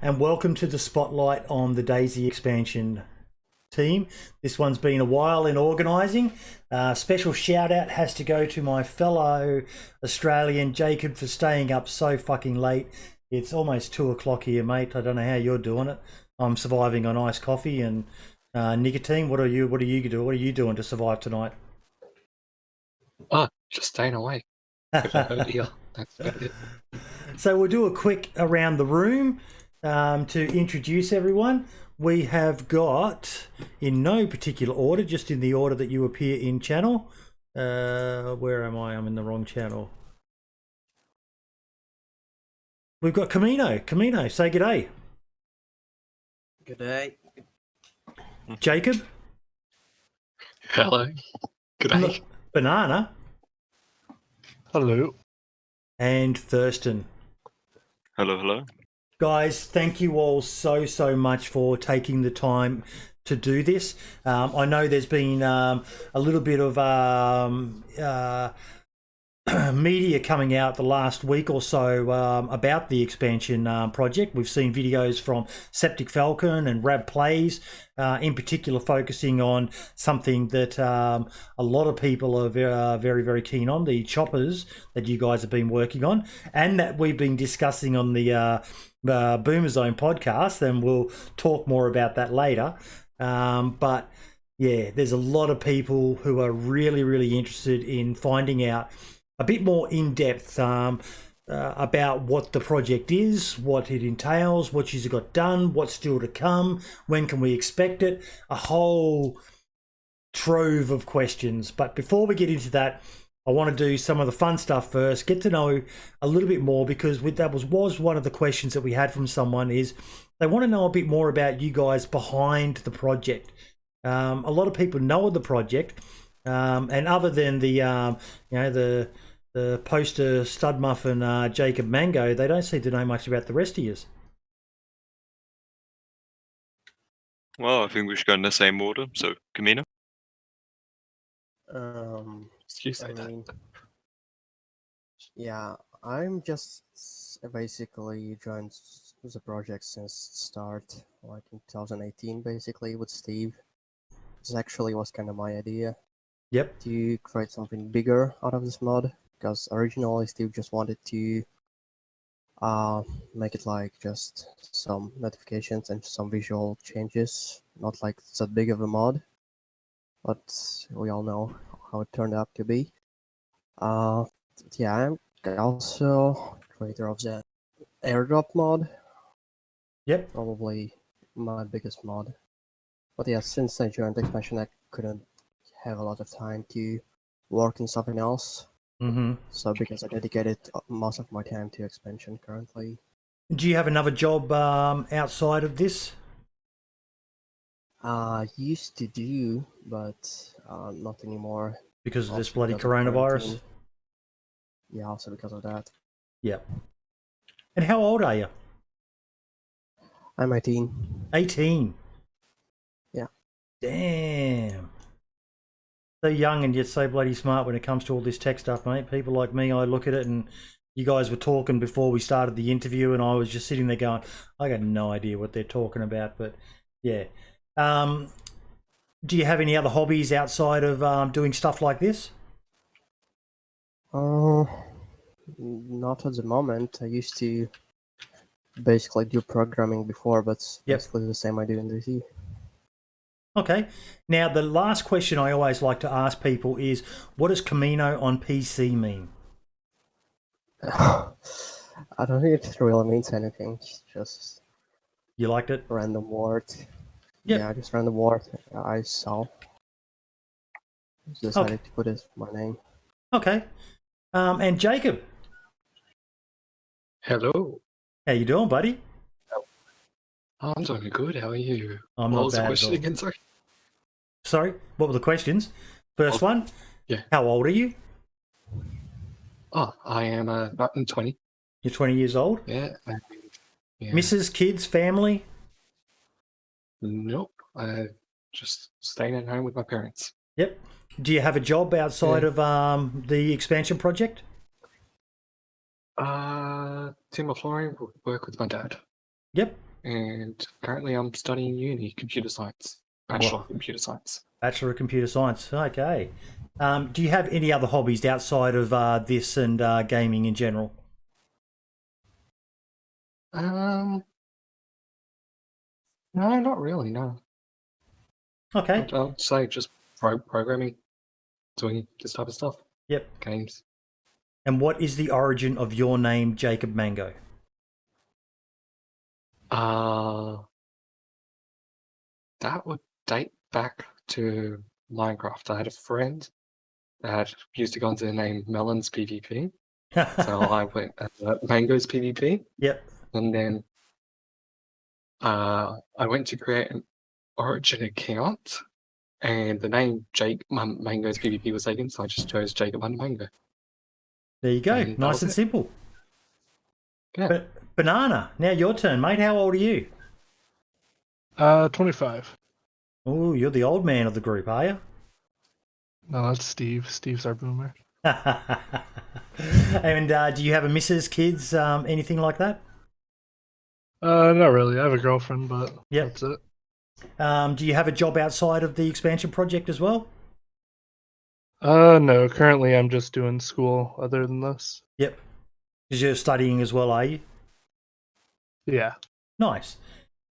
and welcome to the spotlight on the Daisy expansion team. This one's been a while in organising. Special shout out has to go to my fellow Australian Jacob for staying up so fucking late. It's almost 2 o'clock here, mate. I don't know how you're doing it. I'm surviving on iced coffee and nicotine. What are you doing to survive tonight? Oh, just staying awake. If I heard here, that's about it. So we'll do a quick around the room to introduce everyone. We have got, in no particular order, just in the order that you appear in channel. Where am I? I'm in the wrong channel. We've got Camino. Camino, say g'day. G'day. Jacob. Hello. G'day. Banana. Hello. And Thurston. Hello, hello. Guys, thank you all so much for taking the time to do this. I know there's been a little bit of media coming out the last week or so about the expansion project. We've seen videos from Septic Falcon and Rab Plays, in particular focusing on something that a lot of people are very keen on, the choppers that you guys have been working on and that we've been discussing on the Boomer Zone podcast, and we'll talk more about that later. But yeah, there's a lot of people who are really interested in finding out a bit more in depth about what the project is, what it entails, what you've got done, what's still to come, when can we expect it, a whole trove of questions. But before we get into that, I want to do some of the fun stuff first, get to know a little bit more, because that was one of the questions that we had from someone, is they want to know a bit more about you guys behind the project. A lot of people know of the project, and other than the the poster stud muffin Jacob Mango, they don't seem to know much about the rest of yous. Well, I think we should go in the same order. So, Camino. Excuse I me. mean, yeah, I'm just basically joined the project since start, like in 2018, basically with Steve. This actually was kind of my idea. Yep. To create something bigger out of this mod, because originally Steve just wanted to make it like just some notifications and some visual changes, not like that big of a mod. But we all know how it turned out to be. Yeah, I'm also creator of the airdrop mod. Yep. Probably my biggest mod. But yeah, since I joined expansion, I couldn't have a lot of time to work on something else. So because I dedicated most of my time to expansion currently. Do you have another job outside of this? Used to do, but not anymore. Because of this Also bloody because of coronavirus? quarantine. Yeah, also because of that. Yep. And how old are you? I'm 18. 18. Yeah. Damn. So young and yet so bloody smart when it comes to all this tech stuff, mate. People like me, I look at it, and you guys were talking before we started the interview, and I was just sitting there going, I got no idea what they're talking about. But yeah. Do you have any other hobbies outside of doing stuff like this? Not at the moment. I used to basically do programming before, but it's basically the same I do in DC. Okay. Now, the last question I always like to ask people is, what does Camino on PC mean? I don't think it really means anything. It's just You liked it? random word. Yep. Yeah, just random word. I saw. Decided to put it my name. Okay. And Jacob, Hello. how you doing, buddy? I'm doing good. How are you? I'm What not was the bad at question all. again, sorry? Sorry, what were the questions? First one? Yeah. How old are you? Oh, I am about 20. You're 20 years old? Yeah. Yeah. Mrs., kids, family? Nope. Just staying at home with my parents. Yep. Do you have a job outside of the expansion project? Timber flooring, work with my dad. Yep. and currently I'm studying uni, computer science, bachelor of computer science. Bachelor of Computer Science. Okay. Do you have any other hobbies outside of this and gaming in general? No, not really. No, Okay. I'd say just programming, doing this type of stuff. Yep. Games. And what is the origin of your name, Jacob Mango? That would date back to Minecraft. I had a friend that used to go under the name Melon's PvP. So I went as Mango's PvP. Yep. And then I went to create an Origin account, and the name Mango's PvP was taken, so I just chose Jacob under Mango. There you go. And nice and it. simple. Yeah. But Banana, now your turn, mate. How old are you? 25. Oh, you're the old man of the group, are you? No, that's Steve. Steve's our boomer. And do you have a missus, kids, anything like that? Not really. I have a girlfriend, but Yep. that's it. Do you have a job outside of the expansion project as well? No. Currently, I'm just doing school. Other than this. Yep. Because you're studying as well, are you? Yeah. Nice.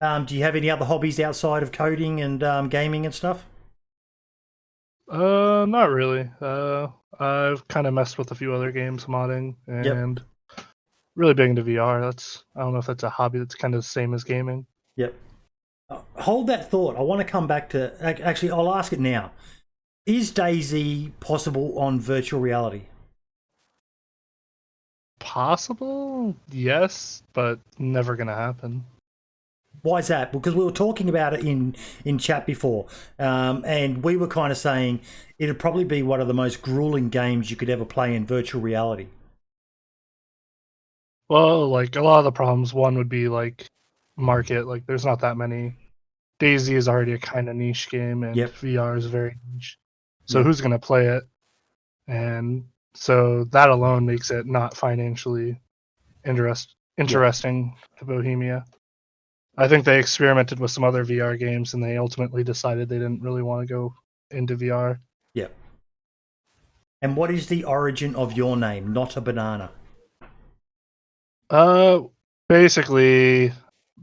Do you have any other hobbies outside of coding and gaming and stuff? Not really. I've kind of messed with a few other games, modding, and really big into VR. I don't know if that's a hobby that's kind of the same as gaming. Yep. Hold that thought. I want to come back to... Actually, I'll ask it now. Is DayZ possible on virtual reality? Possible? Yes, but never gonna happen. Why is that? Because we were talking about it in chat before, and we were kind of saying it'd probably be one of the most grueling games you could ever play in virtual reality. Well, like a lot of the problems, one would be like market. Like there's not that many. DayZ is already a kind of niche game, and VR is very niche. So who's gonna play it? And so that alone makes it not financially interesting to Bohemia. I think they experimented with some other VR games, and they ultimately decided they didn't really want to go into VR. Yep. And what is the origin of your name, Not a Banana? Basically,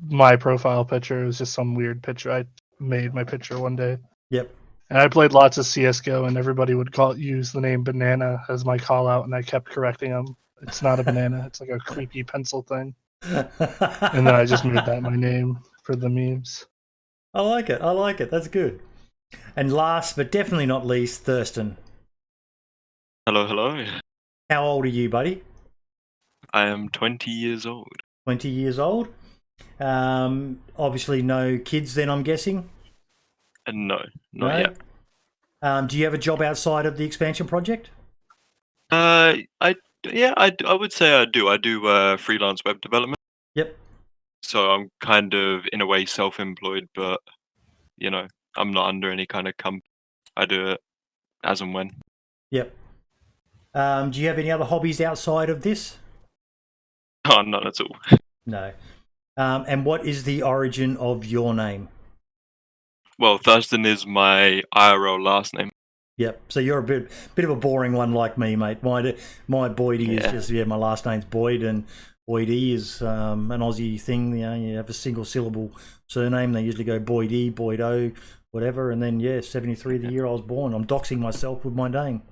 my profile picture is just some weird picture. I made my picture one day. Yep. And I played lots of CSGO, and everybody would use the name Banana as my call out, and I kept correcting them. It's not a banana. It's like a creepy pencil thing. And then I just made that my name for the memes. I like it. I like it. That's good. And last but definitely not least, Thurston. Hello, hello. How old are you, buddy? I am 20 years old. 20 years old. Obviously no kids then, I'm guessing? No, not yet. Do you have a job outside of the expansion project? I would say I do. I do freelance web development. Yep. So I'm kind of in a way self-employed, but you know, I'm not under any kind of company. I do it as and when. Yep. Do you have any other hobbies outside of this? Oh, none at all. No. And what is the origin of your name? Well, Thurston is my IRL last name. Yep. So you're a bit of a boring one like me, mate. My Boydie is just my last name's Boyd, and Boydie is an Aussie thing. You know, you have a single syllable surname. They usually go Boydie, Boydo, whatever. And then 73 the year I was born. I'm doxing myself with my name.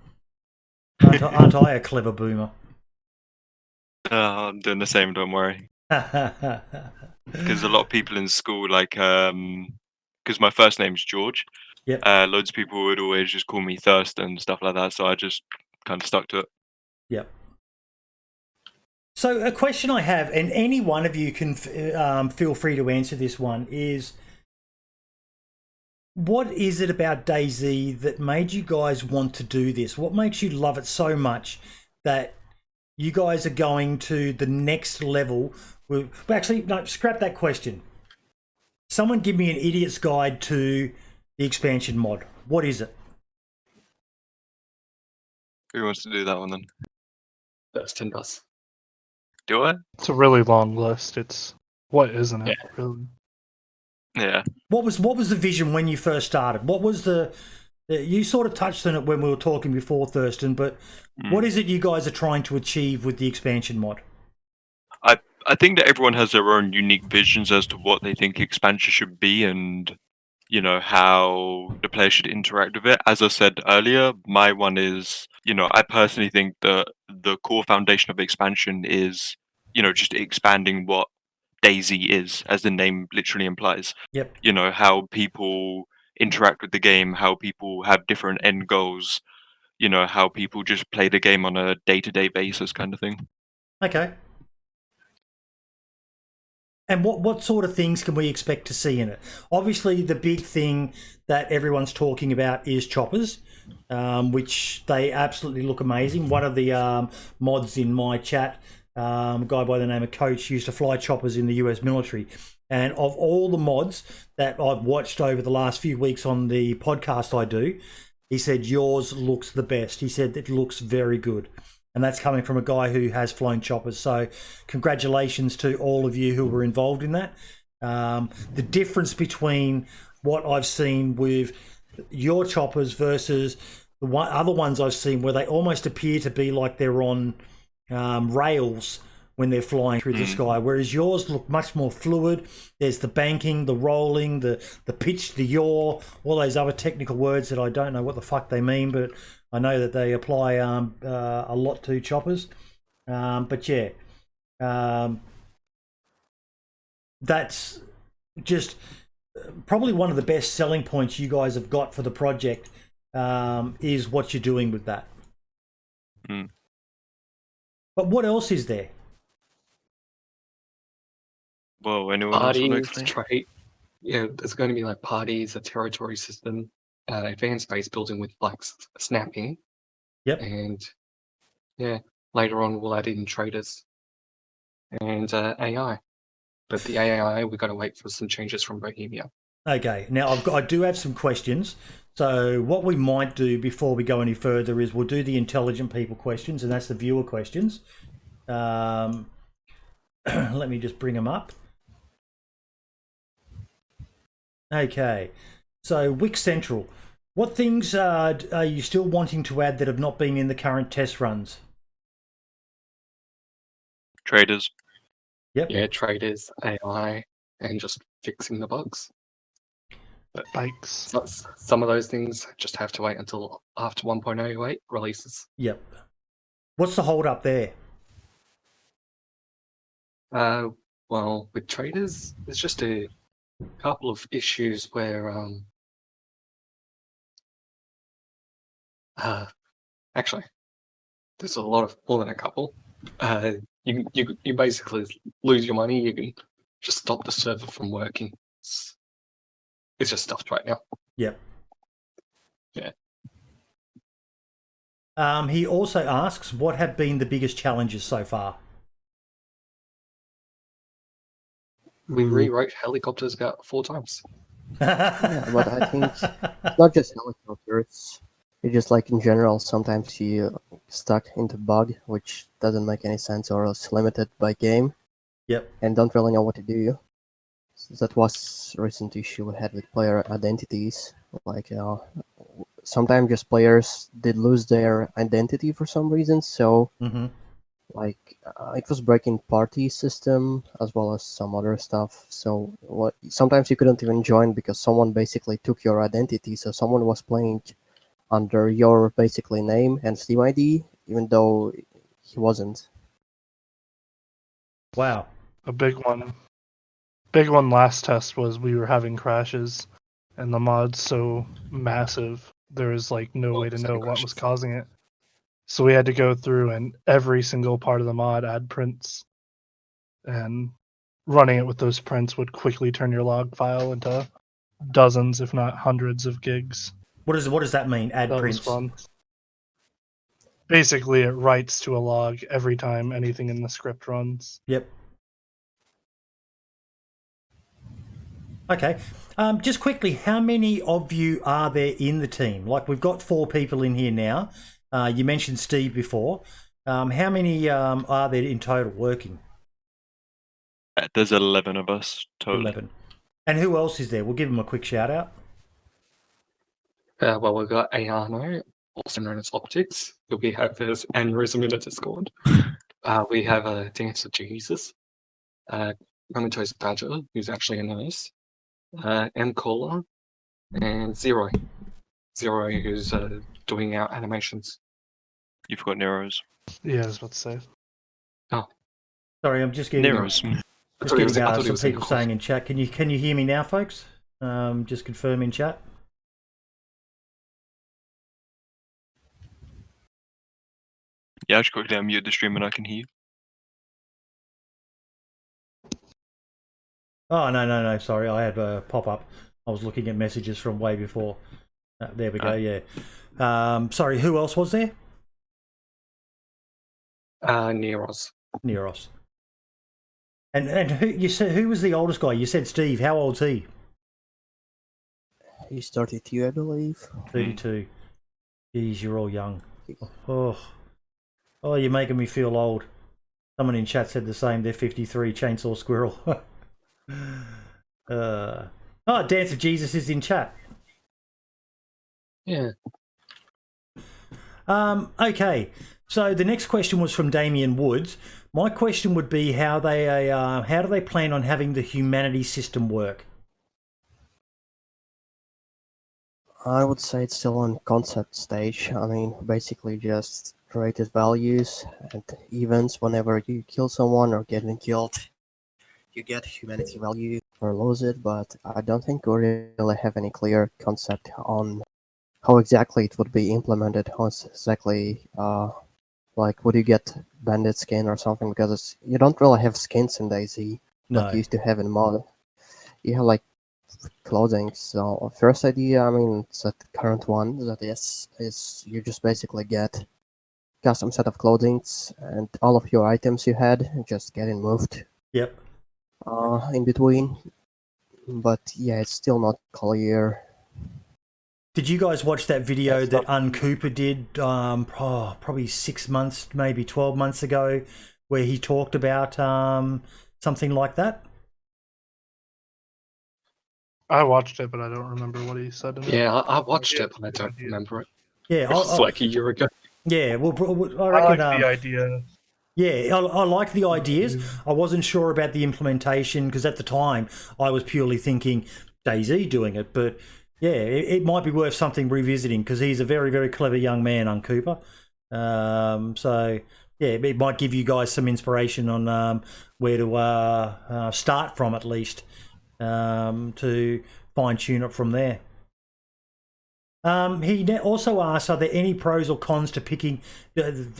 Aren't I a clever boomer? I'm doing the same. Don't worry. Because a lot of people in school, like, because my first name's George. Yep. Loads of people would always just call me Thurston and stuff like that, so I just kind of stuck to it. Yep. So a question I have, and any one of you can feel free to answer this one, is what is it about DayZ that made you guys want to do this? What makes you love it so much that you guys are going to the next level? Actually, no, scrap that question. Someone give me an idiot's guide to the expansion mod. What is it? Who wants to do that one then? Thurston does. Do I? It's a really long list. It's what isn't it, really? Yeah. What was the vision when you first started? What was you sort of touched on it when we were talking before, Thurston, but what is it you guys are trying to achieve with the expansion mod? I think that everyone has their own unique visions as to what they think expansion should be, and how the player should interact with it. As I said earlier, my one is, I personally think that the core foundation of expansion is, just expanding what Dayz is, as the name literally implies. Yep. How people interact with the game, how people have different end goals, how people just play the game on a day-to-day basis kind of thing. Okay. And what sort of things can we expect to see in it? Obviously, the big thing that everyone's talking about is choppers, which they absolutely look amazing. One of the mods in my chat, a guy by the name of Coach, used to fly choppers in the US military. And of all the mods that I've watched over the last few weeks on the podcast I do, he said yours looks the best. He said it looks very good. And that's coming from a guy who has flown choppers. So congratulations to all of you who were involved in that. The difference between what I've seen with your choppers versus the other ones I've seen, where they almost appear to be like they're on rails when they're flying through the sky, whereas yours look much more fluid. There's the banking, the rolling, the pitch, the yaw, all those other technical words that I don't know what the fuck they mean, but I know that they apply a lot to choppers. But yeah, that's just probably one of the best selling points you guys have got for the project, is what you're doing with that. But what else is there? Well, anyone else want to Parties, explain? trade. Yeah, there's going to be like parties, a territory system, advanced base building with like snapping. Yep. And yeah, later on we'll add in traders and AI. But the AI, we've got to wait for some changes from Bohemia. Okay, now I do have some questions. So what we might do before we go any further is we'll do the intelligent people questions, and that's the viewer questions. Let me just bring them up. Okay, so Wick Central, what things are you still wanting to add that have not been in the current test runs? Traders. Yep. Yeah, traders, AI, and just fixing the bugs. But Bikes. some of those things just have to wait until after 1.08 releases. Yep. What's the hold up there? Well, with traders, there's just a couple of issues where actually there's a lot of more than a couple. You basically lose your money. You can just stop the server from working. It's just stuffed right now. Yep. Yeah. He also asks, what have been the biggest challenges so far? We rewrote helicopters about 4 times. Yeah, but I think it's not just helicopters. It's just like in general, sometimes you stuck into bug, which doesn't make any sense, or else limited by game. Yep. And don't really know what to do. So that was a recent issue we had with player identities. Like, sometimes just players did lose their identity for some reason, so like it was breaking party system as well as some other stuff. So sometimes you couldn't even join because someone basically took your identity. So someone was playing under your basically name and Steam ID, even though he wasn't. Wow. A big one last test was we were having crashes, and the mod's so massive there was like no way to know what was causing it. So we had to go through and every single part of the mod add prints, and running it with those prints would quickly turn your log file into dozens, if not hundreds, of gigs. What does that mean? Add That prints? was fun. Basically, it writes to a log every time anything in the script runs. Yep. Okay. Just quickly, how many of you are there in the team? Like, we've got 4 people in here now. You mentioned Steve before. How many are there in total working? There's 11 of us total. 11. And who else is there? We'll give him a quick shout out. Well, we've got Ayano, also known as Optics, who we have as Aneurysm in the Discord. We have a Dance of Jesus, Comatose Badger, who's actually a nurse, M. Caller, and Zero. Zero, who's doing our animations. You've got Nero's. Yeah, I was about to say. Oh, sorry, I'm just getting Nero's. some people saying in chat. Can you hear me now, folks? Just confirm in chat. Yeah, I just quickly unmute the stream and I can hear you. Oh, no. Sorry, I had a pop-up. I was looking at messages from way before. There we go, yeah. Sorry, who else was there? Neros. Neros. And who was the oldest guy? You said Steve. How old's he? He's 32, I believe. 32. Geez, you're all young. Oh, you're making me feel old. Someone in chat said the same. They're 53. Chainsaw Squirrel. Dance of Jesus is in chat. Yeah. Okay. So the next question was from Damien Woods. My question would be how do they plan on having the humanity system work? I would say it's still on concept stage. I mean, basically just created values and events. Whenever you kill someone or getting killed, you get humanity value or lose it, but I don't think we really have any clear concept on how exactly it would be implemented, how exactly, like, would you get bandit skin or something, because you don't really have skins in DayZ like you used to have in mod. You have, like, clothing. So first idea, I mean, it's the current one, that is you just basically get custom set of clothings and all of your items you had just getting moved. Yep. In between, but yeah, it's still not clear. Did you guys watch that video that Uncooper did probably 6 months, maybe 12 months ago, where he talked about something like that? I watched it, but I don't remember what he said in it. Yeah, I watched it, but I don't remember it. Yeah, It was like a year ago. Yeah, well, I I reckon like the idea. Yeah, I like the ideas. I wasn't sure about the implementation because at the time I was purely thinking DayZ doing it. But yeah, it might be worth something revisiting because he's a very, very clever young man, Uncooper. So yeah, it might give you guys some inspiration on where to start from at least to fine tune it from there. He also asked, are there any pros or cons to picking,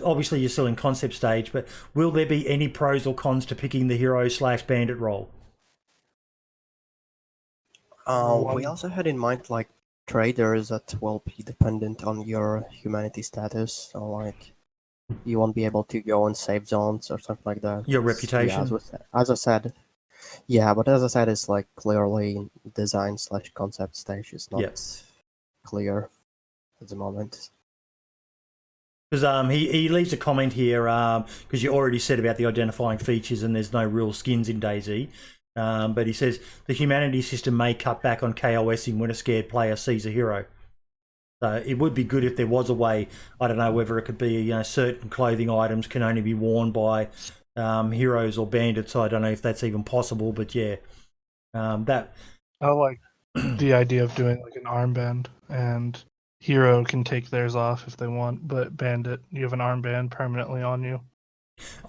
obviously you're still in concept stage, but will there be any pros or cons to picking the hero/bandit role? We also had in mind, like, traders that will be dependent on your humanity status. So, like, you won't be able to go in safe zones or something like that. Your reputation? Yeah, as I said, yeah, but as I said, it's like clearly design/concept stage. It's not clear at the moment. Because he leaves a comment here because you already said about the identifying features and there's no real skins in DayZ. But he says the humanity system may cut back on KOSing when a scared player sees a hero. So it would be good if there was a way. I don't know whether it could be certain clothing items can only be worn by heroes or bandits. I don't know if that's even possible, but yeah, that. I like the idea of doing like an armband, and hero can take theirs off if they want, but bandit, you have an armband permanently on you.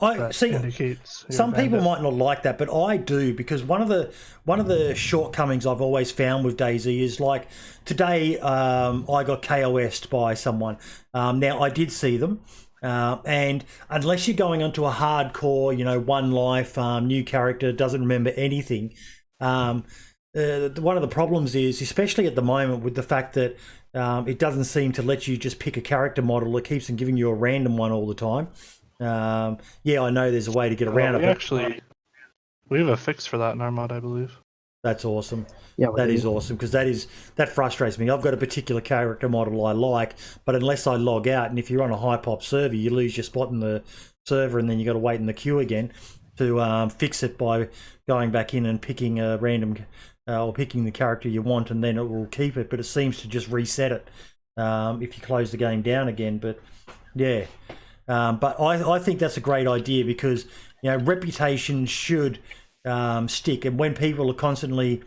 I see. Some people might not like that, but I do, because one of the shortcomings I've always found with DayZ is, like, today I got KOS'd by someone. Now I did see them, and unless you're going onto a hardcore, one life, new character, doesn't remember anything. One of the problems is, especially at the moment, with the fact that it doesn't seem to let you just pick a character model. It keeps on giving you a random one all the time. Yeah, I know there's a way to get around it. We have a fix for that in our mod, I believe. That's awesome. Yeah, that is awesome, because that frustrates me. I've got a particular character model I like, but unless I log out, and if you're on a high pop server, you lose your spot in the server, and then you got to wait in the queue again. to fix it by going back in and picking a random or picking the character you want, and then it will keep it. But it seems to just reset it if you close the game down again. But yeah, but I think that's a great idea because reputation should stick, and when people are constantly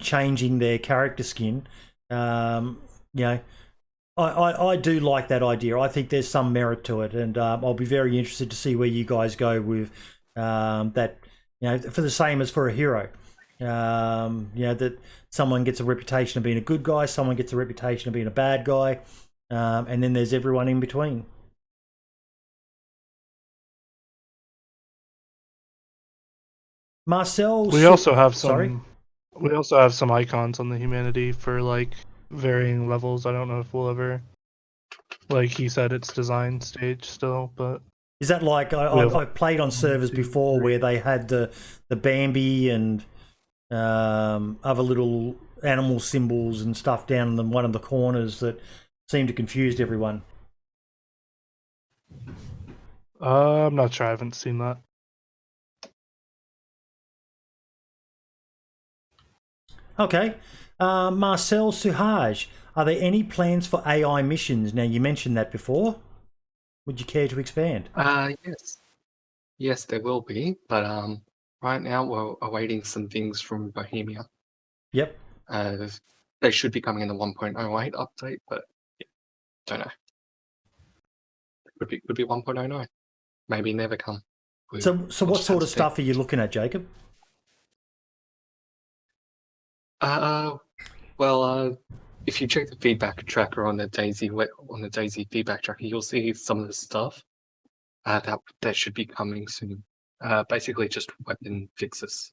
changing their character skin, I do like that idea. I think there's some merit to it, and I'll be very interested to see where you guys go with that. For the same as for a hero, that someone gets a reputation of being a good guy, someone gets a reputation of being a bad guy, and then there's everyone in between. Marcel, we also have some. Sorry? We also have some icons on the humanity for like varying levels. I don't know if we'll ever, like he said, it's design stage still, but is that like I've played on servers before where they had the Bambi and other little animal symbols and stuff down in one of the corners that seemed to confuse everyone. I'm not sure. I haven't seen that. Okay. Marcel Suhaj, are there any plans for AI missions? Now, you mentioned that before. Would you care to expand? Yes. Yes, there will be, but right now we're awaiting some things from Bohemia. Yep. They should be coming in the 1.08 update, but yeah, don't know. Could be 1.09. Maybe never come. So what sort of stuff are you looking at, Jacob? Well, if you check the feedback tracker on the Dayz feedback tracker, you'll see some of the stuff that should be coming soon. Basically, just weapon fixes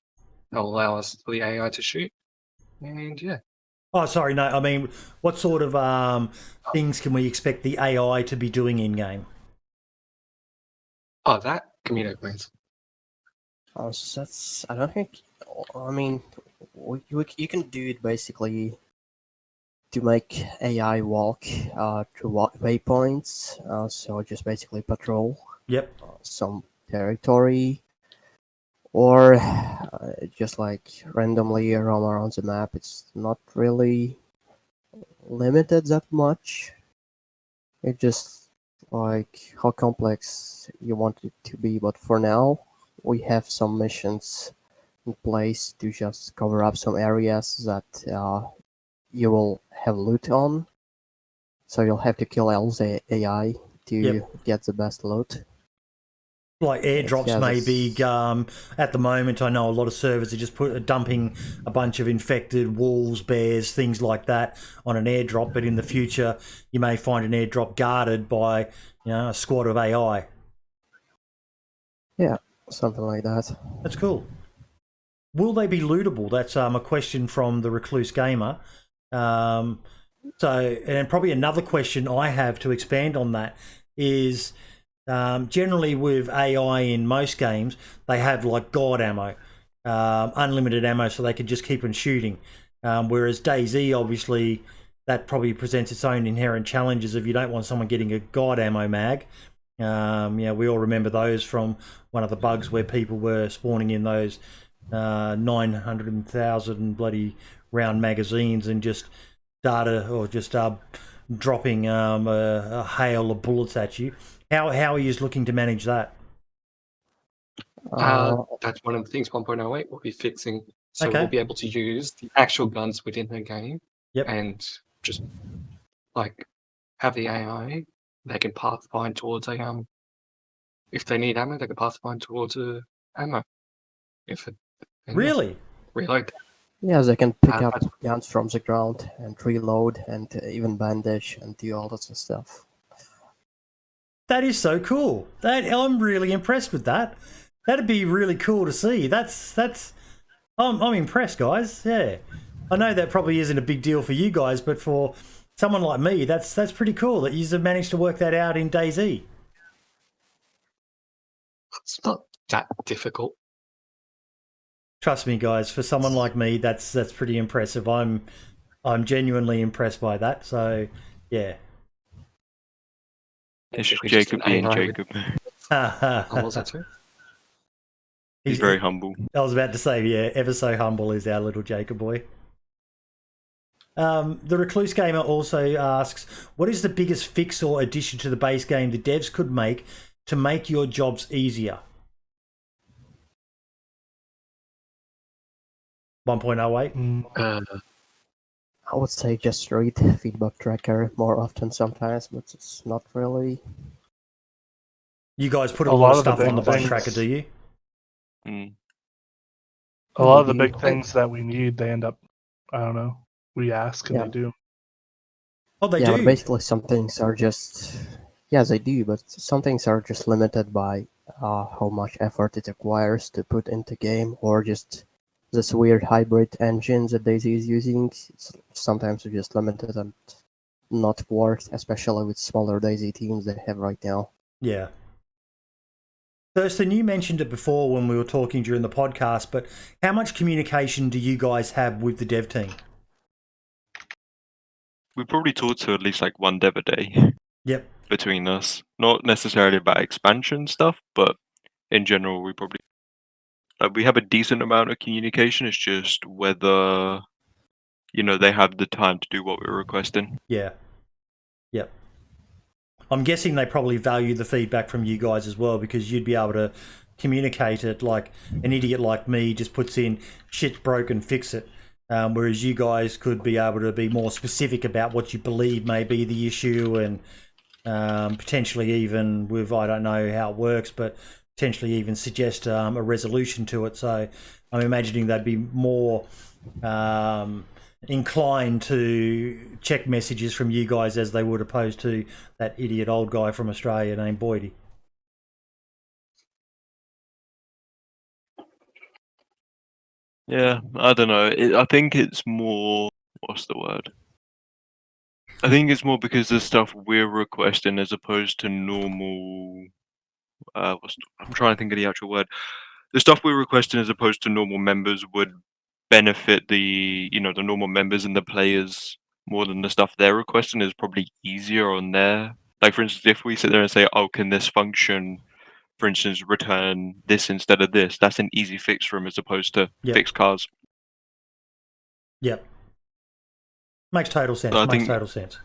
that'll allow us for the AI to shoot, and yeah. Oh, sorry, no. I mean, what sort of things can we expect the AI to be doing in game? Oh, that community plans. So that's. I don't think. I mean, you can do it basically to make AI walk through waypoints. So just basically patrol. Yep. Some territory, or just like randomly roam around the map. It's not really limited that much. It just like how complex you want it to be. But for now, we have some missions in place to just cover up some areas that you will have loot on. So you'll have to kill all the AI to get the best loot. Like airdrops, maybe. At the moment, I know a lot of servers are just dumping a bunch of infected wolves, bears, things like that on an airdrop. But in the future, you may find an airdrop guarded by a squad of AI. Yeah, something like that. That's cool. Will they be lootable? That's a question from the Recluse Gamer. And probably another question I have to expand on that is generally with AI in most games, they have like God ammo, unlimited ammo, so they can just keep on shooting. Whereas Dayz, obviously, that probably presents its own inherent challenges if you don't want someone getting a God ammo mag. We all remember those from one of the bugs where people were spawning in those 900,000 bloody round magazines and just dropping a hail of bullets at you. How are you looking to manage that? That's one of the things 1.08 will be fixing. So we'll be able to use the actual guns within the game and just like have the AI. They can pathfind towards if they need ammo, they can pathfind towards ammo. Really? Reload. Yeah, they can pick up guns from the ground and reload and even bandage and do all that stuff. That is so cool. I'm really impressed with that. That'd be really cool to see. I'm impressed, guys. Yeah, I know that probably isn't a big deal for you guys, but for someone like me, that's pretty cool that you've managed to work that out in Dayz. It's not that difficult. Trust me, guys. For someone like me, that's pretty impressive. I'm genuinely impressed by that. So, yeah. It's Jacob being Jacob. What was that too? He's very humble. I was about to say, yeah, ever so humble is our little Jacob boy. The Recluse Gamer also asks, what is the biggest fix or addition to the base game the devs could make to make your jobs easier? 1.08? I would say just read feedback tracker more often sometimes, but it's not really. You guys put a lot of stuff on the bug tracker, do you? A lot of the big things that we need, they end up, I don't know, we ask and they do. Oh, they do? Yeah, basically some things are just, yes, they do, but some things are just limited by how much effort it requires to put into game, or just this weird hybrid engine that Dayz is using. It's sometimes just limited and not worked, especially with smaller Dayz teams they have right now. Yeah. Thurston, you mentioned it before when we were talking during the podcast, but how much communication do you guys have with the dev team? We probably talk to at least like one dev a day. Yep. Between us, not necessarily about expansion stuff, but in general, we probably we have a decent amount of communication. It's just whether they have the time to do what we're requesting. Yeah. Yep. I'm guessing they probably value the feedback from you guys as well, because you'd be able to communicate it like an idiot like me just puts in shit's broken, fix it. Whereas you guys could be able to be more specific about what you believe may be the issue, and potentially even with, I don't know how it works, but potentially even suggest a resolution to it. So I'm imagining they'd be more inclined to check messages from you guys as they would, opposed to that idiot old guy from Australia named Boydie. Yeah, I don't know. I think it's more, what's the word? I think it's more because the stuff we're requesting as opposed to normal. I'm trying to think of the actual word. The stuff we're requesting as opposed to normal members would benefit the the normal members and the players more than the stuff they're requesting is probably easier on there. Like, for instance, if we sit there and say, oh, can this function, for instance, return this instead of this, that's an easy fix for them as opposed to fix cars. Yep. Makes total sense. Total sense.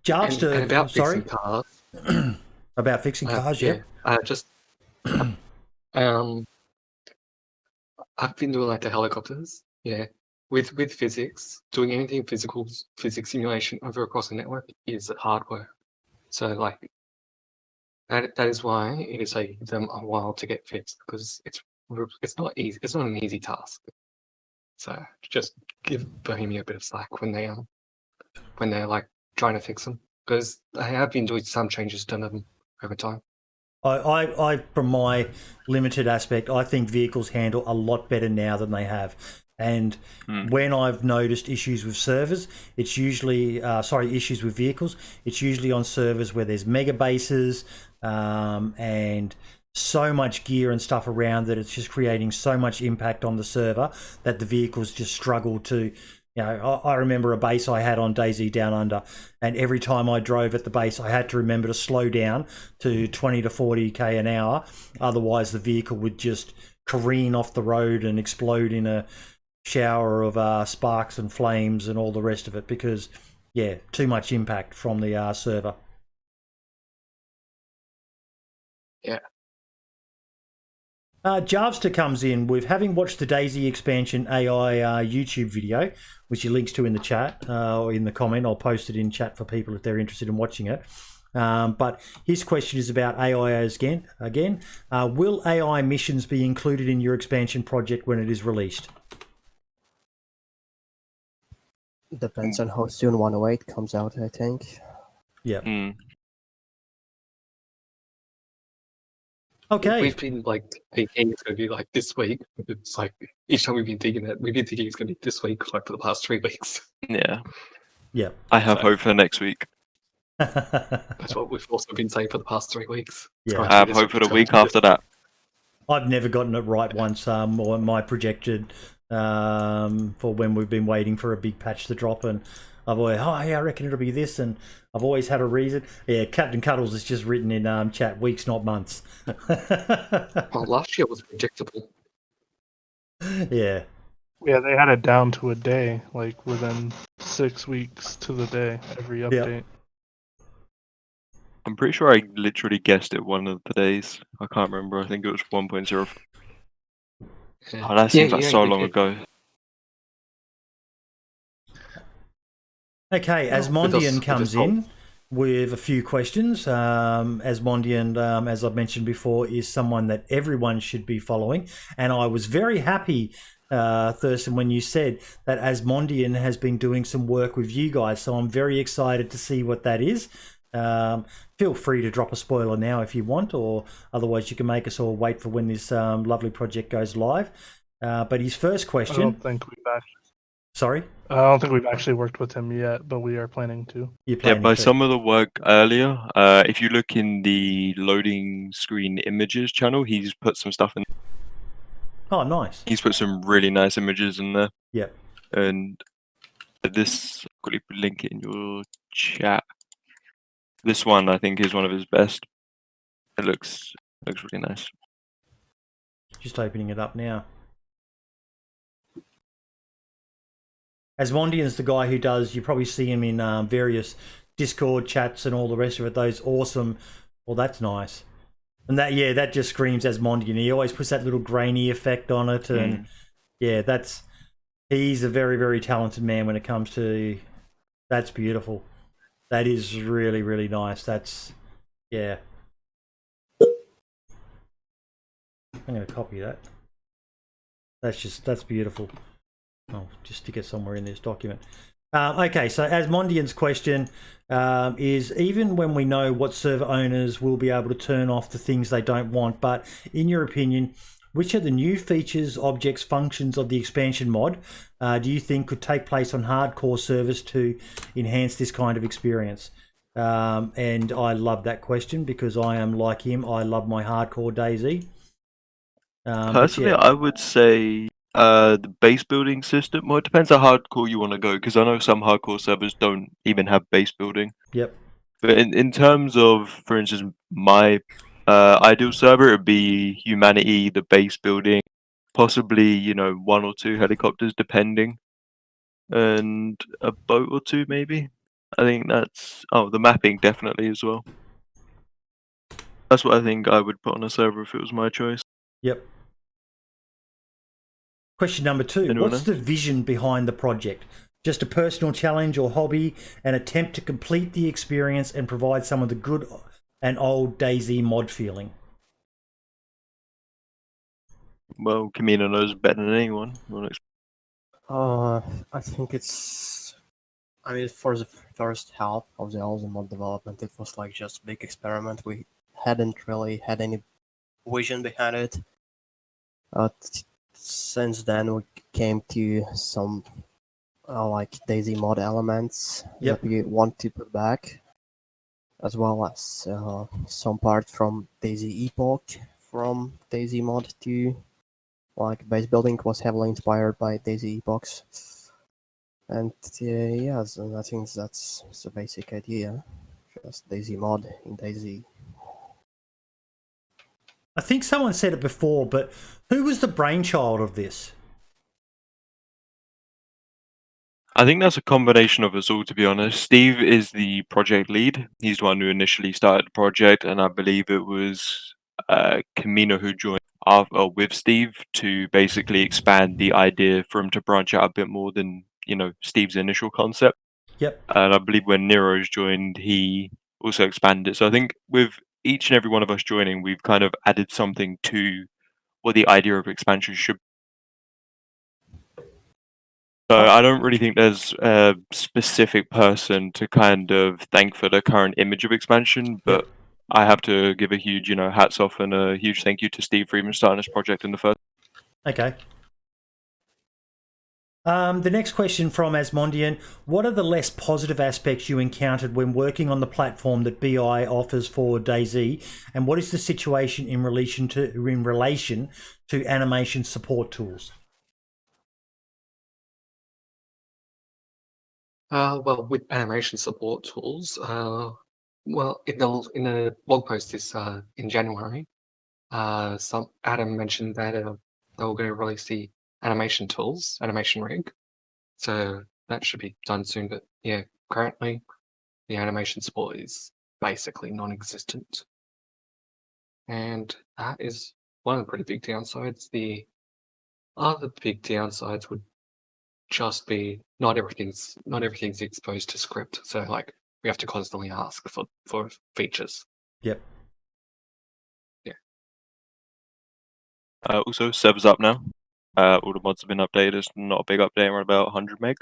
Jarvster, and about fixing cars. About fixing cars, yeah. I've been doing like the helicopters, yeah. With physics, doing anything physics simulation over across the network is hard work. So like that is why it is taking them a while to get fixed, because it's not easy. It's not an easy task. So just give Bohemia a bit of slack when they're like trying to fix them, because I have been doing some changes to them over time. I from my limited aspect, I think vehicles handle a lot better now than they have. And when I've noticed issues with servers, it's usually issues with vehicles. It's usually on servers where there's mega bases and so much gear and stuff around that it's just creating so much impact on the server that the vehicles just struggle to. I remember a base I had on Dayz Down Under, and every time I drove at the base, I had to remember to slow down to 20 to 40k an hour. Otherwise, the vehicle would just careen off the road and explode in a shower of sparks and flames and all the rest of it, because, too much impact from the server. Yeah. Jarvster comes in with having watched the Dayz expansion AI YouTube video, which he links to in the chat or in the comment. I'll post it in chat for people if they're interested in watching it. But his question is about AI again. Will AI missions be included in your expansion project when it is released? Depends on how soon 108 comes out, I think. Yeah. Okay. We've been like thinking it's going to be like this week. It's like each time we've been thinking it's going to be this week, like for the past 3 weeks. Yeah. Yeah. I have hope for next week. That's what we've also been saying for the past 3 weeks. Yeah. I have hope for the week after that. I've never gotten it right once, or my projected for when we've been waiting for a big patch to drop, and I've always, yeah, I reckon it'll be this, and I've always had a reason. Yeah, Captain Cuddles is just written in chat, weeks, not months. Well, last year was predictable. Yeah. Yeah, they had it down to a day, like within 6 weeks to the day, every update. I'm pretty sure I literally guessed it one of the days. I can't remember. I think it was 1.0. Yeah. Oh, that seems like Yeah, so you long did. ago. Okay, Well, Asmondian comes in with a few questions. Asmondian, as I've mentioned before, is someone that everyone should be following. And I was very happy, Thurston, when you said that Asmondian has been doing some work with you guys. So I'm very excited to see what that is. Feel free to drop a spoiler now if you want, or otherwise you can make us all wait for when this lovely project goes live. But his first question... I don't think we've actually... Sorry? I don't think we've actually worked with him yet, but we are planning to. Yeah, by some of the work earlier, if you look in the loading screen images channel, he's put some stuff in. Oh, nice. He's put some really nice images in there. Yep. And this, I'll quickly link it in your chat. This one, I think, is one of his best. It looks really nice. Just opening it up now. Asmondian's the guy who does, you probably see him in various Discord chats and all the rest of it, those awesome, well, that's nice. And that, yeah, that just screams Asmondian. He always puts that little grainy effect on it, and yeah, he's a very, very talented man when it comes to, that's beautiful. That is really, really nice. That's, yeah. I'm going to copy that. That's beautiful. Oh, just stick it somewhere in this document. Okay, so Asmondian's question is, even when we know what server owners will be able to turn off the things they don't want, but in your opinion, which are the new features, objects, functions of the expansion mod do you think could take place on hardcore servers to enhance this kind of experience? And I love that question because I am like him. I love my hardcore Dayz. Personally, I would say the base building system. Well, it depends how hardcore you want to go, because I know some hardcore servers don't even have base building. Yep. But in terms of, for instance, my ideal server, it would be humanity, the base building, possibly, 1 or 2 helicopters, depending, and a boat or 2, maybe. I think that's... Oh, the mapping, definitely, as well. That's what I think I would put on a server if it was my choice. Yep. Question number 2. What's the vision behind the project? Just a personal challenge or hobby, an attempt to complete the experience and provide some of the good and old Dayz mod feeling? Well, Kamina knows better than anyone. I think it's... I mean, for the first half of the Elzen mod development, it was like just a big experiment. We hadn't really had any vision behind it. Since then, we came to some like Dayz mod elements that we want to put back, as well as some part from Dayz Epoch from Dayz mod 2. Like base building was heavily inspired by Dayz Epochs. And yes, and I think that's the basic idea. Just Dayz mod in Dayz. I think someone said it before, but who was the brainchild of this? I think that's a combination of us all, to be honest. Steve is the project lead. He's the one who initially started the project, and I believe it was Kamina who joined with Steve to basically expand the idea for him to branch out a bit more than, Steve's initial concept. Yep. And I believe when Nero's joined, he also expanded it. So I think with each and every one of us joining, we've kind of added something to what the idea of expansion should be. So I don't really think there's a specific person to kind of thank for the current image of expansion, but I have to give a huge, hats off and a huge thank you to Steve for even starting this project in the first. Okay. The next question from Asmondian: what are the less positive aspects you encountered when working on the platform that BI offers for Dayz, and what is the situation in relation to animation support tools? Well, with animation support tools, well, in the blog post this in January, some Adam mentioned that they were going to release the animation tools, animation rig. So that should be done soon. But yeah, currently the animation support is basically non-existent, and that is one of the pretty big downsides. The other big downsides would just be not everything's exposed to script. So like we have to constantly ask for features. Yep. Yeah. Also, server's up now. All the mods have been updated. It's not a big update. We're about 100 meg.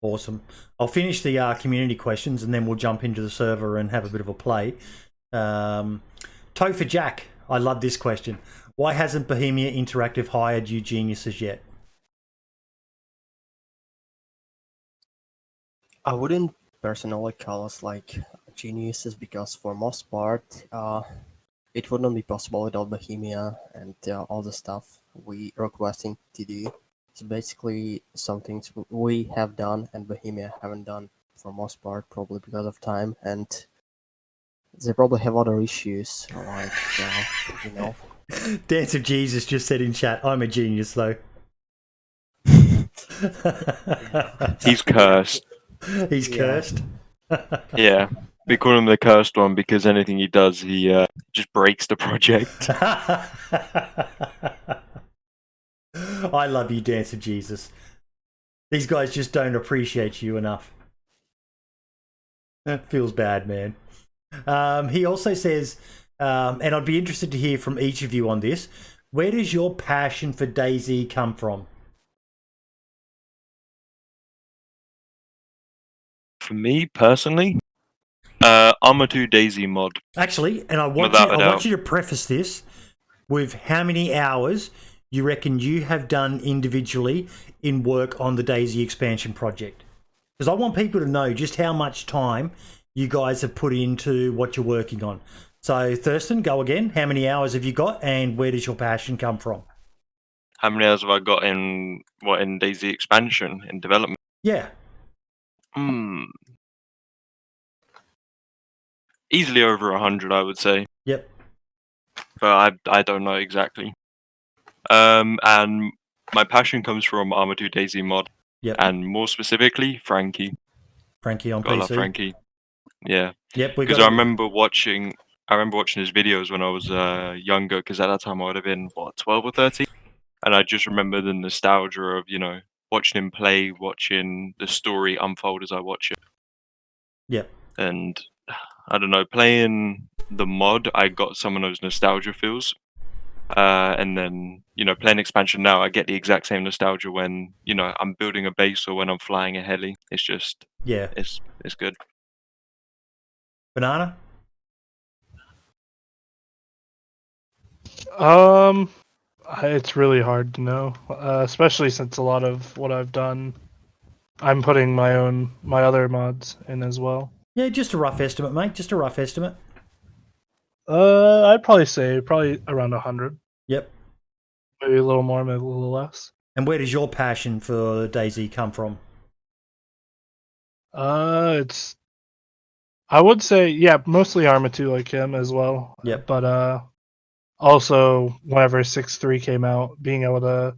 Awesome. I'll finish the community questions and then we'll jump into the server and have a bit of a play. Toe for Jack. I love this question. Why hasn't Bohemia Interactive hired you geniuses yet? I wouldn't personally call us like geniuses because for most part, it wouldn't be possible without Bohemia and all the stuff we requesting to do. So basically, some things we have done and Bohemia haven't done for most part, probably because of time, and they probably have other issues, like you know. Dance of Jesus just said in chat, "I'm a genius, though." He's cursed. He's cursed. Yeah, we call him the cursed one because anything he does, he just breaks the project. I love you, Dance of Jesus. These guys just don't appreciate you enough. That feels bad, man. He also says, and I'd be interested to hear from each of you on this, where does your passion for DayZ come from? For me personally, I'm a 2 DayZ mod. Actually, and I want you to preface this with how many hours you reckon you have done individually in work on the DayZ expansion project. Because I want people to know just how much time you guys have put into what you're working on. So, Thurston, go again. How many hours have you got, and where does your passion come from? How many hours have I got in DayZ expansion in development? Yeah. Easily over 100, I would say. Yep. But I don't know exactly. And my passion comes from Arma 2 DayZ mod. Yep. And more specifically, Frankie. Frankie on Gotta PC. love Frankie. Yeah. Yep. Because I remember watching his videos when I was younger. Because at that time I would have been 12 or 13, and I just remember the nostalgia of watching him play, watching the story unfold as I watch it. Yep. And I don't know, playing the mod, I got some of those nostalgia feels. And then, playing expansion now, I get the exact same nostalgia when, I'm building a base or when I'm flying a heli. It's just, it's good. Banana? It's really hard to know, especially since a lot of what I've done, I'm putting my other mods in as well. Yeah, just a rough estimate, mate. Just a rough estimate. I'd probably say around 100. Yep. Maybe a little more, maybe a little less. And where does your passion for DayZ come from? I would say, mostly Arma 2 like him as well. Yep. But also, whenever 6.3 came out, being able to...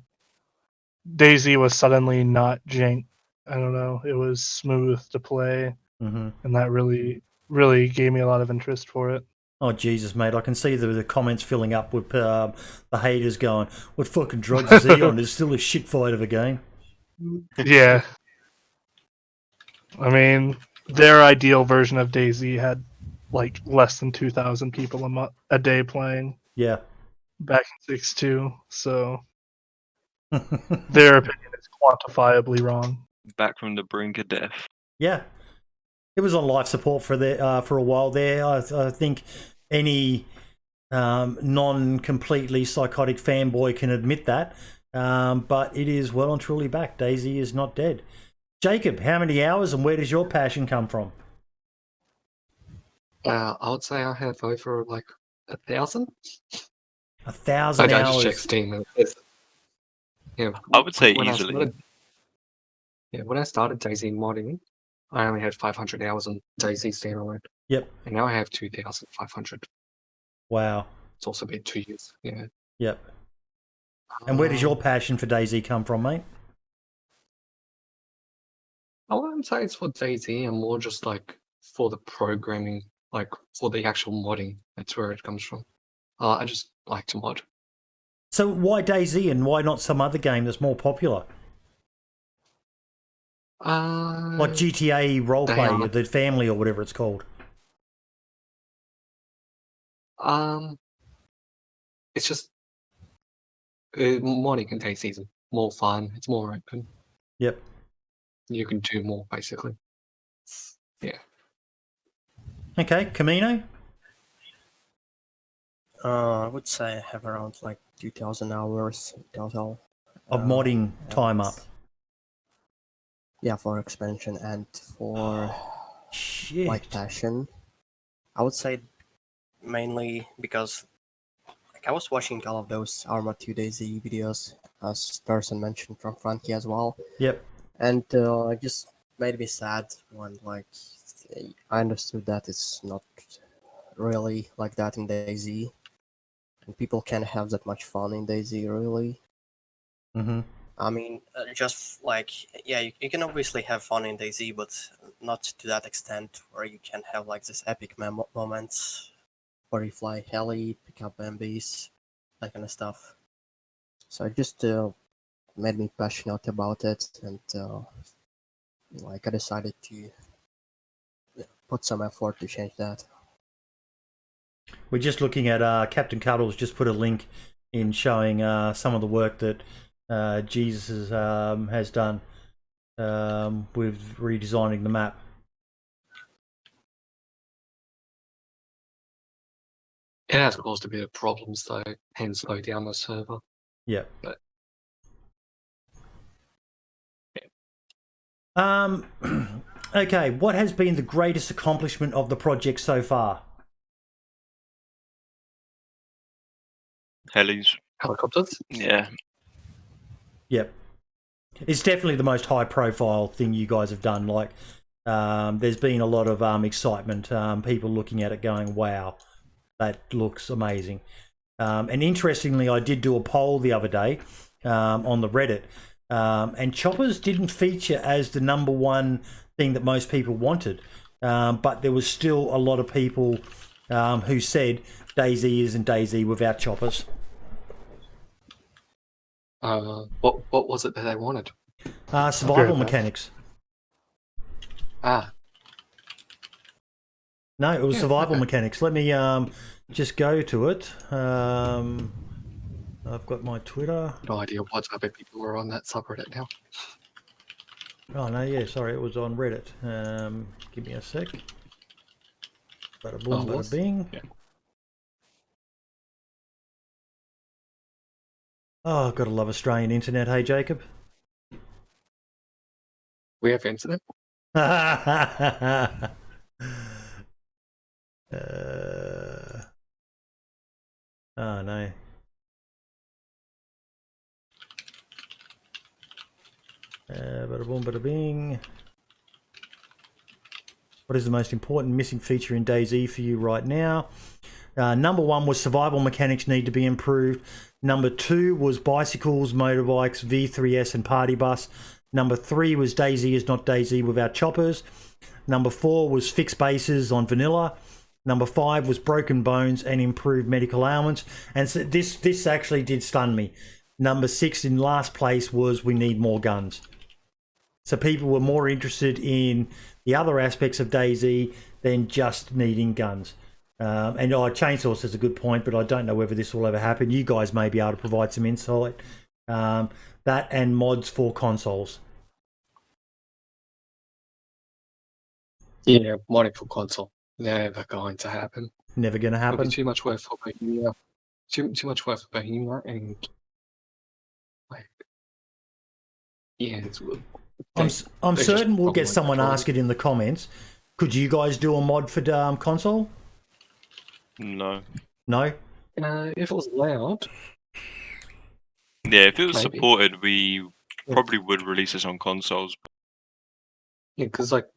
DayZ was suddenly not jank. I don't know. It was smooth to play. Mm-hmm. And that really, really gave me a lot of interest for it. Oh, Jesus, mate. I can see the comments filling up with the haters going, what fucking drugs is he on? It's still a shit fight of a game. Yeah. I mean, their ideal version of DayZ had like less than 2,000 people a day playing. Yeah. Back in 6.2, so their opinion is quantifiably wrong. Back from the brink of death. Yeah. It was on life support for a while there. I think any non-completely psychotic fanboy can admit that. But it is well and truly back. DayZ is not dead. Jacob, how many hours and where does your passion come from? I would say I have over like 1,000. 1,000 hours. I just checked Steam. I would say easily. When I started DayZ modding, I only had 500 hours on Dayz standalone. Yep. And now I have 2,500. Wow. It's also been 2 years. Yeah. Yep. And where does your passion for Dayz come from, mate? I wouldn't say it's for Dayz, and more just like for the programming, like for the actual modding. That's where it comes from. I just like to mod. So why Dayz and why not some other game that's more popular? Like GTA Roleplay, the family or whatever it's called. It's just modding in Dayz is more fun. It's more open. Yep. You can do more basically. Yeah. Okay, Camino. I would say I have around like 2,000 hours total. Of modding time up. Yeah, for expansion and for like passion. I would say mainly because like I was watching all of those Arma 2 Dayz videos, as person mentioned from Frankie as well. Yep. And it just made me sad when like I understood that it's not really like that in Dayz, and people can't have that much fun in Dayz really. Mm-hmm. I mean, just like, yeah, you can obviously have fun in Dayz, but not to that extent where you can have like this epic moments where you fly heli, pick up MBs, that kind of stuff. So it just made me passionate about it, and like I decided to put some effort to change that. We're just looking at Captain Cuddles just put a link in showing some of the work that Jesus has done with redesigning the map. It has caused a bit of problems though, hence slow down the server. Yeah. But okay, what has been the greatest accomplishment of the project so far? Helis. Helicopters? Yeah. Yep. It's definitely the most high profile thing you guys have done. Like, there's been a lot of excitement, people looking at it going, wow, that looks amazing. And interestingly, I did do a poll the other day on the Reddit, and choppers didn't feature as the #1 thing that most people wanted. But there was still a lot of people who said Dayz isn't Dayz without choppers. What was it that they wanted? Survival mechanics. Ah. No, it was survival mechanics. Let me just go to it. I've got my Twitter. No idea what type of people are on that subreddit now. Oh no, yeah, sorry, it was on Reddit. Give me a sec. Bada boom, bada bing. Yeah. Oh, gotta love Australian internet, hey Jacob. We have internet? Oh no. Bada boom, bada bing. What is the most important missing feature in Dayz for you right now? #1 was survival mechanics need to be improved. #2 was bicycles, motorbikes, V3S and party bus. #3 was Dayz is not Dayz without choppers. #4 was fixed bases on vanilla. #5 was broken bones and improved medical ailments. And so this actually did stun me. #6 in last place was we need more guns. So people were more interested in the other aspects of Dayz than just needing guns. And Chainsaw says a good point, but I don't know whether this will ever happen. You guys may be able to provide some insight. That and mods for consoles. Yeah, modding for console. Never going to happen. Never going to happen. It'll be too much work for Bohemia. Too much work for Bohemia, and like, yeah, it's. I'm certain we'll get someone ask it in the comments. Could you guys do a mod for console? No. No? If it was allowed. Yeah, if it was supported, we probably would release this on consoles. Yeah, because like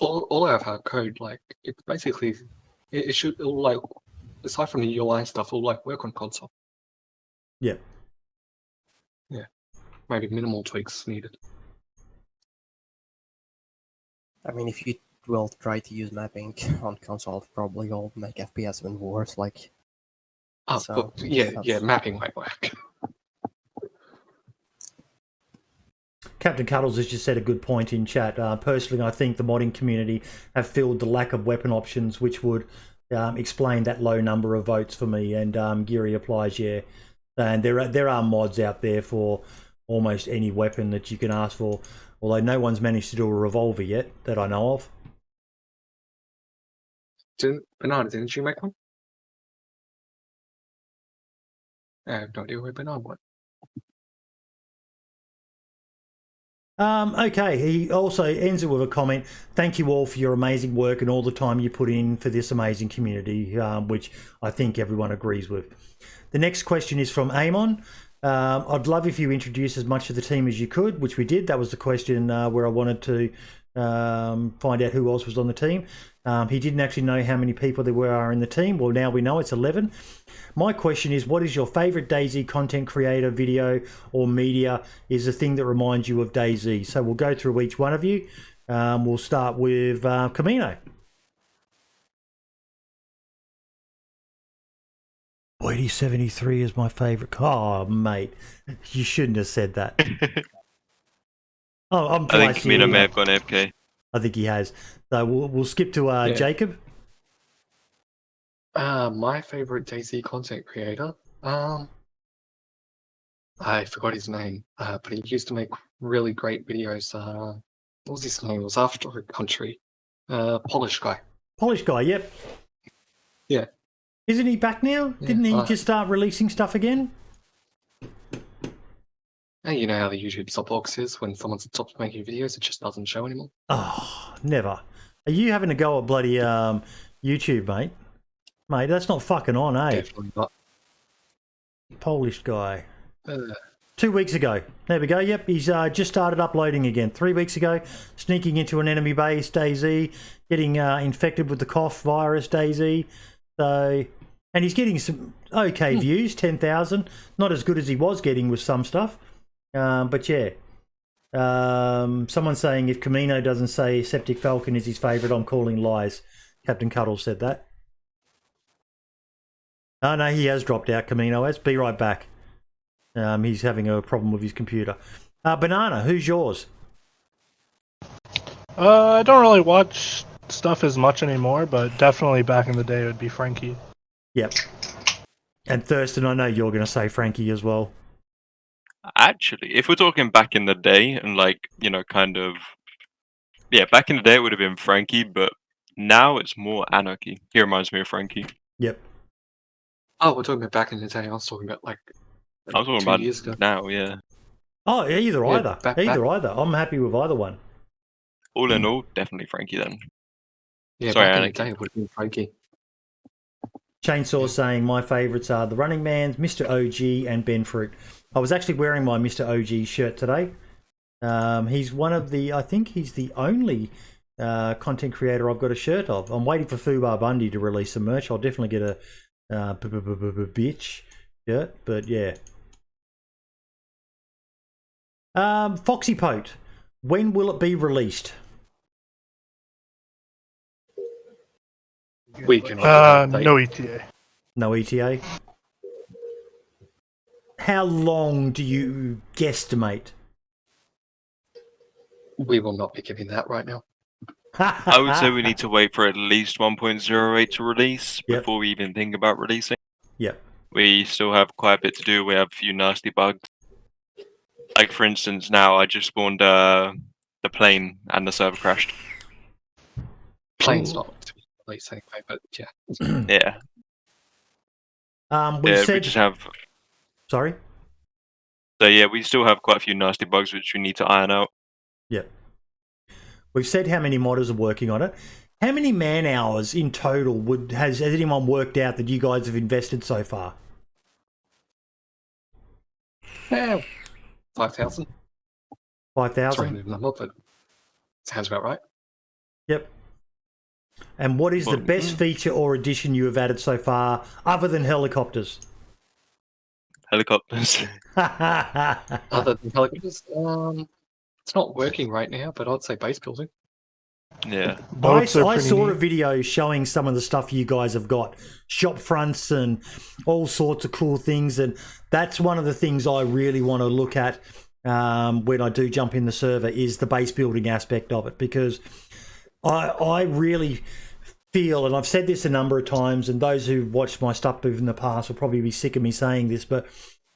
all our code, like it's basically it should it'll, like aside from the UI stuff, it'll like work on console. Yeah. Yeah. Maybe minimal tweaks needed. I mean, if you will try to use mapping on console, probably will make FPS even worse. Like, Oh, so but yeah, that's- mapping might work. Captain Cuddles has just said a good point in chat. Personally, I think the modding community have filled the lack of weapon options, which would explain that low number of votes for me. And Geary applies, yeah. And there are mods out there for almost any weapon that you can ask for, although no one's managed to do a revolver yet that I know of. Banana, didn't you make one? I have no idea where Banana went. Okay, he also ends it with a comment. Thank you all for your amazing work and all the time you put in for this amazing community, which I think everyone agrees with. The next question is from Amon. I'd love if you introduce as much of the team as you could, which we did. That was the question where I wanted to find out who else was on the team. He didn't actually know how many people there were in the team. Well, now we know it's 11. My question is, what is your favourite DayZ content creator, video or media is the thing that reminds you of DayZ? So we'll go through each one of you. We'll start with Camino. Boydie 73 is my favourite. Oh, mate, you shouldn't have said that. Oh, I'm I think Camino may have gone AFK. I think he has. So we'll skip to Jacob. My favorite DayZ content creator. I forgot his name, but he used to make really great videos. What was his name? It was After a Country. Polish guy. Polish guy, yep. Yeah. Isn't he back now? Yeah, Didn't he just start releasing stuff again? And you know how the YouTube stop box is when someone stops making videos, it just doesn't show anymore. Oh, never. Are you having a go at bloody YouTube, mate? Mate, that's not fucking on, eh? Definitely not. Polish guy. 2 weeks ago. There we go. Yep, he's just started uploading again. 3 weeks ago, sneaking into an enemy base, DayZ, getting infected with the cough virus, DayZ. So, and he's getting some okay views, 10,000. Not as good as he was getting with some stuff. But yeah. Someone's saying if Camino doesn't say Septic Falcon is his favourite, I'm calling lies. Captain Cuddles said that. Oh no, he has dropped out, Camino has. Be right back. He's having a problem with his computer. Banana, who's yours? I don't really watch stuff as much anymore, but definitely back in the day it would be Frankie. Yep. And Thurston, I know you're going to say Frankie as well. Actually, if we're talking back in the day and like, you know, kind of... Yeah, back in the day it would have been Frankie, but now it's more Anarchy. He reminds me of Frankie. Yep. Oh, we're talking about back in the day. I was talking about like I was talking 2 about years ago. now, yeah. Oh, either. Back. Either. I'm happy with either one. All in all, definitely Frankie then. Yeah, Sorry, back in Anarchy. the day it would have been Frankie. Chainsaw saying my favourites are the Running Mans, Mr. OG, and Ben Fruit. I was actually wearing my Mr. OG shirt today. He's one of the, I think he's the only content creator I've got a shirt of. I'm waiting for Fubar Bundy to release some merch. I'll definitely get a bitch shirt, but yeah. Foxy Pote, when will it be released? We can No ETA. No ETA. How long do you guesstimate? We will not be giving that right now. I would say we need to wait for at least 1.08 to release Yep. before we even think about releasing. Yep. We still have quite a bit to do. We have a few nasty bugs. Like, for instance, now I just spawned the plane and the server crashed. Plane's not to be released anyway, but yeah. Yeah. We said... we just have... Sorry? So yeah, we still have quite a few nasty bugs which we need to iron out. Yep. We've said how many modders are working on it. How many man hours in total has anyone worked out that you guys have invested so far? Yeah, 5,000. 5,000? Sorry, the number, but sounds about right. Yep. And what is the best feature or addition you have added so far, other than helicopters? Helicopters. Other than helicopters, it's not working right now, but I'd say base building. Yeah. I Boats are pretty saw a neat. video showing some of the stuff you guys have got, shop fronts and all sorts of cool things, and that's one of the things I really want to look at when I do jump in the server is the base building aspect of it, because I really feel, and I've said this a number of times, and those who've watched my stuff in the past will probably be sick of me saying this, but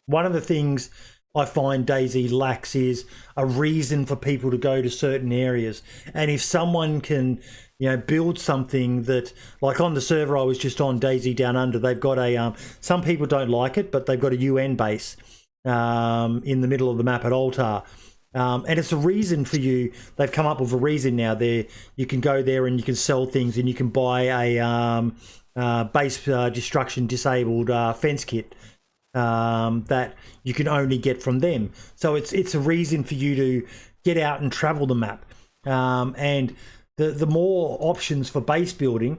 one of the things I find DayZ lacks is a reason for people to go to certain areas. And if someone can, build something that, like on the server I was just on, DayZ Down Under, they've got a, some people don't like it, but they've got a UN base in the middle of the map at Altar. And it's a reason for you. They've come up with a reason now. There, you can go there and you can sell things, and you can buy a base destruction disabled fence kit that you can only get from them. So it's a reason for you to get out and travel the map. And the more options for base building,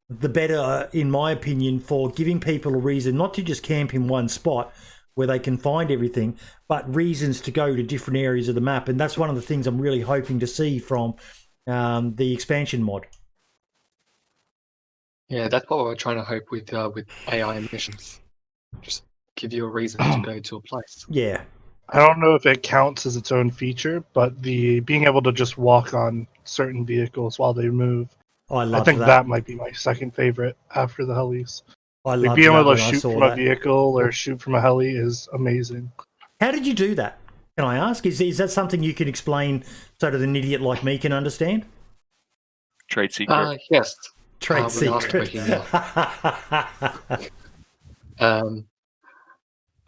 the better, in my opinion, for giving people a reason not to just camp in one spot where they can find everything, but reasons to go to different areas of the map. And that's one of the things I'm really hoping to see from the expansion mod. Yeah, that's what we're trying to hope with AI missions. Just give you a reason to go to a place. Yeah. I don't know if it counts as its own feature, but the being able to just walk on certain vehicles while they move, I think that might be my second favorite after the helis. I Like love being able when to I shoot saw from that. a vehicle or shoot from a heli is amazing. How did you do that? Can I ask? Is that something you can explain so that an idiot like me can understand? Trade secret. Yes. Trade we secret.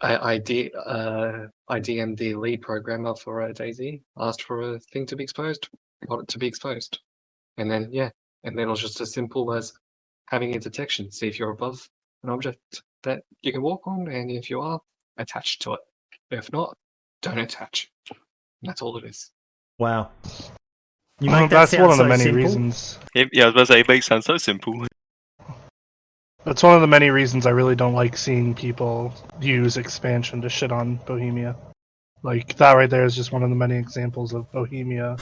I DM'd the lead programmer for DayZ, asked for a thing to be exposed, got it to be exposed. And then, and then it was just as simple as having a detection. See if you're above an object that you can walk on, and if you are, attach to it. If not, don't attach. And that's all it is. Wow. You make that That's sound one of the so many simple. reasons. Yeah, I was about to say, it makes sound so simple. That's one of the many reasons I really don't like seeing people use expansion to shit on Bohemia. Like that right there is just one of the many examples of Bohemia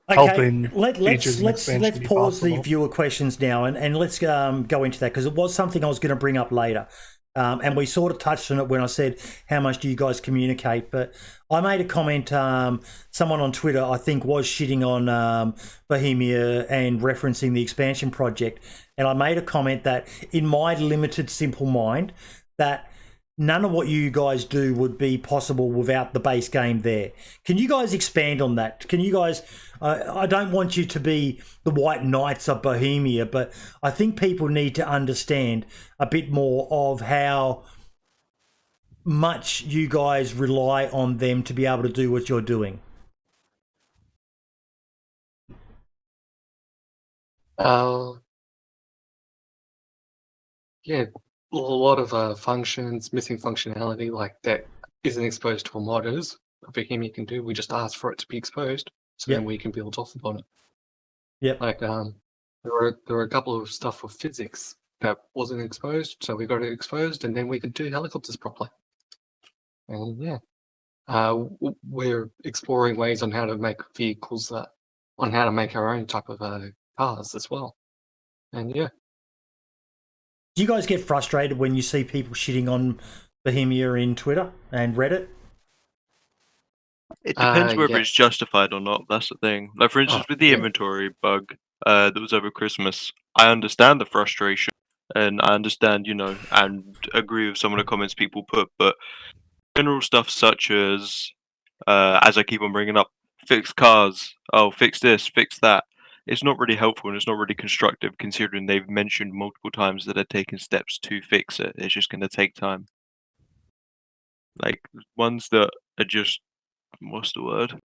helping features in expansion let's be pause the possible. viewer questions now and let's go into that, because it was something I was going to bring up later. And we sort of touched on it when I said, how much do you guys communicate? But I made a comment, someone on Twitter, I think, was shitting on Bohemia and referencing the expansion project. And I made a comment that in my limited, simple mind, that none of what you guys do would be possible without the base game there. Can you guys expand on that? Can you guys... I don't want you to be the White Knights of Bohemia, but I think people need to understand a bit more of how much you guys rely on them to be able to do what you're doing. Yeah, a lot of functions, missing functionality like that isn't exposed to modders. Bohemia can do. We just ask for it to be exposed, so then we can build off upon it. Yep. Like there were a couple of stuff for physics that wasn't exposed, so we got it exposed, and then we could do helicopters properly. And we're exploring ways on how to make vehicles, on how to make our own type of cars as well. And yeah. Do you guys get frustrated when you see people shitting on Bohemia in Twitter and Reddit? It depends whether it's justified or not. That's the thing. Like, for instance, with the inventory bug that was over Christmas, I understand the frustration, and I understand, and agree with some of the comments people put, but general stuff such as I keep on bringing up, fix cars, fix this, fix that, it's not really helpful and it's not really constructive, considering they've mentioned multiple times that they're taking steps to fix it. It's just going to take time. Like, ones that are just, what's the word?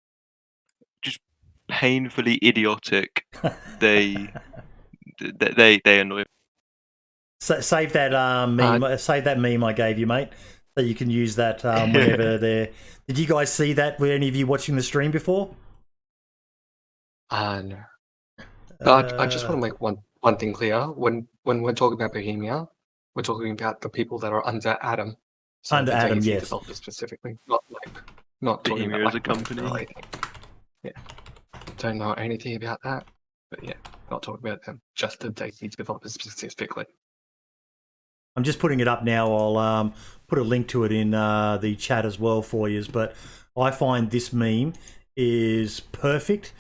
Just painfully idiotic. They annoy me. So, save that meme. Save that meme I gave you, mate. So you can use that whenever they're. Did you guys see that? Were any of you watching the stream before? No. I just want to make one thing clear. When we're talking about Bohemia, we're talking about the people that are under Adam. So Under the Adam, Dayz yes. developers specifically, not talking Bohemia about as a company. or anything. Yeah, don't know anything about that, but yeah, not talking about them. Just the Dayz developers specifically. I'm just putting it up now. I'll put a link to it in the chat as well for you. But I find this meme is perfect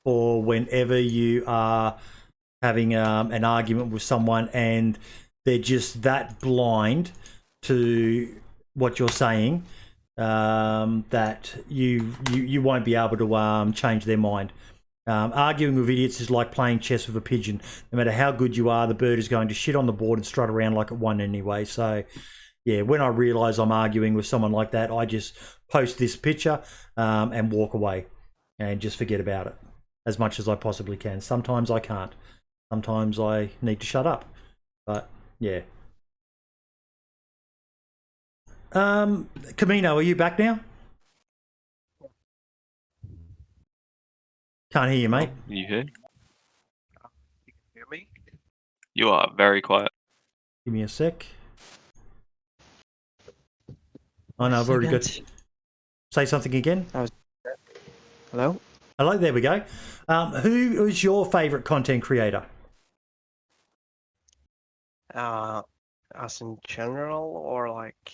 for whenever you are having an argument with someone and they're just that blind to what you're saying that you won't be able to change their mind. Arguing with idiots is like playing chess with a pigeon. No matter how good you are, the bird is going to shit on the board and strut around like it won anyway. So, yeah, when I realise I'm arguing with someone like that, I just post this picture and walk away and just forget about it as much as I possibly can. Sometimes I can't. Sometimes I need to shut up. But, yeah. Camino, are you back now? Can't hear you, mate. You hear? You can hear me? You are very quiet. Give me a sec. Oh no, I've already got. Say something again. Hello? Hello, there we go. Who is your favourite content creator? As in general, or like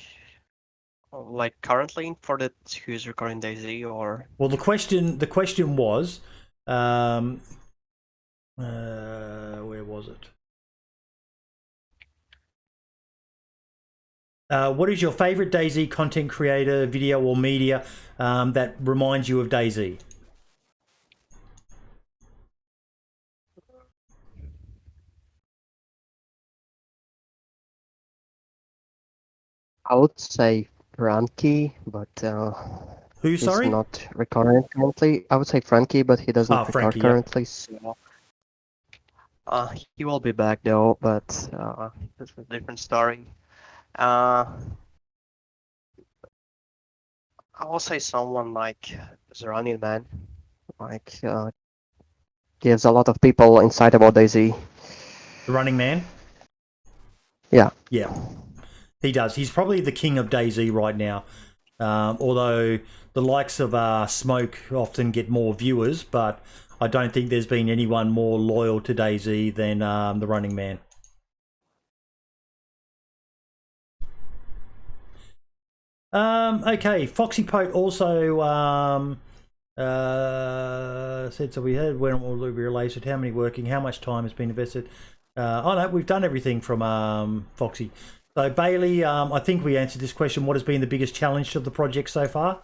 currently for the who's recording Daisy, or? Well, the question was, where was it? What is your favourite Daisy content creator, video or media that reminds you of Daisy? I would say Frankie, but Who? he's Sorry. not recording currently. I would say Frankie, but he doesn't record Frankie, currently. So he will be back though, but it's a different story. I will say someone like the Running Man, like gives a lot of people insight about Daisy. The Running Man. Yeah. Yeah. He does. He's probably the king of DayZ right now. Although the likes of Smoke often get more viewers, but I don't think there's been anyone more loyal to DayZ than the Running Man. Okay, Foxy Pote also said, so we heard when will be released, how many working, how much time has been invested. Oh no, we've done everything from Foxy. So Bailey, I think we answered this question. What has been the biggest challenge of the project so far?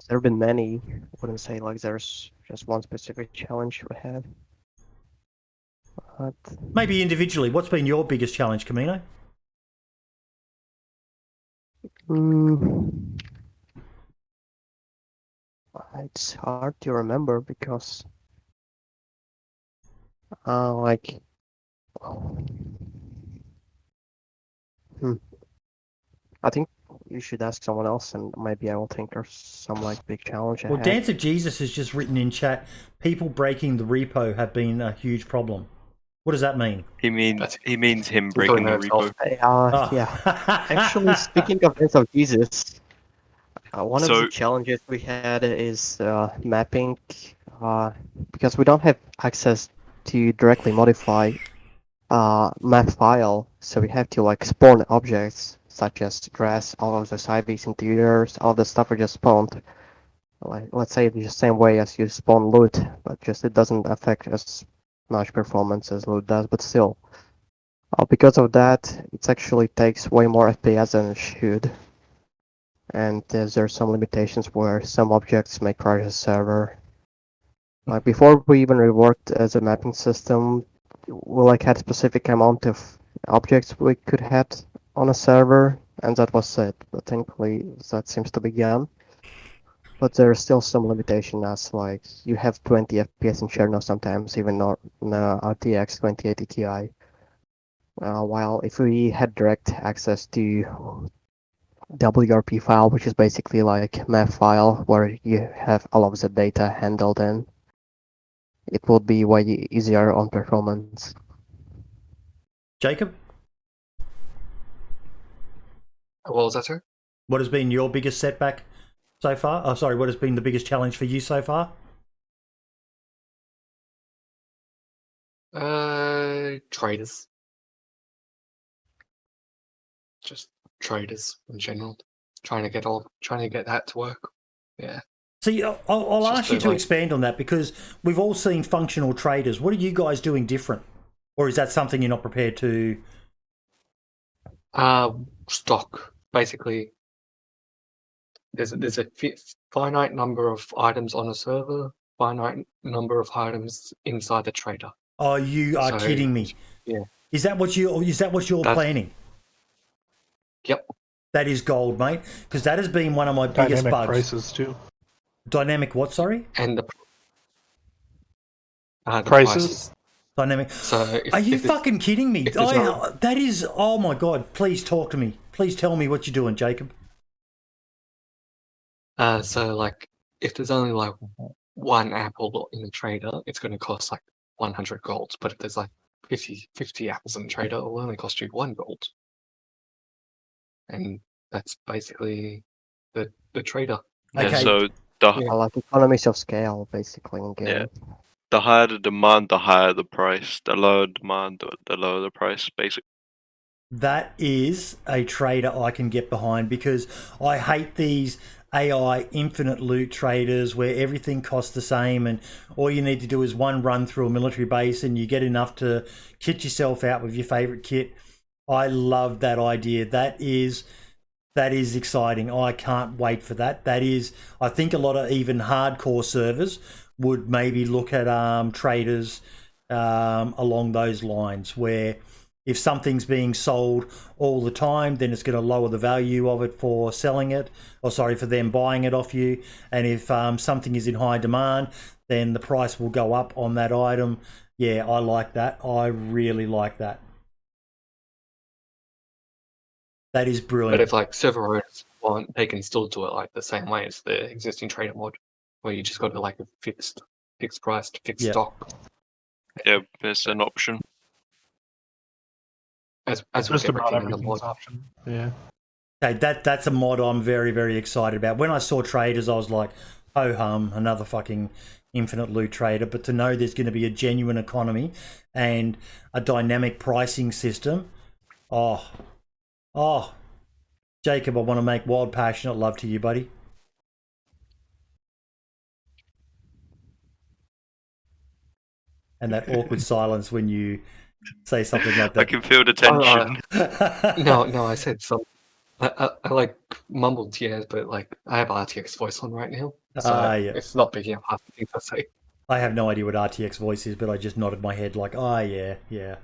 There have been many. I wouldn't say like there's just one specific challenge we had. But maybe individually, what's been your biggest challenge, Camino? It's hard to remember because like I think you should ask someone else, and maybe I will think there's some like big challenge ahead. Well, Dance of Jesus has just written in chat, people breaking the repo have been a huge problem. What does that mean? He means him breaking the repo. Yeah. Actually, speaking of Dance of Jesus, one of the challenges we had is mapping, because we don't have access to directly modify map file, so we have to like spawn objects such as grass, all of the side views, interiors, all the stuff are just spawned. Like, let's say the same way as you spawn loot, but just it doesn't affect as much performance as loot does, but still. Because of that, it actually takes way more FPS than it should. And there's some limitations where some objects may crash the server. Like before we even reworked as a mapping system, we like had a specific amount of objects we could have on a server, and that was it. But thankfully, that seems to be gone. But there's still some limitation, as like you have 20 FPS in Chernarus sometimes, even not RTX 2080 Ti. While if we had direct access to WRP file, which is basically like map file where you have all of the data handled in. It would be way easier on performance. Jacob, What was that, sir? what has been your biggest setback so far? Oh, sorry, what has been the biggest challenge for you so far? Traders. Just traders in general. Trying to get that to work. Yeah. See, I'll ask you to expand on that, because we've all seen functional traders. What are you guys doing different? Or is that something you're not prepared to? Stock. Basically, there's a finite number of items on a server, finite number of items inside the trader. Oh, you are kidding me. Yeah. Is that what you're planning? Yep. That is gold, mate, because that has been one of my biggest bugs. Prices too. Dynamic what, sorry? And the prices. Dynamic. So are you fucking kidding me? That is, oh my God, please talk to me. Please tell me what you're doing, Jacob. So like, if there's only like one apple in the trader, it's going to cost like 100 gold. But if there's like 50 apples in the trader, it will only cost you 1 gold. And that's basically the trader. Yeah, Okay. so Like economies of scale, basically, in game. Yeah. The higher the demand, the higher the price. The lower demand, the lower the price, basically. That is a trader I can get behind, because I hate these AI infinite loot traders where everything costs the same and all you need to do is one run through a military base and you get enough to kit yourself out with your favorite kit. I love that idea. That is exciting. I can't wait for that. That is, I think a lot of even hardcore servers would maybe look at traders along those lines, where if something's being sold all the time, then it's going to lower the value of it for selling it, or sorry, for them buying it off you. And if something is in high demand, then the price will go up on that item. Yeah, I like that. I really like that. That is brilliant. But if like server owners want, they can still do it like the same way as the existing trader mod, where you just got to like a fixed price, fixed stock. Yeah, it's an option. As just about everything in the mod. option. Yeah. Okay, that's a mod I'm very, very excited about. When I saw traders, I was like, ho hum, another fucking infinite loot trader. But to know there's going to be a genuine economy and a dynamic pricing system, oh, Jacob, I want to make wild, passionate love to you, buddy. And that awkward silence when you say something like that. I can feel the tension. No, I said something. I like mumbled yes, but like I have RTX voice on right now, so it's not picking up half the things I say. I have no idea what RTX voice is, but I just nodded my head like, yeah. It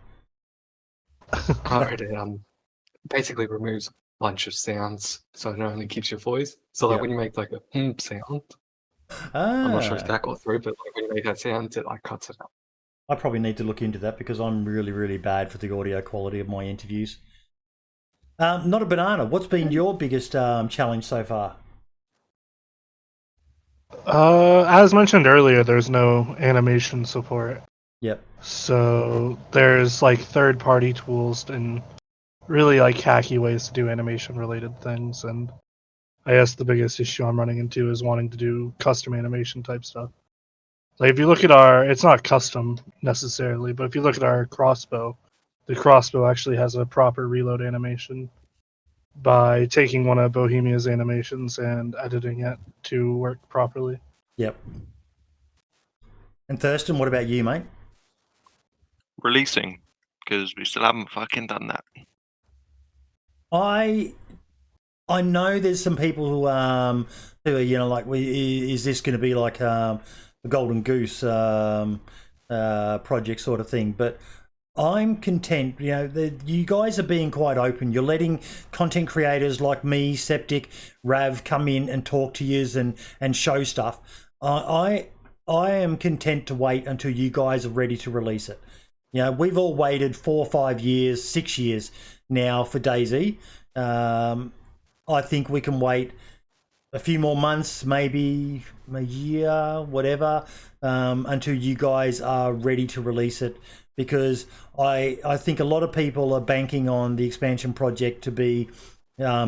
basically removes a bunch of sounds, so it only keeps your voice. So like when you make like a sound, I'm not sure if that got through, but like when you make that sound, it like cuts it out. I probably need to look into that because I'm really, really bad for the audio quality of my interviews. Not a banana. What's been your biggest challenge so far? As mentioned earlier, there's no animation support. Yep. So there's like third-party tools and really like hacky ways to do animation-related things. And I guess the biggest issue I'm running into is wanting to do custom animation type stuff. Like if you look at it's not custom necessarily, but if you look at our crossbow, the crossbow actually has a proper reload animation by taking one of Bohemia's animations and editing it to work properly. Yep. And Thurston, what about you, mate? Releasing, because we still haven't fucking done that. I know there's some people who are, like, is this going to be like a Golden Goose project sort of thing? But I'm content. You guys are being quite open. You're letting content creators like me, Septic, Rav come in and talk to you and show stuff. I am content to wait until you guys are ready to release it. We've all waited 4 or 5 years, 6 years now for Dayz. I think we can wait a few more months, maybe a year, whatever, until you guys are ready to release it, because I think a lot of people are banking on the expansion project to be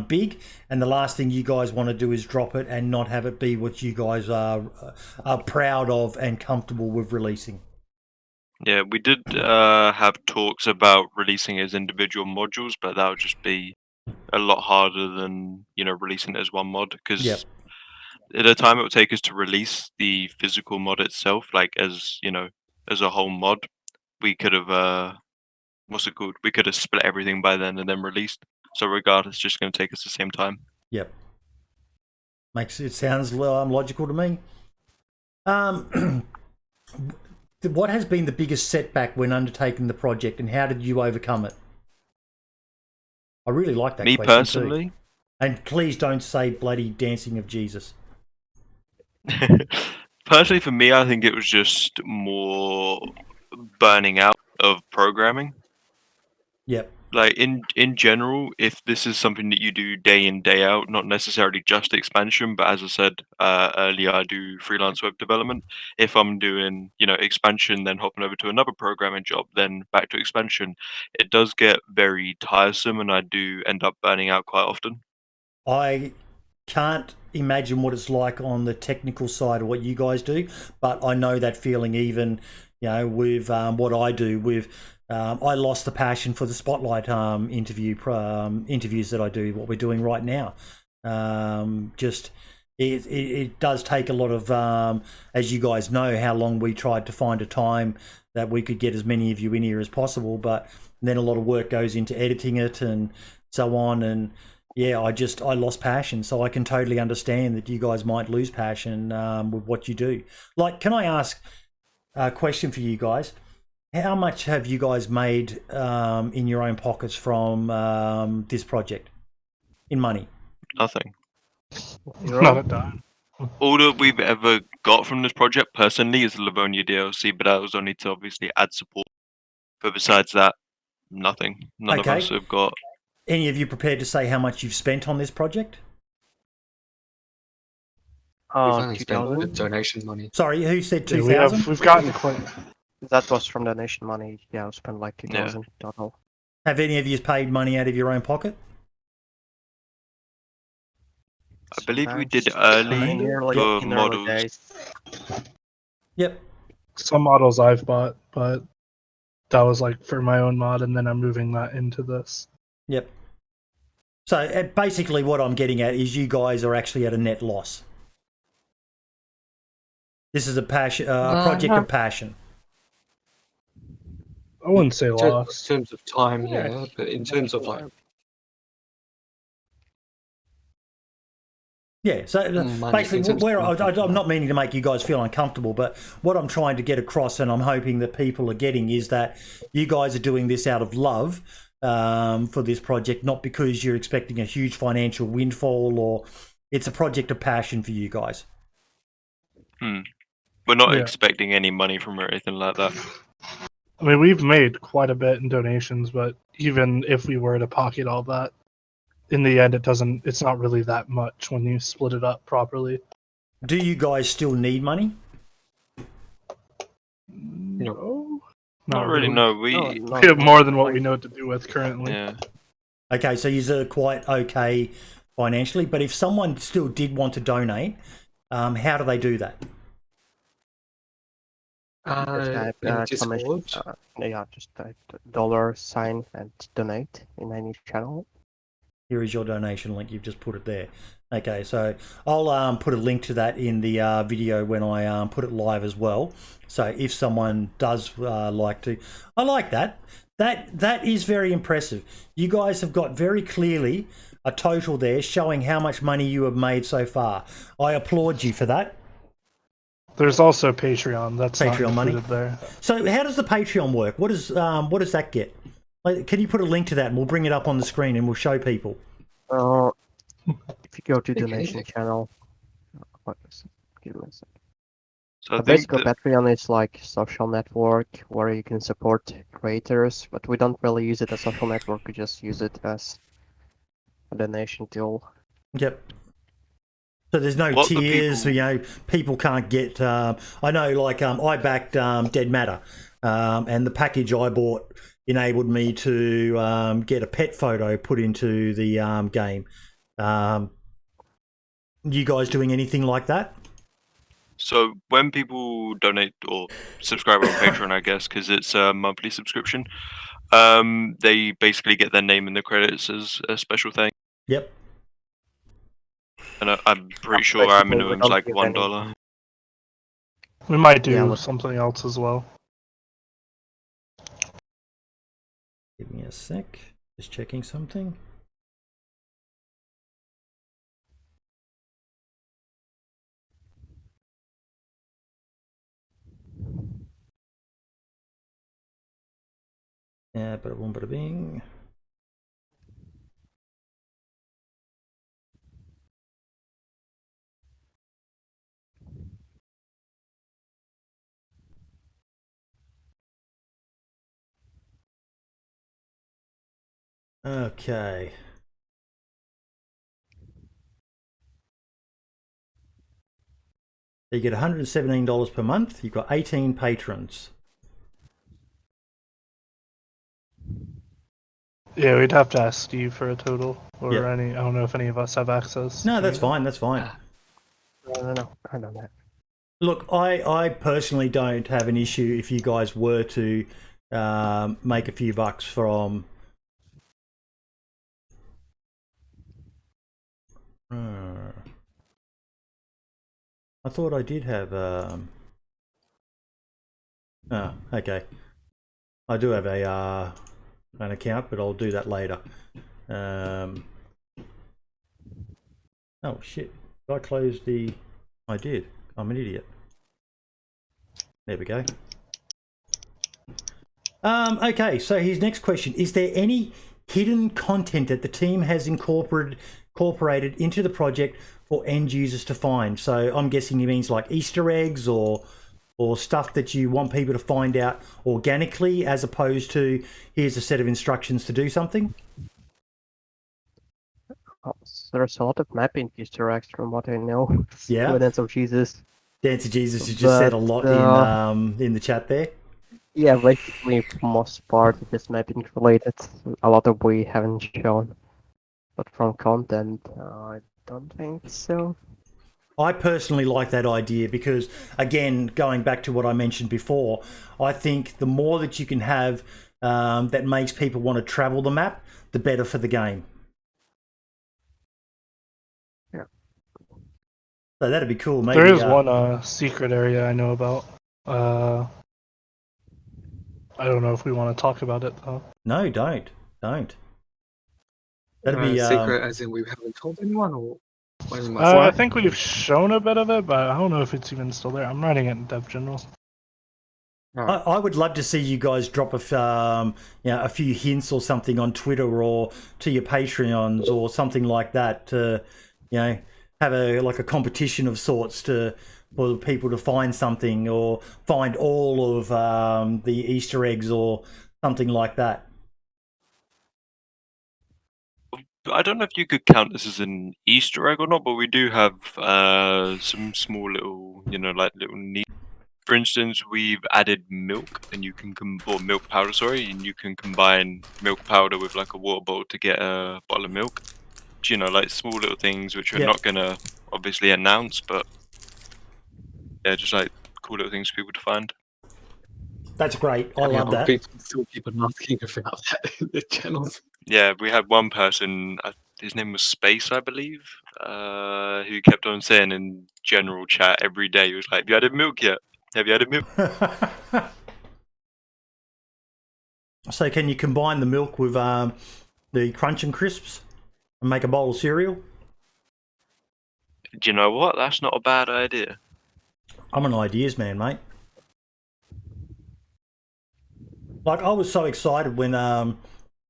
big, and the last thing you guys want to do is drop it and not have it be what you guys are proud of and comfortable with releasing. Yeah, we did have talks about releasing it as individual modules, but that would just be a lot harder than, you know, releasing it as one mod, because Yep. at the time it would take us to release the physical mod itself, like as, you know, as a whole mod, we could have what's it called? We could have split everything by then and then released. So regardless, it's just going to take us the same time. Yep. Makes it sounds logical to me. What has been the biggest setback when undertaking the project, and how did you overcome it? I really like that Me question personally? too. And please don't say bloody Dancing of Jesus. Personally, for me, I think it was just more burning out of programming. Yep. Like in general, if this is something that you do day in, day out, not necessarily just expansion, but as I said earlier, I do freelance web development. If I'm doing, you know, expansion, then hopping over to another programming job, then back to expansion, it does get very tiresome, and I do end up burning out quite often. I can't imagine what it's like on the technical side of what you guys do, but I know that feeling. Even, you know, with what I do with. I lost the passion for the spotlight interviews that I do, what we're doing right now. It does take a lot of, as you guys know, how long we tried to find a time that we could get as many of you in here as possible, but then a lot of work goes into editing it and so on. And yeah, I lost passion, so I can totally understand that you guys might lose passion with what you do. Like, can I ask a question for you guys? How much have you guys made in your own pockets from this project in money? Nothing. Not a dime. All that we've ever got from this project personally is the Livonia DLC, but that was only to obviously add support. But besides that, nothing. None of us have got. Any of you prepared to say how much you've spent on this project? We've only spent 2,000. the donation money. Sorry, who said Yeah, 2,000? we've gotten quite. That was from donation money. Yeah, I spent like 2,000 total. Have any of you paid money out of your own pocket? I believe we did Sometimes. early In for early models. days. Yep. Some models I've bought, but that was like for my own mod, and then I'm moving that into this. Yep. So basically what I'm getting at is you guys are actually at a net loss. This is a passion, a project of passion. I wouldn't say In lost. terms of time, Yeah. yeah, but in terms of like Yeah, so money, basically, in terms where of I'm not meaning to make you guys feel uncomfortable, but what I'm trying to get across, and I'm hoping that people are getting, is that you guys are doing this out of love for this project, not because you're expecting a huge financial windfall, or it's a project of passion for you guys. We're not Yeah. expecting any money from or anything like that. I mean, we've made quite a bit in donations, but even if we were to pocket all that, in the end, it's not really that much when you split it up properly. Do you guys still need money? No. Not really, no. We We have more than what we know what to do with currently. yeah. Okay, so you're quite okay financially, but if someone still did want to donate, how do they do that? in Discord. Just type $sign and donate in any channel. Here is your donation link. You've just put it there. Okay, so I'll put a link to that in the video when I put it live as well. So if someone does like to, I like that. That is very impressive. You guys have got very clearly a total there showing how much money you have made so far. I applaud you for that. There's also Patreon. That's Patreon not money. included there. So how does the Patreon work? What does that get? Like, can you put a link to that and we'll bring it up on the screen and we'll show people? If you go to Okay. donation channel, give me a second. So I think Basically, that, Patreon is like social network where you can support creators, but we don't really use it as social network. We just use it as a donation tool. Yep. So there's no What the tiers, people- you know, people can't get... I know, like, I backed Dead Matter, and the package I bought enabled me to get a pet photo put into the game. You guys doing anything like that? So when people donate or subscribe on Patreon, I guess, because it's a monthly subscription, they basically get their name in the credits as a special thing. Yep. And I'm pretty sure our Basically, we minimum's don't like give $1. We might do Yeah, something else as well. Give me a sec. Just checking something. Yeah, bada boom, bada bing. Okay. You get $117 per month. You've got 18 patrons. Yeah, we'd have to ask Steve for a total, or Yep. any. I don't know if any of us have access. No, to that's it. fine. That's fine. No, I know that. Look, I personally don't have an issue if you guys were to make a few bucks from... I thought I did have... Oh, okay. I do have a an account, but I'll do that later. Oh shit! Did I close the... I did. I'm an idiot. There we go. Okay, so his next question: is there any hidden content that the team has incorporated into the project for end users to find? So I'm guessing he means like Easter eggs or stuff that you want people to find out organically, as opposed to here's a set of instructions to do something. Oh, there's a lot of mapping Easter eggs from what I know. Yeah. With Dance of Jesus. Dance of Jesus, you just said a lot in the chat there. Yeah, basically, for most part, it's just mapping related. A lot of we haven't shown. But from content, I don't think so. I personally like that idea because, again, going back to what I mentioned before, I think the more that you can have that makes people want to travel the map, the better for the game. Yeah. So that'd be cool. Maybe There is one secret area I know about. I don't know if we want to talk about it though. No, don't. That'd be secret, as in we haven't told anyone, or what am I think we've shown a bit of it, but I don't know if it's even still there. I'm writing it in Dev General. I would love to see you guys drop a few hints or something on Twitter or to your Patreons or something like that to, have a competition of sorts for people to find something or find all of the Easter eggs or something like that. I don't know if you could count this as an Easter egg or not, but we do have some small little, little neat. For instance, we've added milk, and you can or milk powder, sorry, and you can combine milk powder with like a water bottle to get a bottle of milk. Like small little things which we're not gonna obviously announce, but yeah, just like cool little things for people to find. That's great. I love that. People still keep on asking about that in the channels. Yeah, we had one person, his name was Space, I believe, who kept on saying in general chat every day, he was like, have you added milk yet? Have you added milk? So can you combine the milk with the Crunch and Crisps and make a bowl of cereal? Do you know what? That's not a bad idea. I'm an ideas man, mate. Like, I was so excited when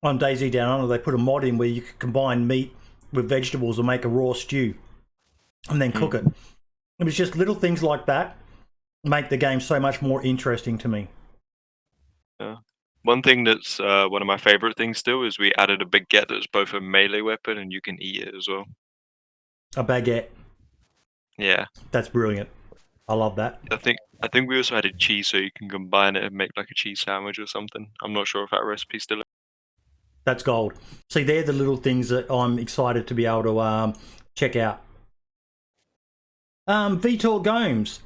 on Dayz Down Under they put a mod in where you could combine meat with vegetables and make a raw stew and then cook it. It was just little things like that make the game so much more interesting to me. Yeah. One thing that's one of my favorite things still is we added a baguette that's both a melee weapon and you can eat it as well. A baguette. Yeah. That's brilliant. I love that. I think we also had a cheese, so you can combine it and make like a cheese sandwich or something. I'm not sure if that recipe's still. That's gold. See, they're the little things that I'm excited to be able to check out. Vitor Gomes,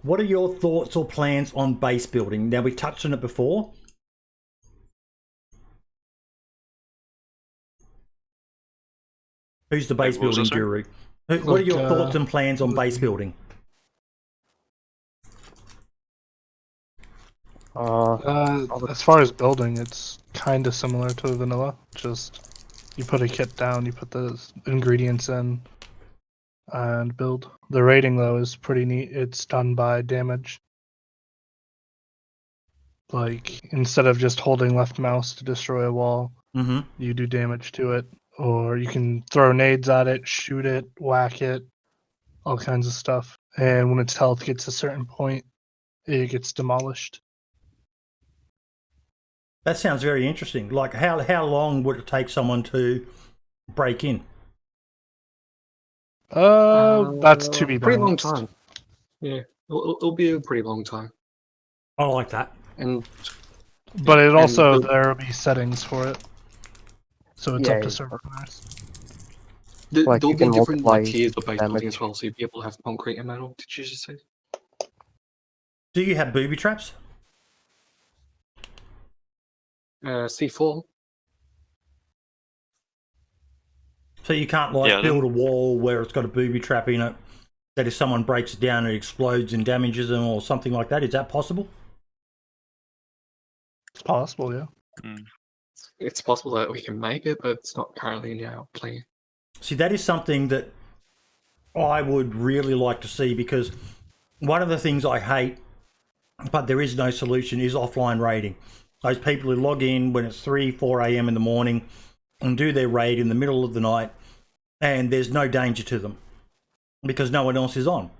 what are your thoughts or plans on base building? Now, we touched on it before. Who's the base building guru? What are your thoughts and plans on base building? As far as building, it's kind of similar to vanilla. Just you put a kit down, you put the ingredients in, and build. The rating though is pretty neat. It's done by damage. Like instead of just holding left mouse to destroy a wall, you do damage to it, or you can throw nades at it, shoot it, whack it, all kinds of stuff. And when its health gets a certain point, it gets demolished. That sounds very interesting. Like, how long would it take someone to break in? That's to be pretty long balanced. time. Yeah, it'll be a pretty long time. I like that. But it also there will be settings for it, so it's up to server owners. There'll be different tiers of base building as well, so you'll be able to have concrete and metal. Did you just say? Do you have booby traps? C4. So you can't build a wall where it's got a booby trap in it, that if someone breaks it down it explodes and damages them or something like that. Is that possible? It's possible, yeah. It's possible that we can make it, but it's not currently in our plan. See, that is something that I would really like to see, because one of the things I hate, but there is no solution, is offline raiding. Those people who log in when it's 3, 4 a.m. in the morning and do their raid in the middle of the night, and there's no danger to them because no one else is on.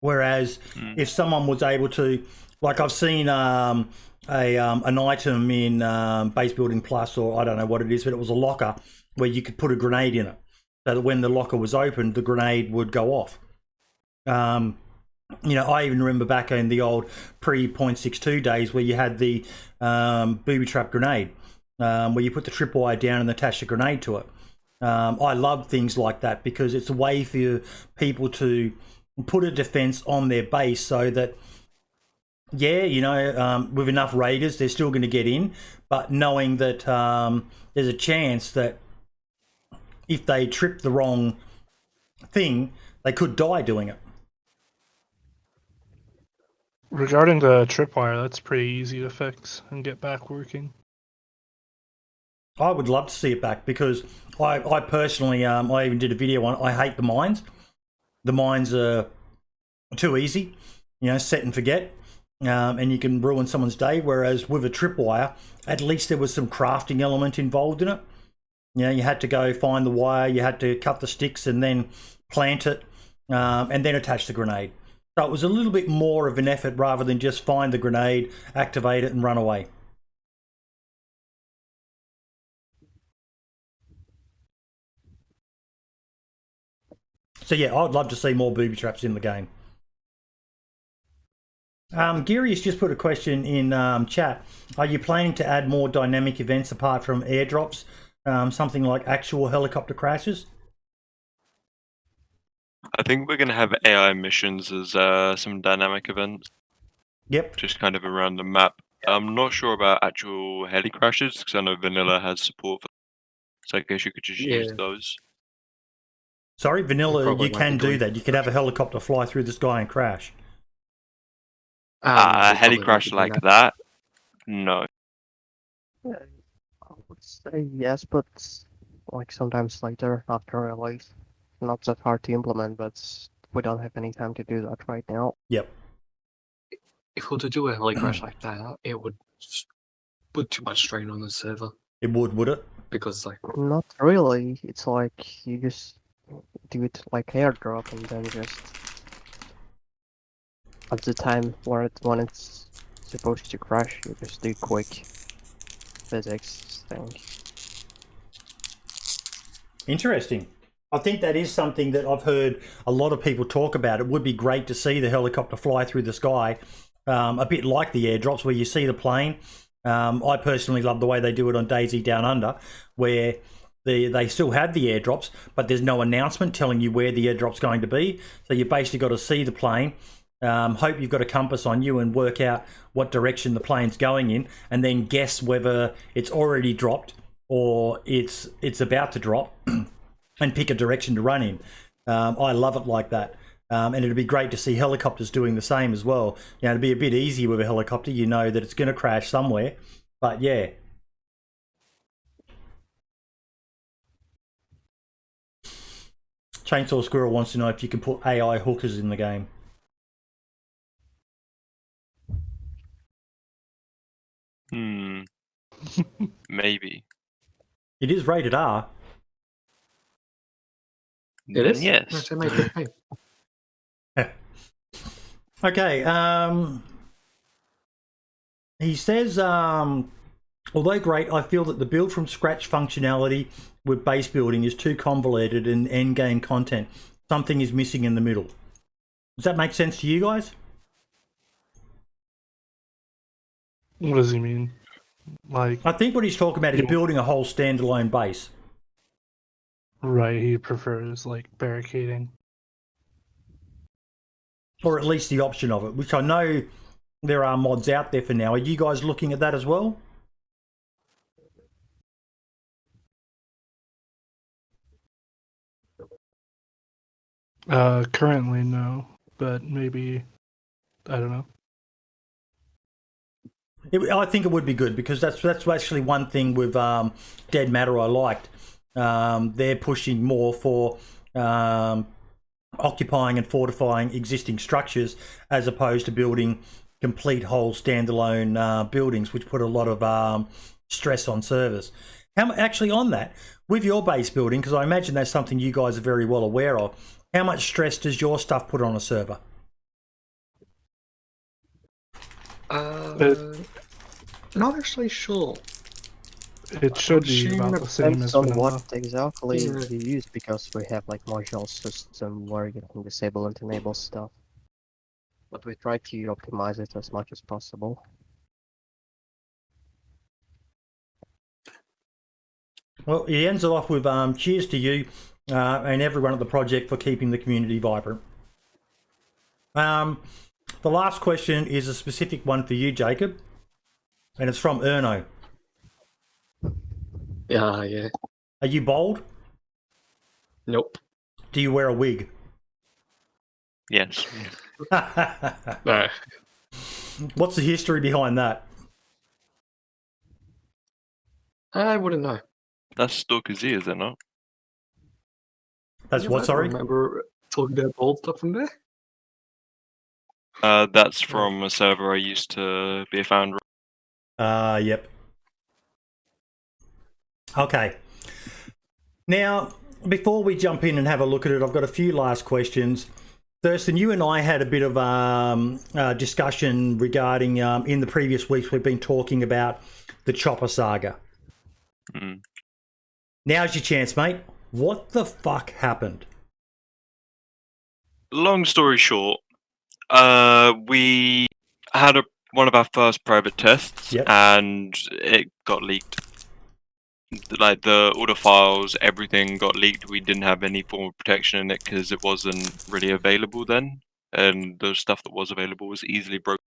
Whereas if someone was able to, like I've seen an item in Base Building Plus, or I don't know what it is, but it was a locker where you could put a grenade in it, so that when the locker was opened, the grenade would go off. You know, I even remember back in the old pre-.62 days where you had the booby trap grenade, where you put the tripwire down and attach a grenade to it. I love things like that because it's a way for people to put a defense on their base, so that, yeah, you know, with enough raiders, they're still going to get in, but knowing that there's a chance that if they trip the wrong thing, they could die doing it. Regarding the tripwire, that's pretty easy to fix and get back working. I would love to see it back, because I personally, I even did a video on it. I hate the mines. The mines are too easy, you know, set and forget, and you can ruin someone's day. Whereas with a tripwire, at least there was some crafting element involved in it. You know, you had to go find the wire, you had to cut the sticks and then plant it, and then attach the grenade. So it was a little bit more of an effort rather than just find the grenade, activate it and run away. So yeah, I'd love to see more booby traps in the game. Gary's just put a question in chat. Are you planning to add more dynamic events apart from airdrops? Something like actual helicopter crashes? I think we're going to have AI missions as some dynamic events. Yep. Just kind of around the map. I'm not sure about actual heli crashes, because I know Vanilla has support for that. So I guess you could just use those. Sorry, Vanilla, you can do that. You could have a helicopter fly through the sky and crash. A heli crash like that? No. Yeah, I would say yes, but like sometimes later after a release. Not that hard to implement, but we don't have any time to do that right now. Yep. If we were to do a heli crash like that, it would put too much strain on the server. It would it? Because like, not really. It's like you just do it like airdrop, and then just at the time when it's supposed to crash, you just do quick physics thing. Interesting. I think that is something that I've heard a lot of people talk about. It would be great to see the helicopter fly through the sky, a bit like the airdrops where you see the plane. I personally love the way they do it on Dayz Down Under, where they still have the airdrops, but there's no announcement telling you where the airdrop's going to be. So you basically got to see the plane, hope you've got a compass on you and work out what direction the plane's going in, and then guess whether it's already dropped or it's about to drop. And pick a direction to run in. I love it like that. And it'd be great to see helicopters doing the same as well. You know, it'd be a bit easier with a helicopter. You know that it's going to crash somewhere. But yeah. Chainsaw Squirrel wants to know if you can put AI hookers in the game. Maybe. It is rated R. It is? Yes. Okay. He says, although great, I feel that the build from scratch functionality with base building is too convoluted in end game content. Something is missing in the middle. Does that make sense to you guys? What does he mean? Like, I think what he's talking about is building a whole standalone base. Right, he prefers like barricading. Or at least the option of it, which I know there are mods out there for now. Are you guys looking at that as well? Currently no, but maybe, I don't know. I think it would be good because that's actually one thing with Dead Matter I liked. They're pushing more for occupying and fortifying existing structures as opposed to building complete whole standalone buildings, which put a lot of stress on servers. Actually, on that, with your base building, because I imagine that's something you guys are very well aware of, how much stress does your stuff put on a server? Not actually sure. It should be about the same as Depends on vanilla. what exactly you use, because we have like module system where you can disable and enable stuff. But we try to optimize it as much as possible. Well, he ends it off with cheers to you and everyone at the project for keeping the community vibrant. The last question is a specific one for you, Jacob, and it's from Erno. Yeah. Are you bald? Nope. Do you wear a wig? Yes. No. What's the history behind that? I wouldn't know. That's Stalker Z, is it not? That's what, sorry? I remember talking about old stuff from there. That's from a server I used to be a founder of. Yep. Okay. Now, before we jump in and have a look at it, I've got a few last questions. Thurston, you and I had a bit of discussion regarding, in the previous weeks, we've been talking about the Chopper Saga. Now's your chance, mate. What the fuck happened? Long story short, we had one of our first private tests, and it got leaked. Like all the files, everything got leaked. We didn't have any form of protection in it because it wasn't really available then, and the stuff that was available was easily broken.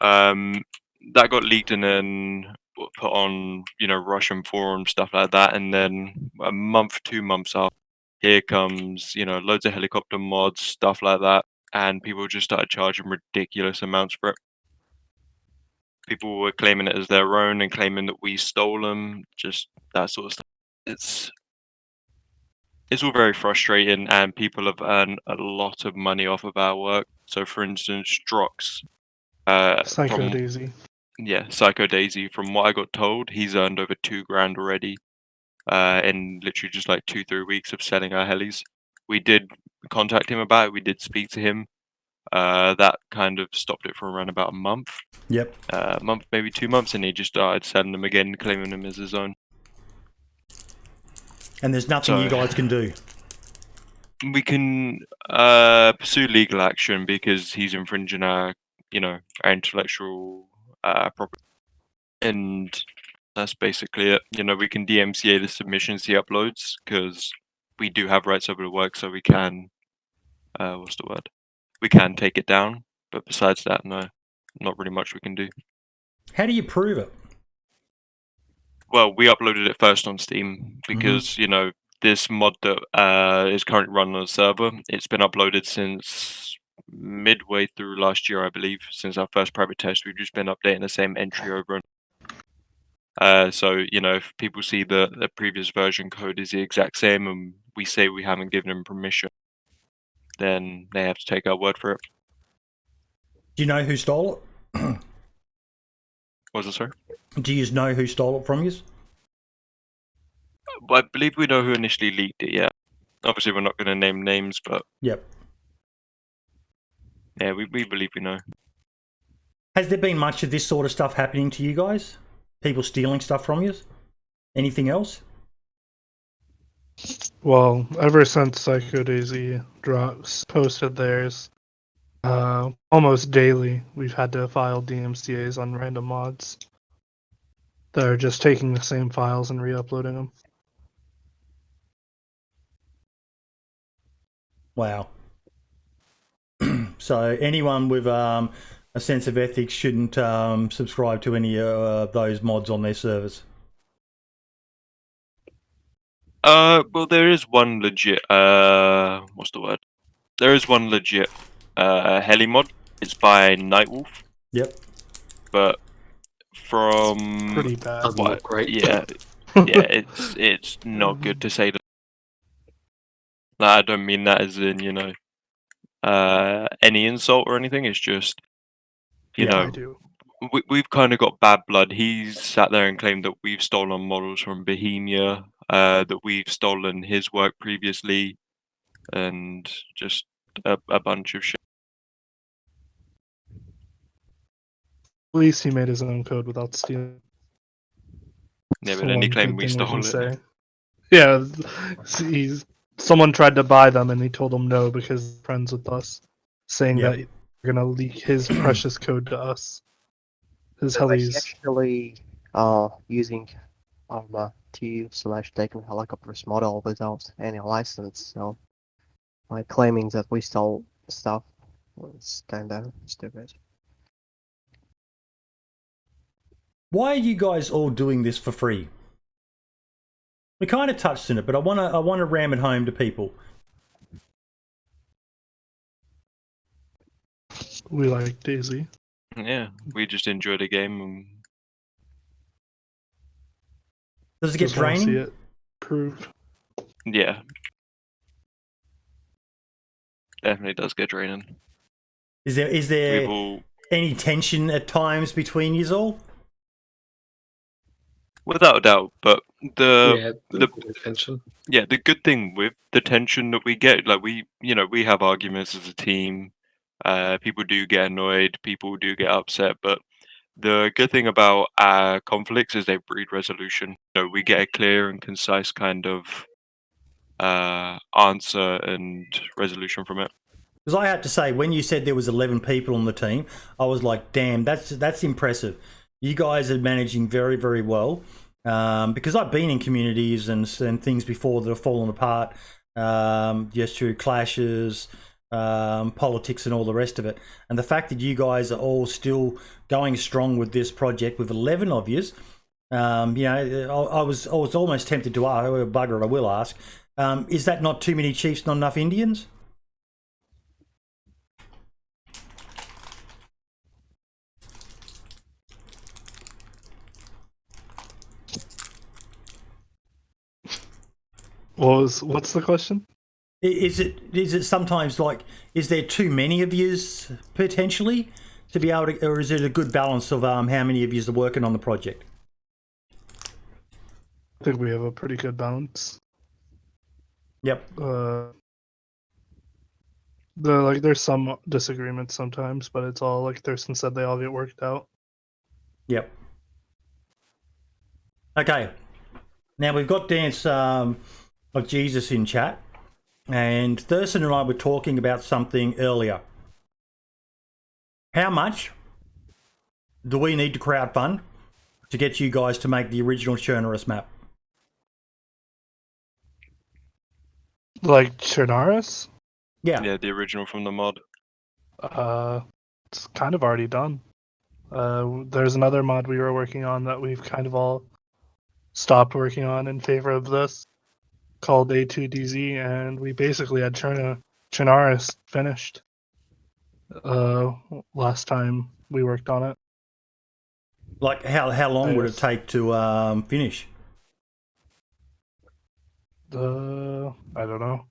That got leaked and then put on, Russian forum stuff like that, and then a month, 2 months after, here comes, loads of helicopter mods, stuff like that, and people just started charging ridiculous amounts for it. People were claiming it as their own and claiming that we stole them, just that sort of stuff. It's all very frustrating, and people have earned a lot of money off of our work. So, for instance, Strox. Psycho Daisy. Yeah, Psycho Daisy. From what I got told, he's earned over $2,000 already in literally just like 2-3 weeks of selling our helis. We did contact him about it. We did speak to him. That kind of stopped it for around about a month. Yep. A month, maybe 2 months, and he just started selling them again, claiming them as his own. And there's nothing you guys can do. we can pursue legal action because he's infringing our, our intellectual property, and that's basically it. We can DMCA the submissions he uploads because we do have rights over the work, so we can, what's the word? We can take it down, but besides that, no, not really much we can do. How do you prove it? Well, we uploaded it first on Steam because, this mod that is currently running on the server, it's been uploaded since midway through last year, I believe. Since our first private test, we've just been updating the same entry over and so, if people see the previous version code is the exact same and we say we haven't given them permission, then they have to take our word for it. Do you know who stole it? What was it, sorry? Do you know who stole it from you? I believe we know who initially leaked it, yeah. Obviously, we're not going to name names, but... Yep. Yeah, we believe we know. Has there been much of this sort of stuff happening to you guys? People stealing stuff from you? Anything else? Well, ever since Psycho Daisy drops posted theirs, almost daily we've had to file DMCAs on random mods. They're just taking the same files and re-uploading them. Wow. So anyone with a sense of ethics shouldn't subscribe to any of those mods on their servers. Well, there is one legit, what's the word? There is one legit, heli mod. It's by Nightwolf. Yep. But from... Pretty bad. Doesn't look great. Yeah, it's not good to say that. I don't mean that as in, any insult or anything. It's just, I do. we've kind of got bad blood. He's sat there and claimed that we've stolen models from Bohemia, that we've stolen his work previously, and just a bunch of shit. At least he made his own code without stealing. Yeah, but then he claimed we stole it. Say. Yeah, someone tried to buy them and he told them no because they're friends with us, saying that they're gonna leak his precious code to us. His helis. Actually, using Arma 2/take a helicopter's model without any license, so by claiming that we stole stuff was kinda stupid. Why are you guys all doing this for free? We kind of touched on it, but I want to ram it home to people. We like Daisy. Yeah, we just enjoy the game. And... Does it get Just wanna draining? see it proved. Yeah. Definitely does get draining. Is there any tension at times between you all? Without a doubt, but the tension. Yeah, the good thing with the tension that we get, like we have arguments as a team. People do get annoyed, people do get upset, but the good thing about our conflicts is they breed resolution. We get a clear and concise kind of answer and resolution from it. Because I had to say, when you said there was 11 people on the team, I was like, damn, that's impressive. You guys are managing very, very well. Because I've been in communities and things before that have fallen apart, just through clashes, politics and all the rest of it. And the fact that you guys are all still going strong with this project with 11 of yous, I was almost tempted to ask, bugger it, I will ask, is that not too many chiefs, not enough Indians? What's the question? Is it sometimes like, is there too many of yous potentially to be able to, or is it a good balance of how many of yous are working on the project? I think we have a pretty good balance. Yep. There's some disagreements sometimes, but it's all like Thurston said, they all get worked out. Yep. Okay. Now we've got Dance of Jesus in chat. And Thurston and I were talking about something earlier. How much do we need to crowdfund to get you guys to make the original Chernarus map? Like Chernarus? Yeah. Yeah, the original from the mod. It's kind of already done. There's another mod we were working on that we've kind of all stopped working on in favor of this, called A2DZ, and we basically had Chernarus finished last time we worked on it. Like how long would it take to finish? I don't know.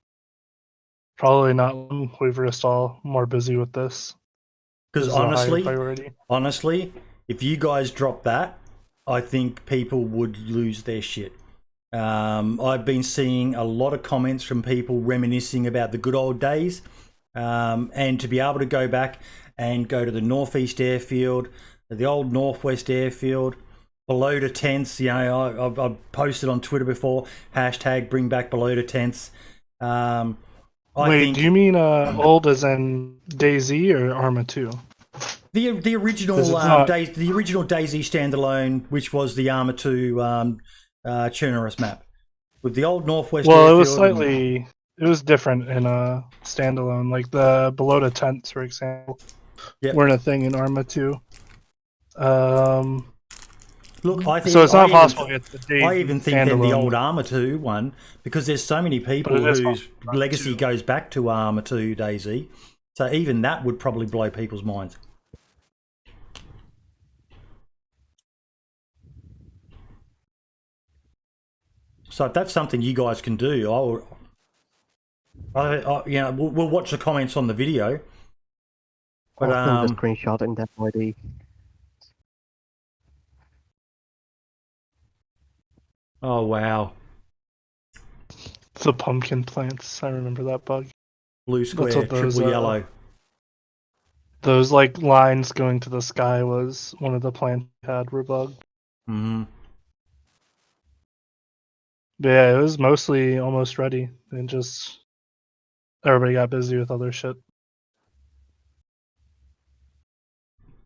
Probably not long. We've just all more busy with this. Because This is a higher priority. honestly, if you guys drop that, I think people would lose their shit. I've been seeing a lot of comments from people reminiscing about the good old days, and to be able to go back and go to the Northeast Airfield, the old Northwest Airfield, below the tents. You know, I've posted on Twitter before, hashtag bring back below the tents. Wait, do you mean old as in Dayz or Arma 2? The original the original Dayz standalone, which was the Arma 2 Chernarus map with the old Northwest. Well, it was different in a standalone. Like the below the tents, for example, weren't a thing in Arma 2. Look, I think so. It's not possible to get the Dayz I even think that the old Arma 2 one, because there's so many people whose legacy goes back to Arma 2 Dayz, so even that would probably blow people's minds. So if that's something you guys can do, we'll watch the comments on the video. But I'll send the screenshot in that ID. Oh wow! The pumpkin plants. I remember that bug. Blue square, triple yellow. Those like lines going to the sky was one of the plants we had were bugged. Mm-hmm. But yeah, it was mostly almost ready, and just everybody got busy with other shit.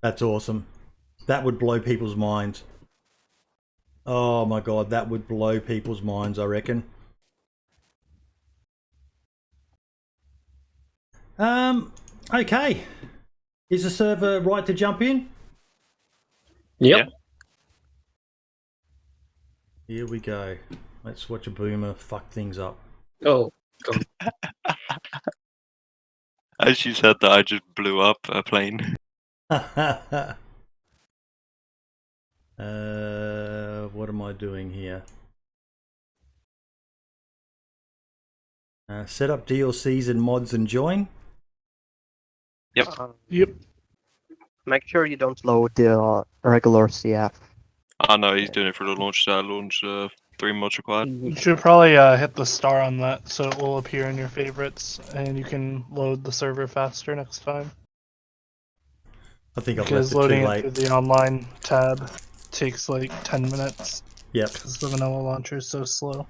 That's awesome. That would blow people's minds. Oh my god, that would blow people's minds, I reckon. Okay. Is the server right to jump in? Yep. Here we go. Let's watch a boomer fuck things up. Oh, God. As you said that, I just blew up a plane. What am I doing here? Set up DLCs and mods and join. Yep. Yep. Make sure you don't load the regular CF. I know he's doing it for the launch. Launch 3 mods required. You should probably hit the star on that so it will appear in your favorites, and you can load the server faster next time. I think I've because left it too loading late. it through the online tab takes like 10 minutes. Yep. Because the vanilla launcher is so slow.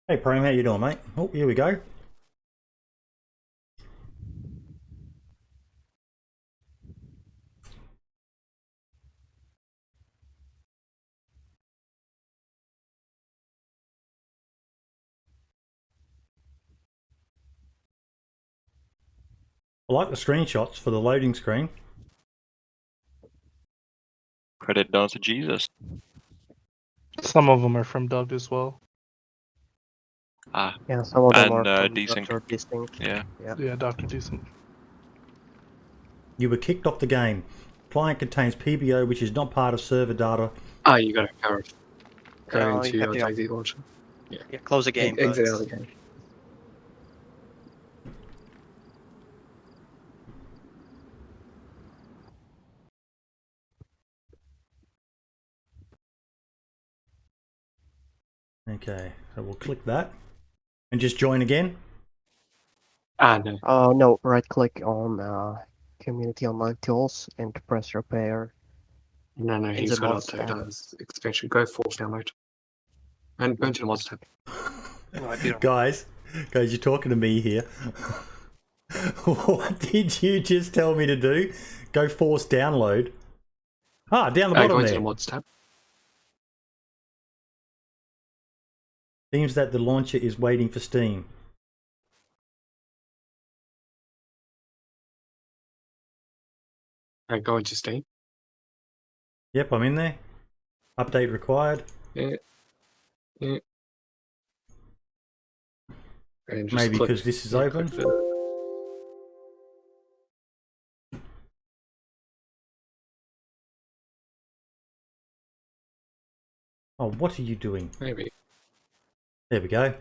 Hey Prem, how you doing, mate? Oh, here we go. I like the screenshots for the loading screen. Credit down to Jesus. Some of them are from Doug as well. Ah. Yeah, some of them and are from Decent. Dr. Decent. Yeah. Yeah, Dr. Decent. You were kicked off the game. Client contains PBO, which is not part of server data. Ah, you got a power. Go Oh, into you your have Dayz launcher. Yeah, close the game. Exit but- out of the game. Okay, so we'll click that and just join again. Ah, no. Oh no, right click on Community Online Tools and press Repair. No, In he's the got mods to tab. does expansion. Go force download. And going to the mods tab. Guys, you're talking to me here. What did you just tell me to do? Go force download. Ah, down the bottom Going to there. the mods tab. Seems that the launcher is waiting for Steam. And go into Steam. Yep, I'm in there. Update required. Yeah. Yeah. And just Maybe click- because this is yeah, open. click the- Oh, what are you doing? Maybe. There we go.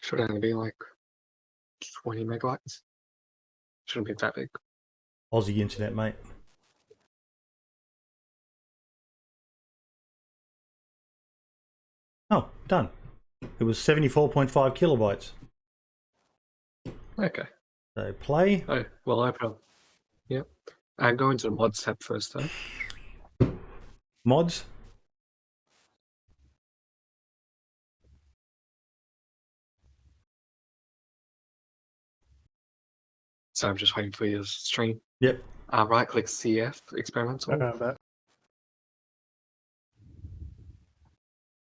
Should only be like 20 megabytes. Shouldn't be that big. Aussie internet, mate. Oh, done. It was 74.5 kilobytes. Okay. So play. Oh, well, I probably. Yep. And go into the mods tab first, though. Mods. So I'm just waiting for your stream. Yep. Right click CF experimental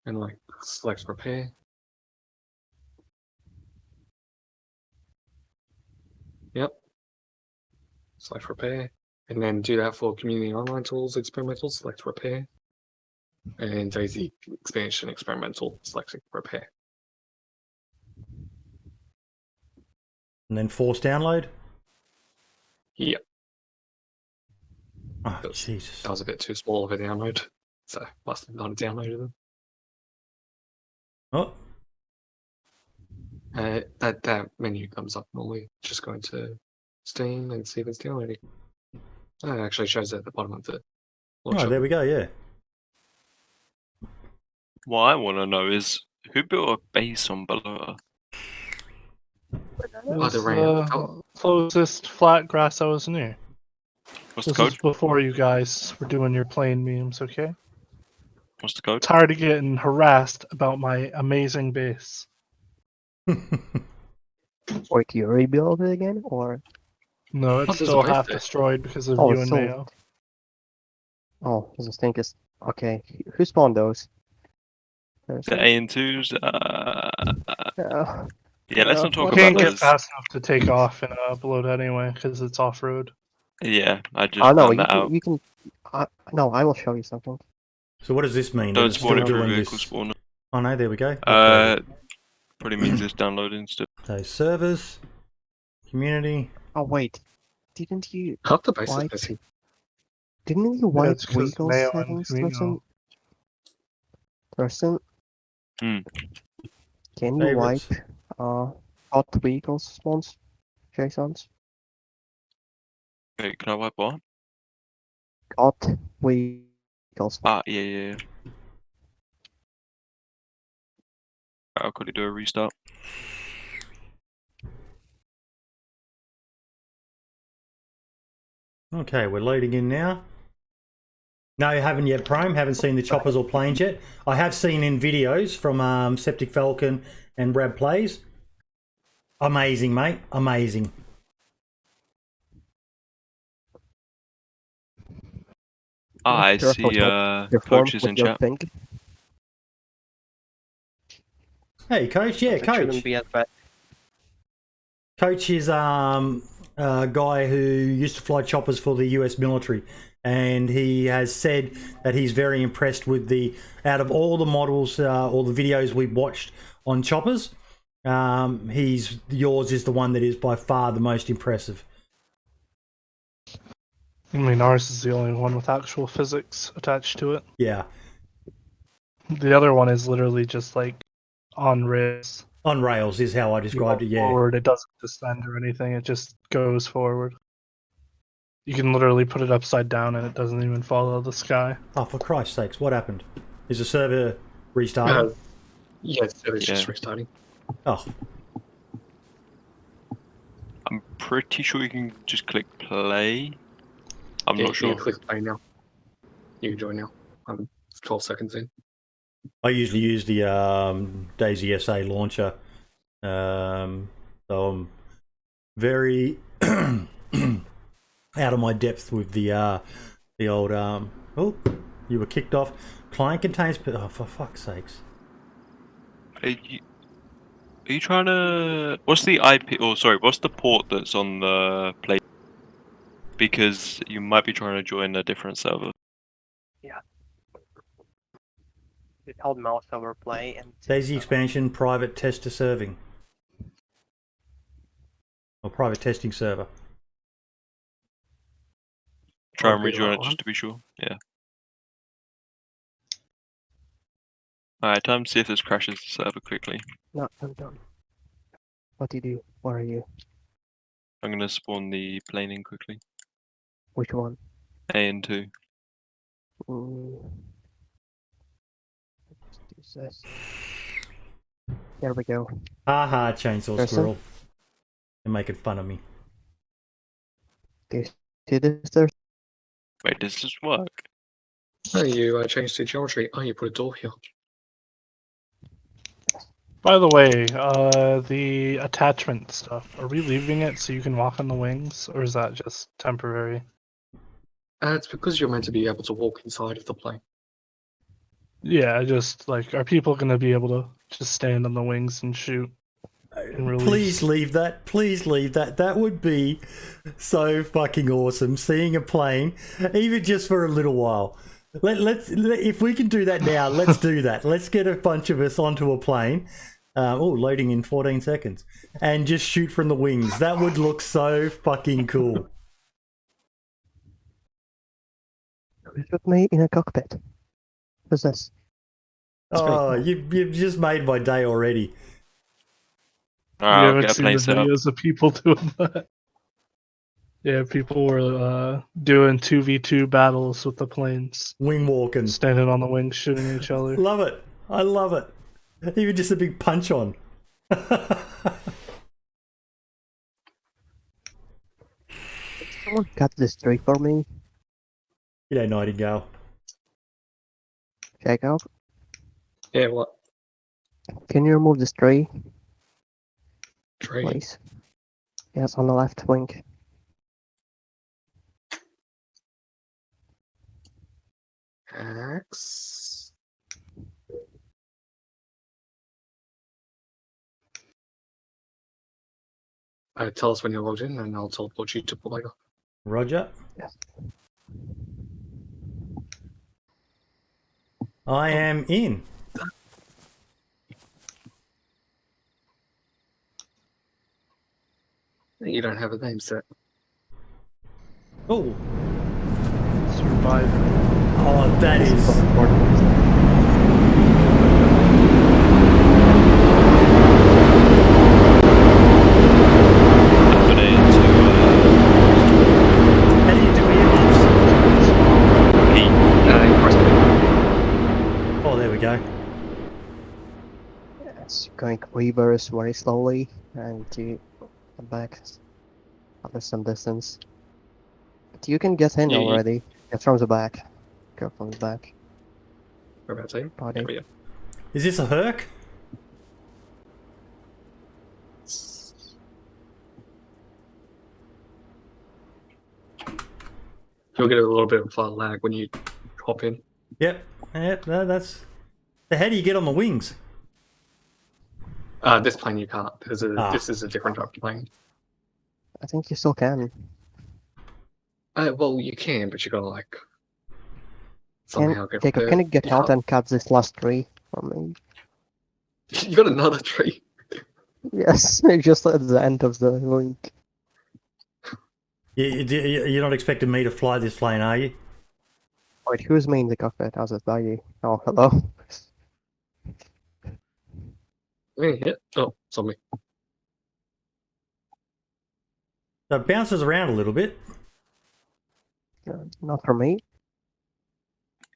and like select repair. Yep. Select repair. And then do that for community online tools experimental, select repair. And Dayz expansion experimental, select repair. And then force download. Yep. Oh, Jesus. That was a bit too small of a download. So must have not downloaded them. Oh, That menu comes up normally. Just go into Steam and see if it's downloading. Oh, it actually shows it at the bottom of the launcher. oh, there we go, yeah. What I want to know is who built a base on below? It Oh, was the rain. Oh. closest flat grass I was near. What's the This code? is before you guys were doing your plane memes, okay? What's the code? Tired of getting harassed about my amazing base. Or do you rebuild it again, or No, Oh, it's there's a still base half there. destroyed because of Oh, you and so- Mayo. oh, this thing is okay. Who spawned those? The A and 2s? Yeah, let's not talk Can't about get those. fast enough to take off in a bloat anyway because it's off road. Yeah, I just Oh no, found you that out. can. You can no, I will show you something. So what does this mean? Don't It's spawn still every doing vehicle this. spawner. Oh no, there we go. Probably means it's downloading still. So servers, community. Oh wait, didn't you? Half the base is Wipe. missing. Didn't you wipe it's 'cause vehicle Mayo and settings, Camino. Thurston? Hmm. Can you Favorites. wipe hot vehicles spawns, JSONs? Wait, can I wipe what? Hot vehicles. Ah, yeah. I'll quickly do a restart. Okay, we're loading in now. No, you haven't yet, Prime. Haven't seen the choppers or planes yet. I have seen in videos from Septic Falcon and Rab Plays. Amazing, mate. Amazing. Ah, I Careful, see your coaches form in with your chat. thing. Hey, Coach. Yeah, It shouldn't Coach. be as bad. Coach is a guy who used to fly choppers for the US military, and he has said that he's very impressed with out of all the models, all the videos we've watched on choppers, yours is the one that is by far the most impressive. I mean, ours is the only one with actual physics attached to it. Yeah, The other one is literally just like on rails. on rails is how I described it. Yeah. Forward, it doesn't descend or anything. It just goes forward. You can literally put it upside down and it doesn't even fall out of the sky. Oh, for Christ's sakes, what happened? Is the server restarting? Yes, it is just Yeah. restarting. Oh, I'm pretty sure you can just click play. I'm Yeah, not sure. You can click play now. You can join now. I'm 12 seconds in. I usually use the Dayz SA launcher, so I'm very out of my depth with the old oh, you were kicked off. Client contains. Oh, for fuck's sakes! Are you trying to? What's the IP? Oh, sorry. What's the port that's on the play? Because you might be trying to join a different server. It's called mouse over play and Daisy expansion private tester serving or private testing server. Try and I'll be the rejoin right it one. just to be sure. Yeah. Alright, time to see if this crashes the server quickly. No, I'm done. What do you do? Where are you? I'm gonna spawn the plane in quickly. Which one? A and 2. Let's do this. There we go. Haha, chainsaw Person? squirrel. They're making fun of me. Do you see this there? Wait, does this work? Oh, you changed the geometry. Oh, you put a door here. By the way, the attachment stuff, are we leaving it so you can walk on the wings, or is that just temporary? It's because you're meant to be able to walk inside of the plane. Yeah, just like, are people going to be able to just stand on the wings and shoot and release? Please leave that. Please leave that. That would be so fucking awesome. Seeing a plane, even just for a little while. If we can do that now, let's do that. Let's get a bunch of us onto a plane. Loading in 14 seconds, and just shoot from the wings. That would look so fucking cool. Who's with me in a cockpit? Who's this? Oh, you've just made my day already. Alright, You I'll haven't get a seen the plane set up. videos of people doing that. Yeah, people were doing 2v2 battles with the planes, Wing walking. standing on the wings, shooting each other. Love it. I love it. Even just a big punch on. Someone cut this tree for me. G'day, Nightingale. Jacob, Yeah, what? can you remove this tree, Tree. please? Yes, on the left wing. X. Tell us when you're logged in, and I'll teleport you to Bohemia. Roger. Yes. I am in. You don't have a name set. Oh, Survivor. oh, that is. How do you do airlifts? Oh, there we go. It's going reverse very slowly and you come back after some distance. But you can get in Yeah, already. Get from the back. Go from the back. We're about to. Party. There we go. Is this a Herc? You'll get a little bit of a lag when you hop in. Yep. Yep. That's. So how do you get on the wings? This plane you can't. This is a different type of plane. I think you still can. Well, you can, but you gotta like somehow get Jacob, there. can you get Yeah. out and cut this last tree for me? You got another tree. Yes, just at the end of the link. You're not expecting me to fly this plane, are you? Wait, who's me in the cockpit? How's it you? Oh, hello. Yeah. Oh, zombie. So it bounces around a little bit. Not for me.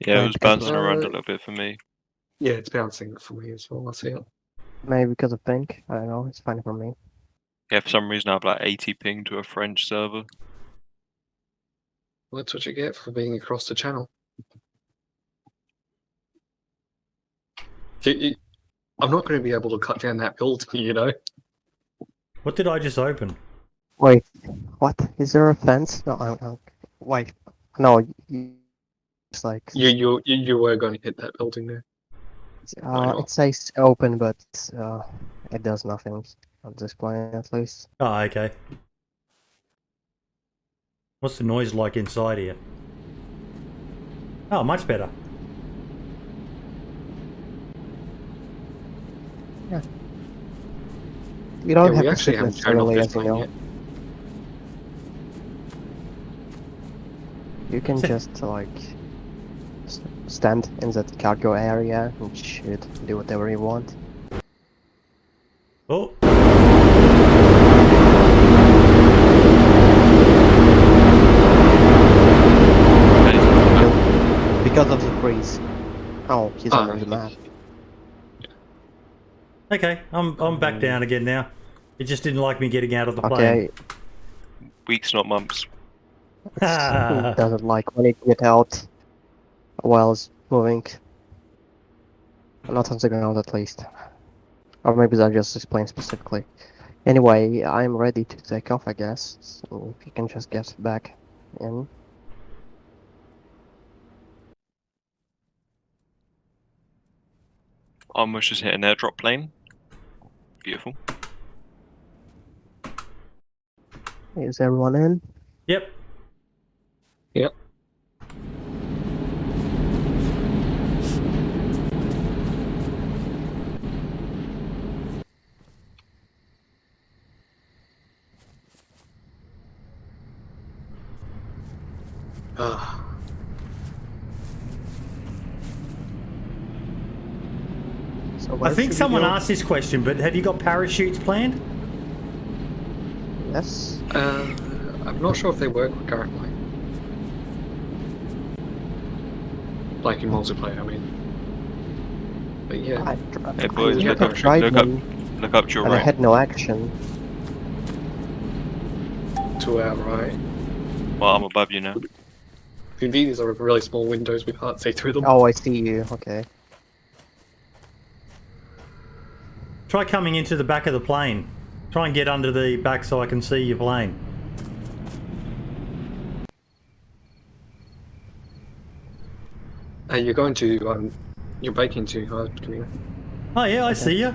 Yeah, it was bouncing of- around a little bit for me. Yeah, it's bouncing for me as well. I see it. Maybe because of pink. I don't know. It's fine for me. Yeah, for some reason I have like 80 ping to a French server. Well, that's what you get for being across the channel. I'm not going to be able to cut down that building, you know. What did I just open? Wait, what? Is there a fence? No, wait. No, it's like You were going to hit that building there. not? it says open, but it does nothing on this plane at least. Oh, okay. What's the noise like inside here? Oh, much better. Yeah. You don't Yeah, have we to actually sit haven't turned off necessarily, this as you plane know. yet. You can just like stand in that cargo area and shoot, do whatever you want. Oh, Because of the freeze. Oh, he's Ah. under the map. okay. I'm back down again now. It just didn't like me getting out of the plane. Okay, Weeks, not months. he doesn't like when it get out while it's moving. Not on the ground at least. Or maybe that just explains specifically. Anyway, I'm ready to take off, I guess. So if you can just get back in. Almost just hit an airdrop plane. Beautiful. Is everyone in? Yep. Yep. Ah. So I where think should we someone go? asked this question, but have you got parachutes planned? Yes. I'm not sure if they work currently. Like in multiplayer, I mean. But yeah. Hey boys, Yeah, look up, tried look up, them, look up your and I rank. had no action. To our right. Well, I'm above you now. Indeed, these are really small windows, we can't see through them. Oh, I see you. Okay. Try coming into the back of the plane. Try and get under the back so I can see your plane. You're going to, you're baking too hard, Camille. Oh yeah, I see you.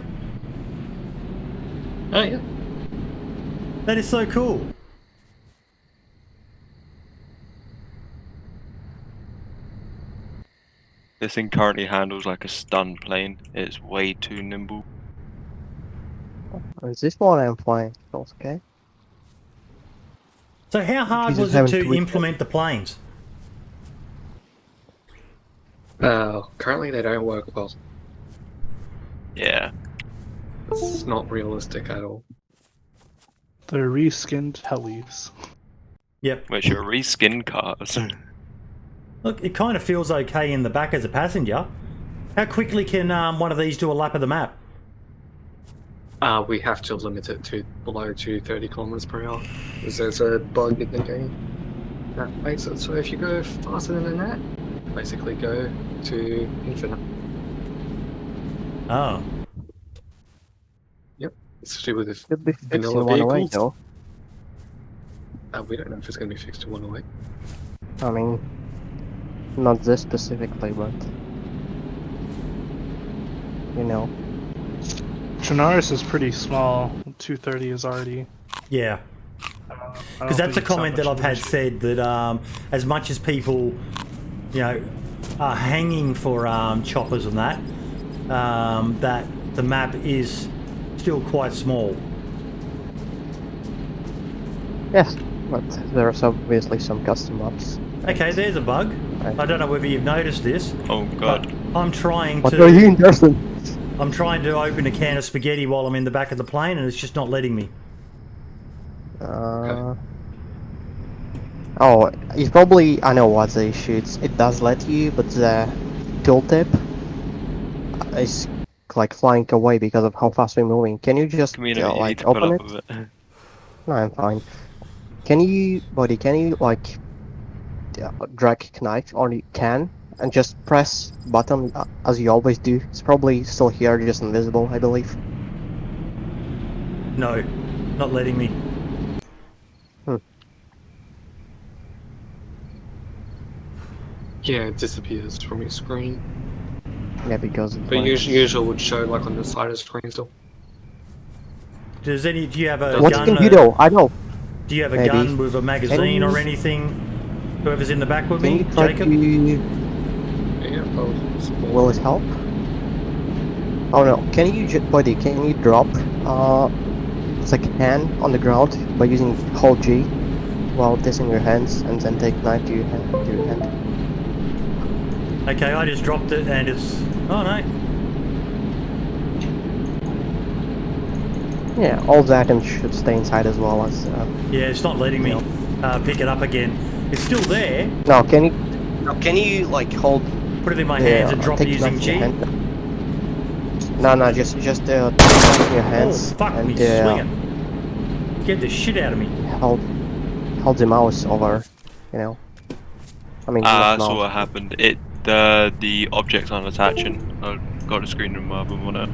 Oh yeah. That is so cool. This thing currently handles like a stun plane. It's way too nimble. Is this one I'm flying? That's okay. So how hard Jesus, was it haven't to we- implement the planes? Currently they don't work well. Yeah. It's not realistic at all. They're reskinned helis. Yep. Which are reskin cars. Look, it kind of feels okay in the back as a passenger. How quickly can one of these do a lap of the map? We have to limit it to below 230 kilometers per hour, because there's a bug in the game that makes it so if you go faster than that, basically go to infinite. Oh. It's to do with the Should be fixed vanilla in one way vehicles. though. We don't know if it's going to be fixed to 108. I mean, not this specifically, but you know. Chernarus is pretty small. 230 is already. Yeah. Because that's a comment that I've had said that as much as people, you know, are hanging for choppers and that, that the map is still quite small. Yes, but there's obviously some custom maps. Okay, there's a bug. Right. I don't know whether you've noticed this, Oh but god. I'm trying What are to. you interested? I'm trying to open a can of spaghetti while I'm in the back of the plane, and it's just not letting me. I Oh, it's probably, I know what the issue is. It does let you, but the tooltip is like flying away because of how fast we're moving. Can you just Camino, you need like to pull open up it? with it. No, I'm fine. Can you, buddy, can you like drag knife, or you can, and just press button as you always do? It's probably still here, just invisible, I believe. No, not letting me. Yeah, it disappears from your screen. Yeah, because But usually would show like on the side of the screen still. Do you have a what gun? you can do though, I know. Do you have a Maybe. gun with a magazine or you- anything? Whoever's in the back with Can me, you try Jacob? to... Yeah, Will it help? Oh no, can you, buddy, can you drop it's like hand on the ground by using hold G while testing your hands, and then take knife to your hand? Okay, I just dropped it and it's... Oh no. Yeah, all the items should stay inside as well as... Yeah, it's not letting me pick it up again. It's still there. No, can you like hold... Put it in my hands and drop it take the using knife in your G. hand. No, just take the knife in your hands Oh, fuck and me, swinging. Get the shit out of me. hold the mouse over, you know. I mean, That's not what mouse. happened. The objects aren't attaching. I've got a screen remover on it.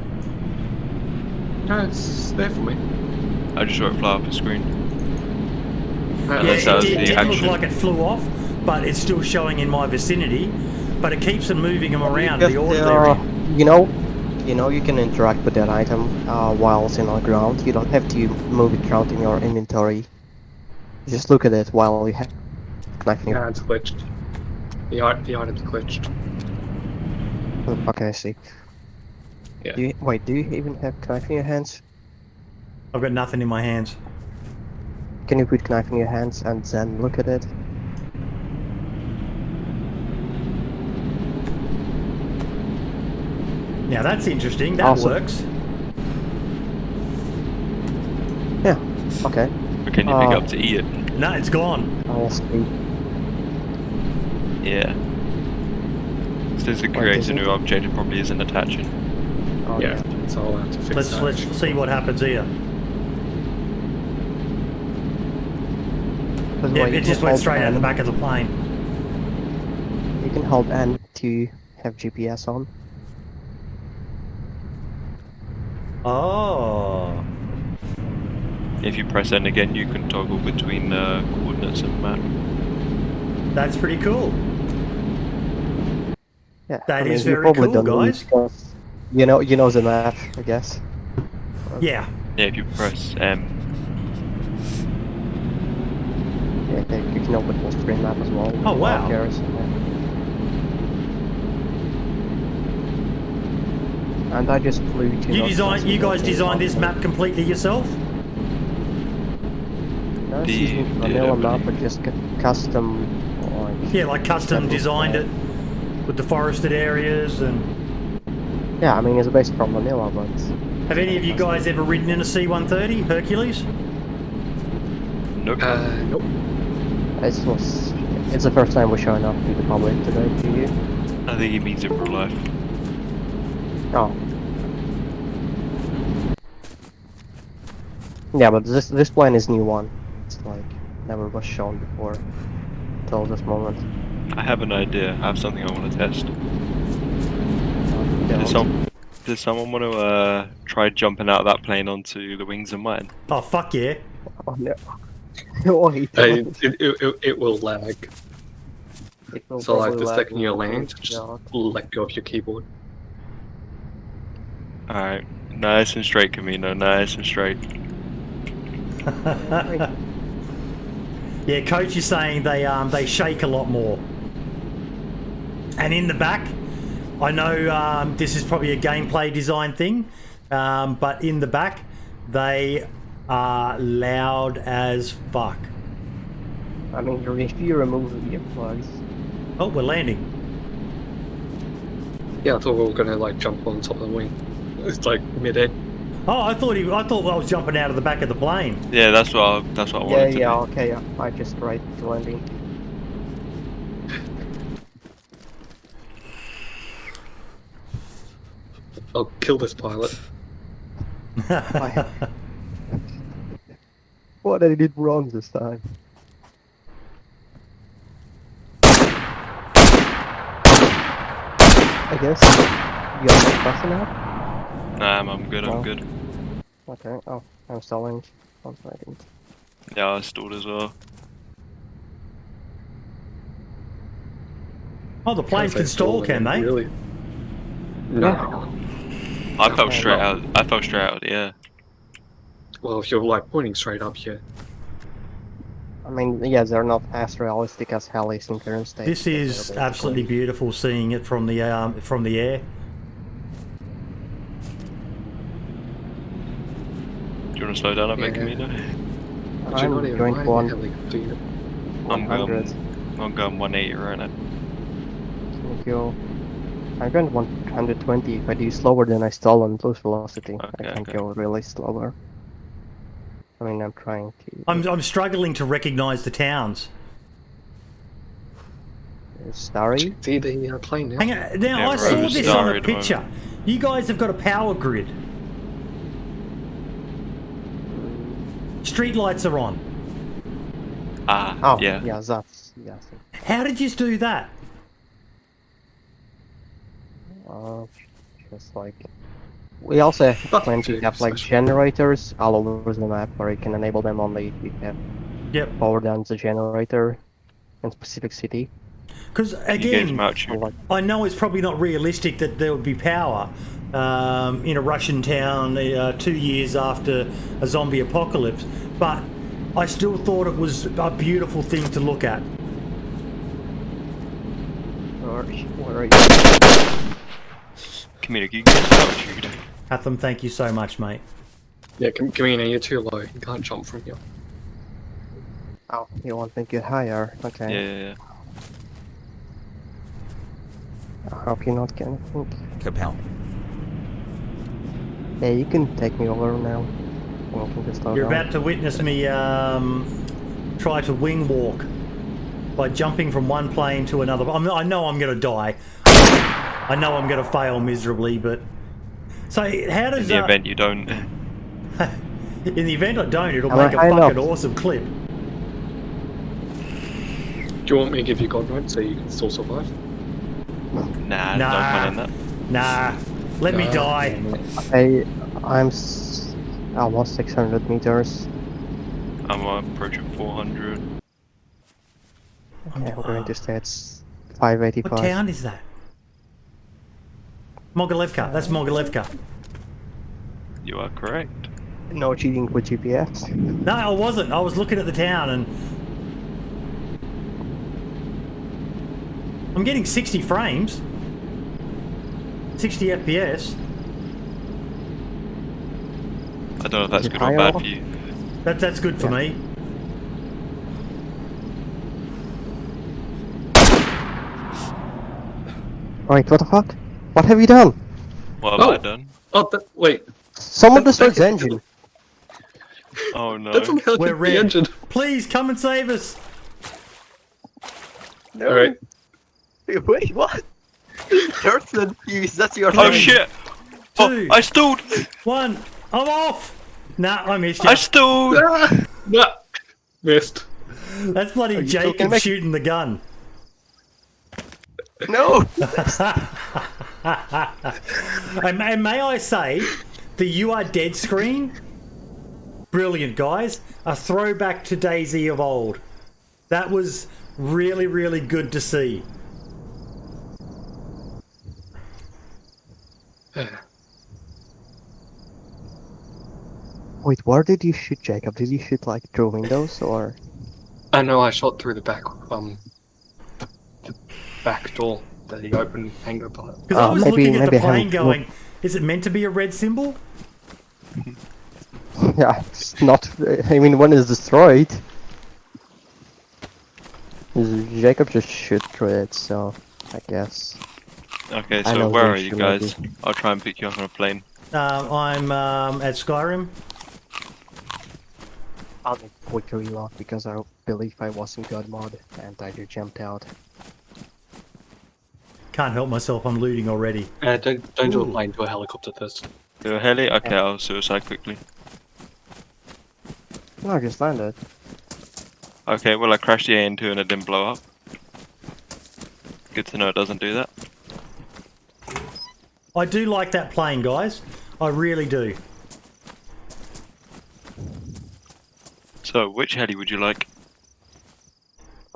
No, it's there for me. I just saw it fly off the screen. Yeah, Unless that was it the did look action. like it flew off, but it's still showing in my vicinity. But it keeps them moving them around the order they're in. You know, you can interact with that item while it's on the ground. You don't have to move it around in your inventory. Just look at it while you have knife in your Yeah, it's glitched. The item's glitched. hand. Okay, I see. Yeah. Do you even have knife in your hands? I've got nothing in my hands. Can you put knife in your hands and then look at it? Now that's interesting. That Awesome. works. Yeah. Okay. But can you pick up to eat it? No, it's gone. I'll see. Yeah. Since it What creates is a it? new object, it probably isn't attaching. Oh, Yeah, so I'll have to fix that. Let's see what happens here. By the Yeah, way, you it can just went hold straight out the N. back of the plane. You can hold N to have GPS on. Oh. If you press N again, you can toggle between coordinates and map. That's pretty cool. Yeah. That I is mean, you very probably cool, don't need guys. because you know the map, I guess. Yeah. Yeah, if you press M. Yeah, you can open full screen map as well. Oh, wow. Markers, and I just flew to. You guys designed this map completely yourself? No, it's The- using the vanilla map, opening. but just custom. Like, Yeah, like custom Simple. designed it with the forested areas and... yeah, I mean it's based from vanilla, but. Have any of you guys ever ridden in a C-130 Hercules? Nope. Nope. It's the first time we're showing up to the public today to you. I think he means in real life. Oh. Yeah, but this plane is new one. It's like never was shown before till this moment. I have an idea. I have something I want to test. Don't. Does someone want to try jumping out of that plane onto the wings of mine? Oh, fuck yeah. Oh no. Wait, It will lag. it will So like probably the lag second you when land, it just goes let go of your keyboard. Alright. Nice and straight, Camino. Nice and straight. Yeah, Coach is saying they shake a lot more. And in the back, I know this is probably a gameplay design thing, but in the back, they are loud as fuck. I mean, if you remove the earplugs, Oh, we're landing. Yeah, I thought we were gonna like jump on top of the wing. It's like mid-air. Oh, I thought I was jumping out of the back of the plane. Yeah, that's what I wanted to do. Okay, yeah. I just tried to landing. I'll kill this pilot. What did I did wrong this time? I guess you are not fast enough. Nah, I'm good. No. I'm good. Okay. Oh, I'm stalling. I'm fighting. Yeah, I stalled as well. Oh, the planes can stall, can they? Really? No. I fell straight out. I fell straight out of the air. Well, if you're like pointing straight up here. I mean, yeah, they're not as realistic as Halley's in current state. This is absolutely beautiful seeing it from the air. Do you want to slow down a bit, Camino? I'm going for 100. I'm going 180 right now. Thank you. I'm going 120. If I do slower, then I stall and lose velocity. Okay, I can okay. go really slower. I mean, I'm trying to. I'm struggling to recognise the towns. Starry? See the plane now? Hang on, now Yeah, I saw Rose this Starry on the at the moment. picture. You guys have got a power grid. Street lights are on. Ah, Oh, yeah. yeah, that's. Yeah. How did you do that? Just like. We also Oh, plan to have like geez. generators all over the map where you can enable them only if you have Yep. power down the generator in specific city. Because You guys again, match Or you. like, I know it's probably not realistic that there would be power in a Russian town 2 years after a zombie apocalypse, but I still thought it was a beautiful thing to look at. where are you? Camino, can you get altitude? Hatham, thank you so much, mate. Yeah, Camino, you're too low. You can't jump from here. Oh, you want me to get higher? Okay. Yeah. How can you not get anything? Capel. Yeah, you can take me over now. We can just slow You're down. about to witness me try to wing walk by jumping from one plane to another. I know I'm going to die. I know I'm going to fail miserably, but... So how does... In the event you don't. in the event I don't, it'll Am make a I high fucking enough? awesome clip. Do you want me to give you God mode so you can still survive? Nah, Nah. don't fun in that. Nah, let me No, die. damn it. I'm almost 600 meters. I'm approaching 400. Yeah, we're going to stay at What 585. town is that? Mogilevka. That's Mogilevka. You are correct. No cheating with GPS. No, I wasn't. I was looking at the town and... I'm getting 60 frames. 60 FPS. I don't know if that's Is it good or higher bad or- for you. That's good for me. Wait, what the fuck? What have you done? What have I done? Oh, wait. Someone That's destroyed the back- engine. Oh no. That's somehow We're the red. engine. Please come and save us. No. Alright. Wait, what? Earth and fuse, that's your Oh Three, shit! two, Oh, I stalled! One. I'm off. Nah, I missed you. I stalled! Nah. Missed. That's bloody you still can Jacob make- shooting the gun. No! And may I say, the "You Are Dead" screen, brilliant, guys. A throwback to DayZ of old. That was really, really good to see. Wait, where did you shoot, Jacob? Did you shoot like through windows or? I know I shot through the back door, the open hangar part. Because I was maybe- looking at the maybe I plane haven't going, is it meant to be a red symbol? Yeah, it's not. I mean, when it's destroyed, Jacob just shoot through it. So I guess. Okay, I so know where the are you issue, guys? I'll try and pick you up on a plane. I'm at Skyrim. I'll quickly reload because I believe I was in God mode and I just jumped out. Can't help myself, I'm looting already. Don't do a Ooh. plane, do a helicopter first. Do a heli? Okay, I'll suicide quickly. No, I just landed. Okay, well I crashed the A into and it didn't blow up. Good to know it doesn't do that. I do like that plane, guys. I really do. So, which heli would you like?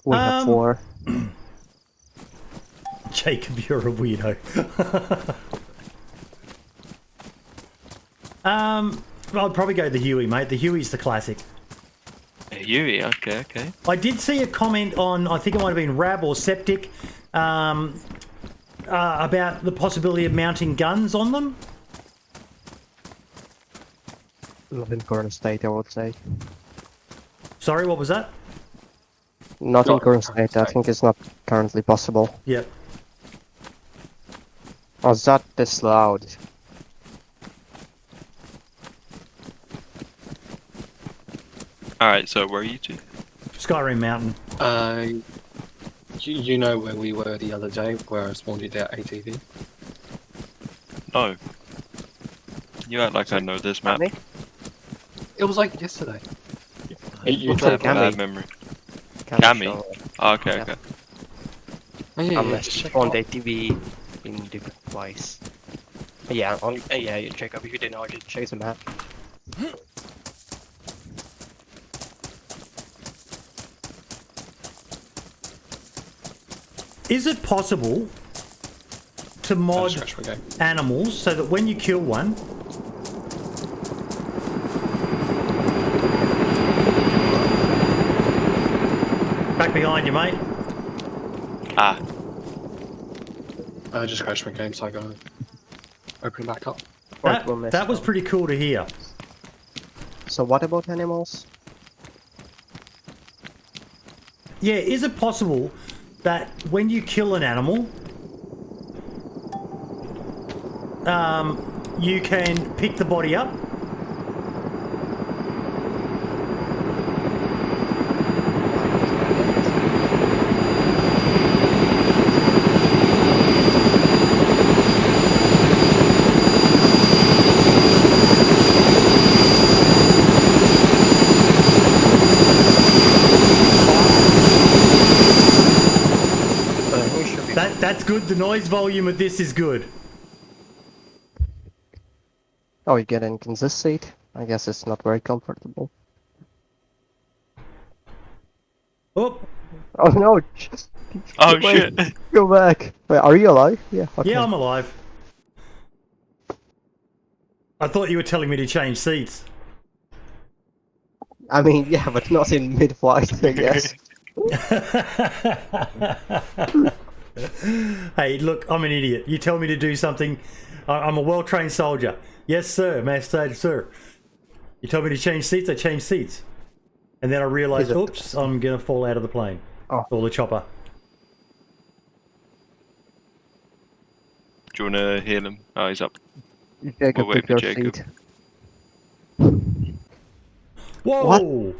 We have 4. Jacob, you're a weirdo. I'd probably go the Huey, mate. The Huey's the classic. A Huey, okay, okay. I did see a comment on, I think it might have been Rab or Septic, about the possibility of mounting guns on them. Not in current state, I would say. Sorry, what was that? Not in Not current current state, I state. think it's not currently possible. Yep. Oh, that is loud. Alright, so where are you two? Skyrim Mountain. You know where we were the other day, where I spawned you that ATV? No. You act like I know this map. Me? It was like yesterday. You What's I that, tried have a Cammy? bad memory. Can't Cammy? show. Oh, okay, Yeah. okay. Oh, yeah, Unless just check on out. the TV in different place. Yeah, on yeah, Jacob, if you didn't know, I just chase a map. Is it possible to I'll mod just scratch my game. animals so that when you kill one, back behind you, mate. Ah, I just crashed my game, so I gotta open it back up. Right, we'll miss That was them. pretty cool to hear. So what about animals? Yeah, is it possible that when you kill an animal, you can pick the body up? We should be That's good. The noise volume of this is good. Oh, you get in this seat? I guess it's not very comfortable. Oh, Oh no! oh Wait, shit! Go back! Wait, are you alive? Yeah, okay. yeah, I'm alive. I thought you were telling me to change seats. I mean, yeah, but not in mid-flight, I guess. Hey, look, I'm an idiot. You tell me to do something. I'm a well-trained soldier. Yes, sir, Master, sir. You told me to change seats, I changed seats. And then I realized, Is it- oops, I'm going to fall out of the plane. Oh. Or the chopper. Do you wanna heal him? Oh, he's up. Jacob, We'll wait pick for your Jacob. seat. Whoa!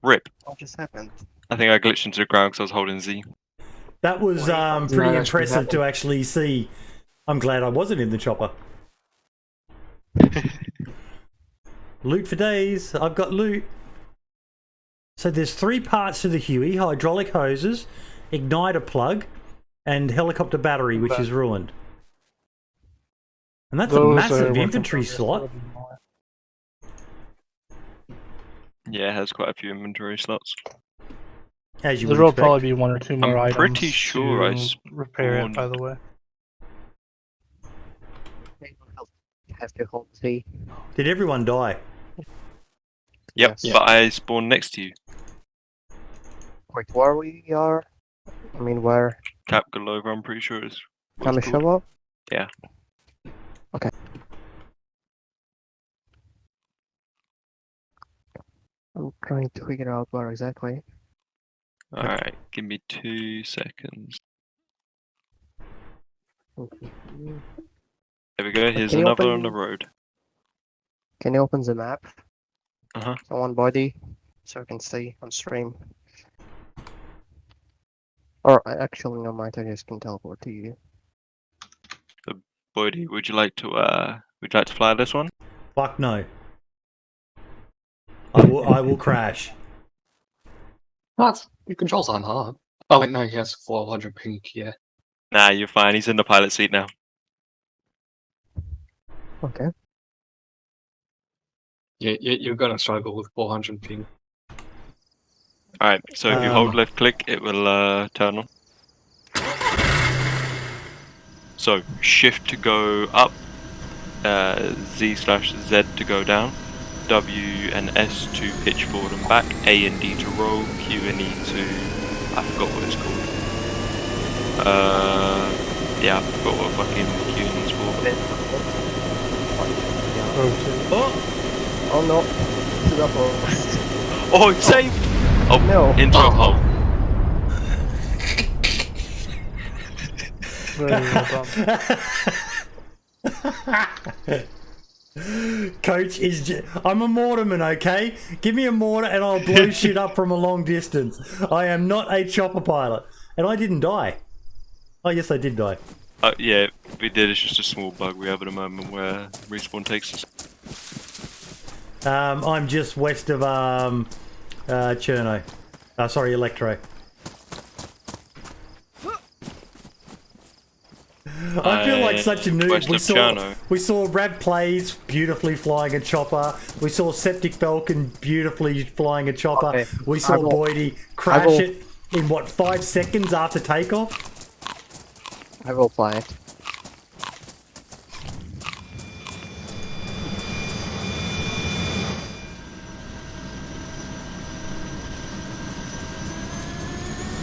Rip. What just happened? I think I glitched into the ground because I was holding Z. That was pretty No, that's pretty impressive to actually see. I'm glad I wasn't in the chopper. Loot for days. I've got loot. So there's 3 parts to the Huey: hydraulic hoses, igniter plug, and helicopter battery, which is ruined. And that's a Those are massive working inventory progress slot. anymore. Yeah, it has quite a few inventory slots. As you There would will expect. probably be 1 or 2 more I'm items pretty sure I to repair it, spawned- by the way. Have to hold C. Did everyone die? Yep, Yes. but I spawned next to you. Wait, where we are? I mean, where? Cap Galova, I'm pretty sure is. what Can we it's called. show up? Yeah. Okay. I'm trying to figure out where exactly. Alright, give me 2 seconds. Okay. There we go. Here's Can you another open- on the road. Can you open the map? Uh-huh. On one body, so I can see on stream. Or actually, no, my just can teleport to you. Boydie, would you like to fly this one? Fuck no. I will crash. What? Your controls aren't hard. Oh wait, no, he has 400 ping. Yeah. Nah, you're fine. He's in the pilot seat now. Okay. Yeah, you're gonna struggle with 400 ping. Alright, so if you hold left click, it will turn on. So shift to go up, Z/Z to go down, W and S to pitch forward and back, A and D to roll, Q and E to... I forgot what it's called. Yeah, I forgot what fucking Q and E's for. Oh no. This is up. Oh, it's saved! Oh, No. into a hole. Coach is. I'm a mortarman, okay? Give me a mortar and I'll blow shit up from a long distance. I am not a chopper pilot, and I didn't die. Oh yes, I did die. Yeah, we did. It's just a small bug we have at the moment where respawn takes us. I'm just west of Cherno. Sorry, Electro. I feel like such a noob. We saw Rab Plays beautifully flying a chopper. We saw Septic Falcon beautifully flying a chopper. Okay. We saw Boydie crash it in what, 5 seconds after takeoff? I will fly it.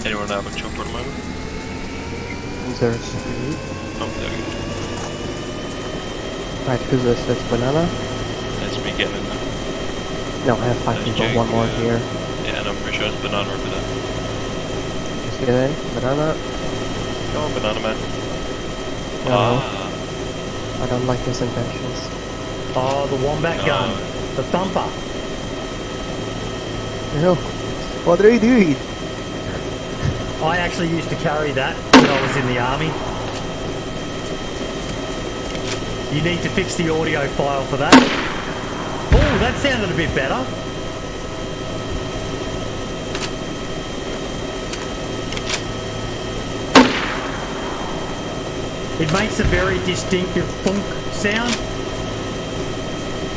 Anyone have a chopper at the moment? There's Oh, there we go. right, who's this? That's banana? That's me getting in there. No, I have 5 people, one more here. Yeah, and I'm pretty sure it's banana over there. Just get in, banana. Go on, banana man. No, I don't like his intentions. Oh, the wombat gun. The thumper. No, what are you doing? I actually used to carry that when I was in the army. You need to fix the audio file for that. Oh, that sounded a bit better. It makes a very distinctive thunk sound.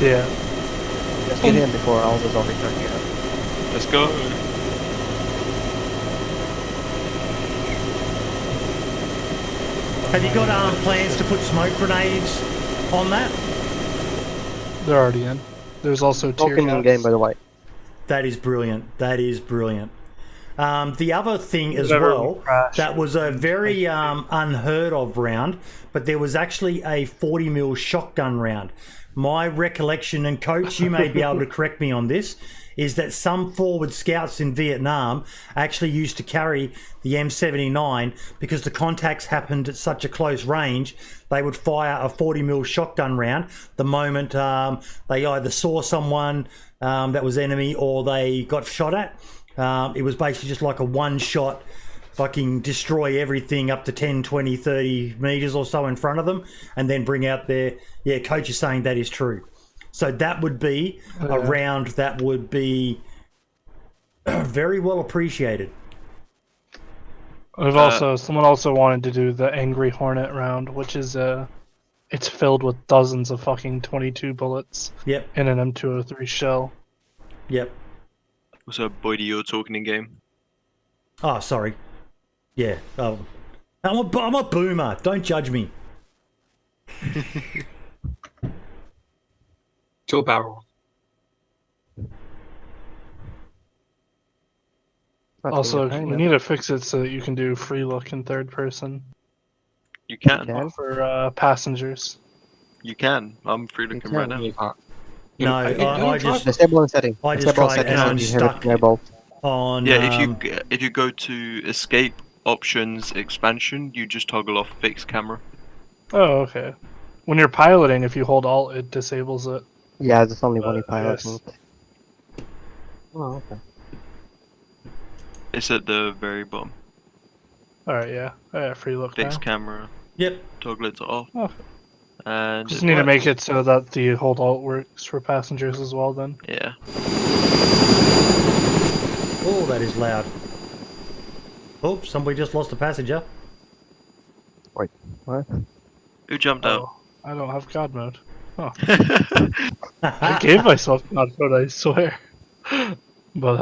Yeah. Just get in before all the zombies are here. Let's go. Have you got plans to put smoke grenades on that? They're already in. There's also tear Talking in game, by the way. That is brilliant. That is brilliant. The other thing as Whatever well, that was a very unheard of round, but there was actually a 40mm shotgun round. My recollection, and Coach, you may be able to correct me on this, is that some forward scouts in Vietnam actually used to carry the M79 because the contacts happened at such a close range. They would fire a 40mm shotgun round the moment they either saw someone that was enemy or they got shot at. It was basically just like a one-shot fucking destroy everything up to 10, 20, 30 meters or so in front of them and then bring out their... Yeah, Coach is saying that is true. So that would be a round that would be very well appreciated. We've someone also wanted to do the Angry Hornet round, which is it's filled with dozens of fucking 22 bullets. Yep. In an M203 shell. Yep. What's up, Boydie? You're talking in game. Oh, sorry. Yeah. I'm a boomer. Don't judge me. Dual barrel. Also, we need to fix it so that you can do free look in third person. You can. For passengers. You can. I'm free looking right now. No, I just disable the setting. I just tried and I'm stuck on. Yeah, if you go to escape options expansion, you just toggle off fixed camera. Oh, okay. when you're piloting, if you hold Alt, it disables it. Yeah, there's only one pilot. Yes. Oh, okay. It's at the very bottom. Alright, yeah. Free look Fixed now. camera. Yep. Toggle it to off. Oh. And Just it need to works. make it so that the hold Alt works for passengers as well then. Yeah. Oh, that is loud. Oh, somebody just lost a passenger. Wait, what? Who jumped out? Oh, I don't have God mode. Oh. I gave myself God mode, I swear. But,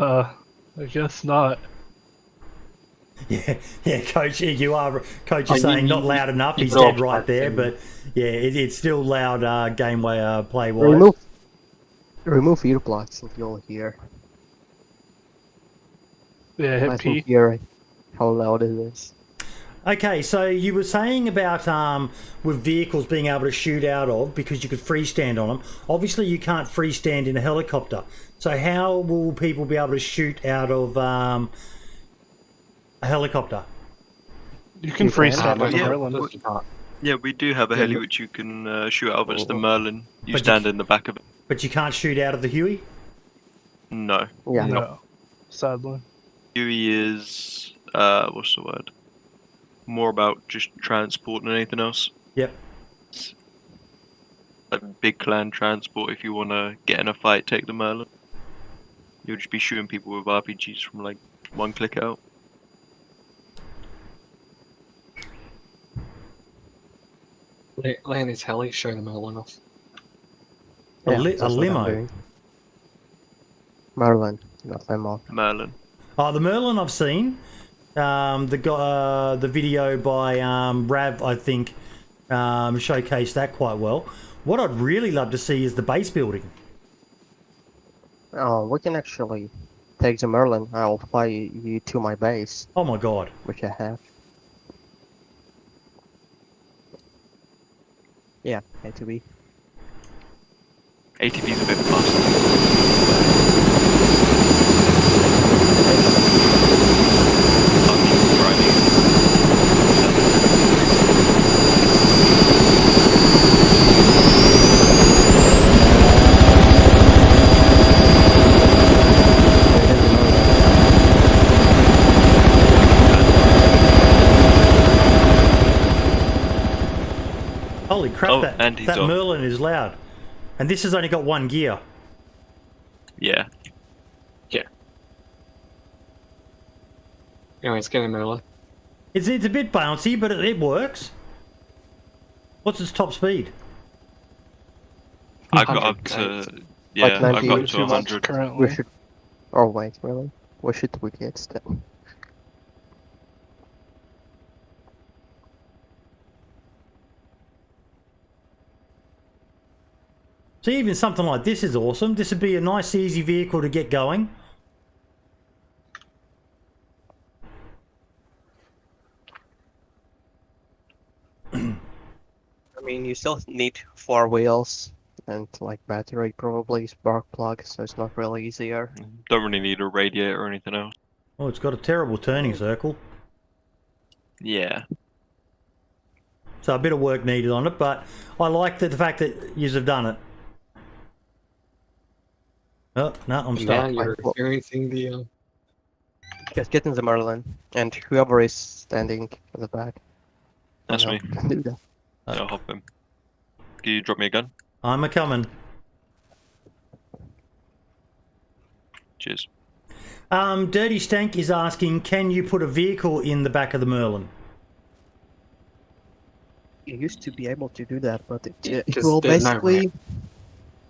I guess not. Yeah, Coach, you are. Coach is Oh, saying not loud enough. you He's brought dead right that there, thing. but yeah, it's still loud game way play wise. Remove earplugs if you'll hear. Yeah, hit I P. can hear how loud it is. Okay, so you were saying about with vehicles being able to shoot out of because you could freestand on them. Obviously, you can't freestand in a helicopter. So how will people be able to shoot out of a helicopter? You can You can. freestand on the Yeah. Merlin. Yeah, we do have a Yeah, heli you- which you can shoot out of. It's the Oh. Merlin. You But you stand c- in the back of it. But you can't shoot out of the Huey. No. Yeah. No. Sadly. Huey is what's the word? More about just transport than anything else. Yep. Like big clan transport. If you want to get in a fight, take the Merlin. You'll just be shooting people with RPGs from like one click out. Land his heli, show the Merlin off. A that's what I'm limo. doing. Merlin, not limo. Merlin. Oh, the Merlin I've seen. The video by Rav, I think, showcased that quite well. What I'd really love to see is the base building. Oh, we can actually take the Merlin. I'll fly you to my base, Oh my god. which I have. Yeah, had to be. ATV's a bit fast. Holy crap, Oh, that and he's off. Merlin is loud. And this has only got one gear. Yeah. Anyway, it's getting Merlin. It's a bit bouncy, but it works. What's its top speed? I got 100 up to guys. yeah, Like I got 90 up to Too much 100. currently. We should. Oh wait, really? What should we get still? So even something like this is awesome. This would be a nice, easy vehicle to get going. I mean, you still need 4 wheels and like battery, probably spark plug, so it's not really easier. Don't really need a radiator or anything else. Oh, it's got a terrible turning circle. Yeah. So a bit of work needed on it, but I like the fact that yous have done it. Oh, no, I'm Now stuck. you're Well- experiencing the. Just get in the Merlin, and whoever is standing at the back. That's me. Can do that. I'll hop in. Can you drop me a gun? I'm a coming. Cheers. Dirty Stank is asking, can you put a vehicle in the back of the Merlin? You used to be able to do that, but it Just will there's no basically,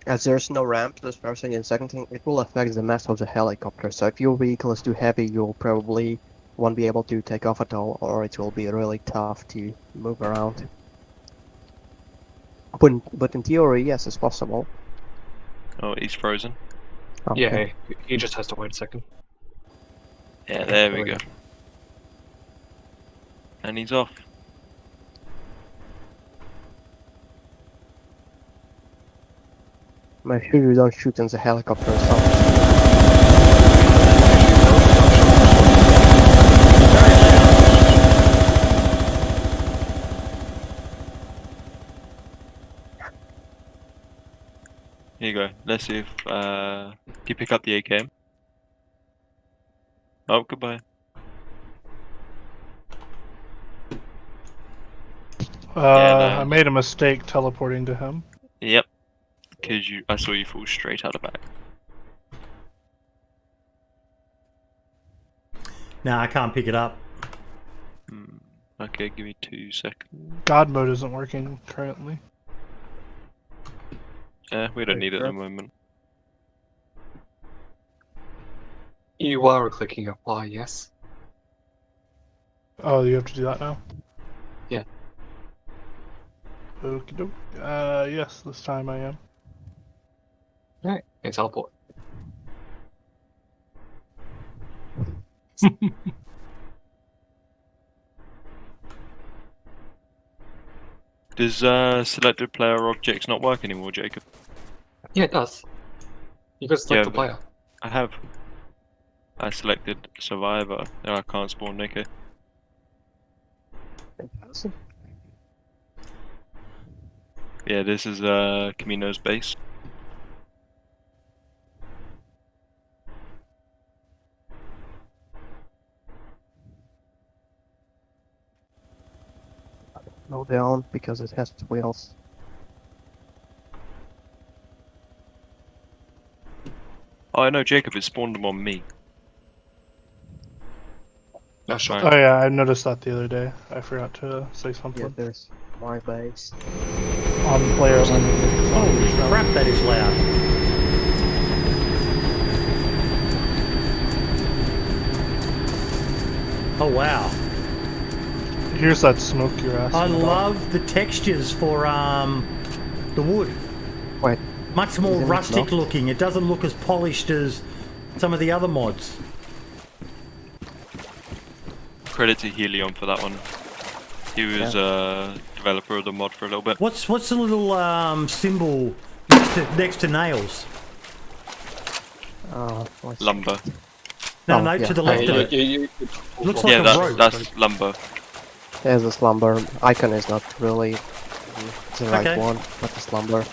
as there's no ramp, that's first thing, and second thing, it will affect the mass of the helicopter. So if your vehicle is too heavy, you'll probably won't be able to take off at all, or it will be really tough to move around. But in theory, yes, it's possible. Oh, he's frozen. Okay. Yeah, he just has to wait a second. Yeah, there we go. And he's off. Make sure you don't shoot in the helicopter or something. go. Let's see if you pick up the AKM. Oh, goodbye. I made a mistake teleporting to him. Yep. Because I saw you fall straight out of back. Nah, I can't pick it up. Okay, give me 2 seconds. God mode isn't working currently. We don't need it at the moment. You are clicking apply, yes? Oh, you have to do that now? Yeah. Okie doke. Yes, this time I am. Alright, and teleport. Does selected player objects not work anymore, Jacob? Yeah, it does. You can select Yeah, the player. I have. I selected survivor. No, I can't spawn Nico. Yeah, this is Camino's base. No down because it has wheels. Oh, I know, Jacob. It spawned them on me. No, sure. Right. Oh yeah, I noticed that the other day. I forgot to say Yeah, something. there's my base. On player one. Holy crap, that is loud. Oh wow. Here's that smoke you're asking I about. love the textures for the wood. Wait. Much more Is it rustic locked? looking. It doesn't look as polished as some of the other mods. Credit to Helion for that one. He was developer of the mod for a little bit. What's the little symbol next to nails? Lumber. No, Oh, no, yeah. to the left of it. Looks like Yeah, a rope. that's lumber. There's a slumber. Icon is not really the right Okay. one, but the slumber.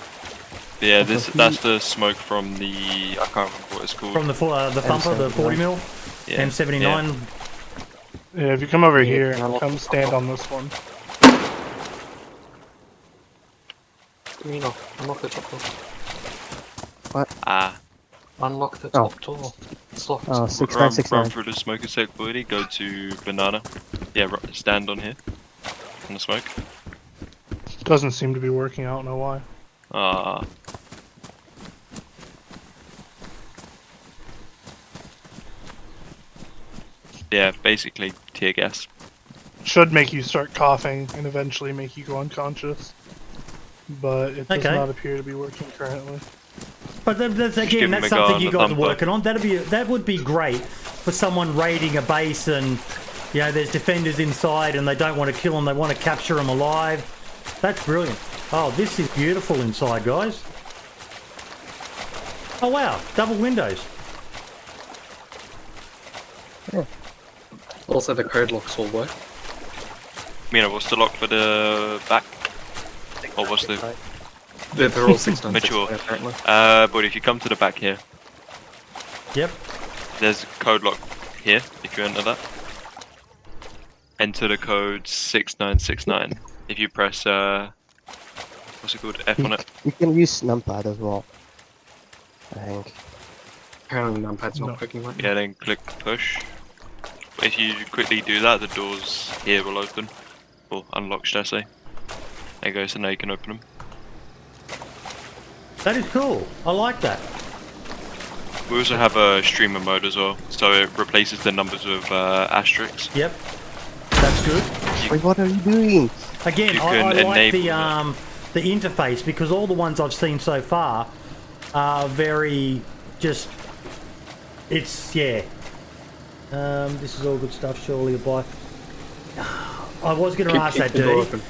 Yeah, that's the smoke from the I can't remember what it's called. From the thumper, the 40 mil, Yeah, M79. Yeah, if you come over Yeah, here, I'll- come stand on this one. Camino, unlock the top door. Ah, Unlock the top door. It's locked. Oh, run 6969. through the smoke a sec, buddy. Go to banana. Yeah, stand on here. On the smoke. Doesn't seem to be working. I don't know why. Ah. Yeah, basically tear gas. Should make you start coughing and eventually make you go unconscious. But it does Okay. not appear to be working currently. But that's give again, him that's a go something on you the guys are thumper. working on. That would be great for someone raiding a base and there's defenders inside and they don't want to kill them, they want to capture them alive. That's brilliant. Oh, this is beautiful inside, guys. Oh wow, double windows. Also, the code locks will work. What's the lock for the back? Or what's the They're all 696 mature? apparently. But if you come to the back here, Yep. there's a code lock here. If you enter that, enter the code 6969. If you press what's it called? F on it. You can use numpad as well, I think. Apparently, numpad's not No. clicking right now. Yeah, then click push. If you quickly do that, the doors here will open. Or unlock, should I say. There you go, so now you can open them. That is cool. I like that. We also have a streamer mode as well, so it replaces the numbers with asterisks. Yep. That's good. Wait, what are you doing? Again, You I can like enable the interface because all the ones I've seen so far are very just. It's this is all good stuff. Surely a buy. I was going to ask that, Keep the door Dirty.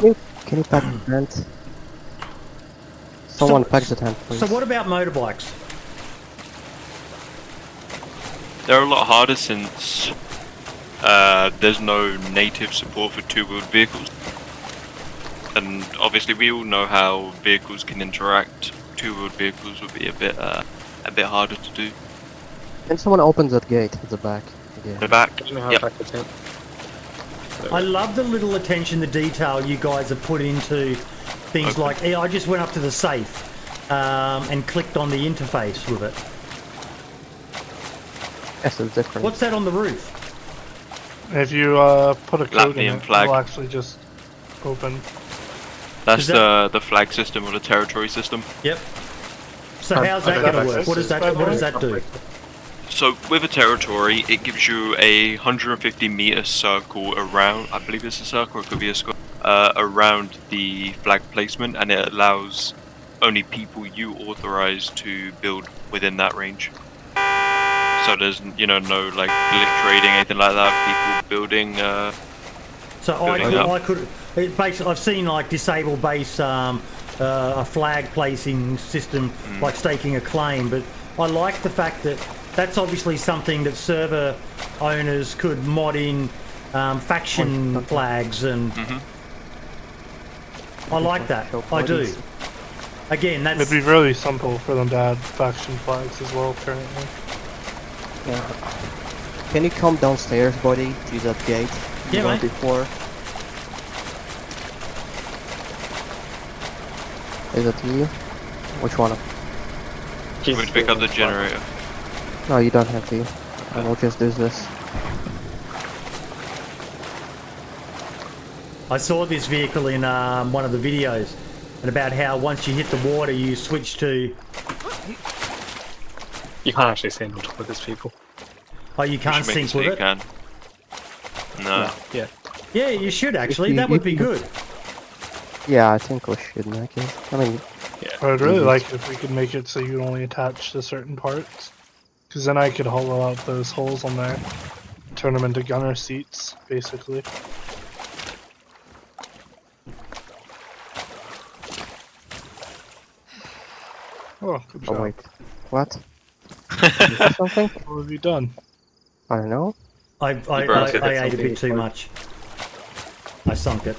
open. Can you pack the tent? Someone pack the tent, please. So what about motorbikes? They're a lot harder since there's no native support for two-wheeled vehicles. And obviously we all know how vehicles can interact two-wheeled vehicles would be a bit harder to do. And someone opens that gate at the back. Again. The back. Yep. I love the little attention, the detail you guys have put into things like, I just went up to the safe and clicked on the interface with it. Yes, it's different. What's that on the roof? If you put a code in Latvian it, flag. it'll actually just open. That's the flag system or the territory system. Yep. So how's that going to work? What does that do? So with a territory, it gives you a 150 meter circle around, I believe it's a circle, it could be a square, around the flag placement, and it allows only people you authorize to build within that range. So there's, no like glitch trading, anything like that, people building, So I could basically, I've seen like disable base, a flag placing system, like staking a claim, but I like the fact that that's obviously something that server owners could mod in faction flags, and I like that. I do. Again, that's... It'd be really simple for them to add faction flags as well currently. Yeah. Can you come downstairs, buddy, to that gate? Yeah, mate. Before. Is it you? Which one? I'm going to pick up the generator. No, you don't have to. I will just do this. I saw this vehicle in one of the videos, and about how once you hit the water, you switch to... You can't actually stand on top of these people. Oh, you can't sync with it? Can. No. Yeah. Yeah, you should actually. That would be good. Yeah, I think we should make it. I mean... I'd really like it if we could make it so you only attach to certain parts. Because then I could hollow out those holes on there. Turn them into gunner seats, basically. Oh, good job. Oh wait. What? Is there something? What have you done? I don't know. I ate a bit too much. I sunk it.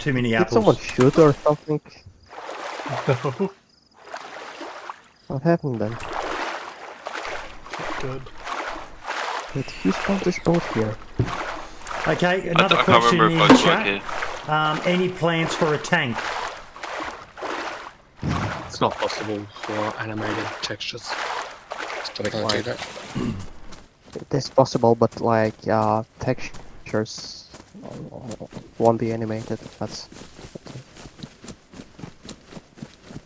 Too many Did someone apples. shoot or something? No. What happened then? Good. Wait, who's found this boat here? Okay, another I can't question remember in if I chat. here. Any plans for a tank? It's not possible for animated textures. So they can't do that. It is possible, but like textures won't be animated. That's.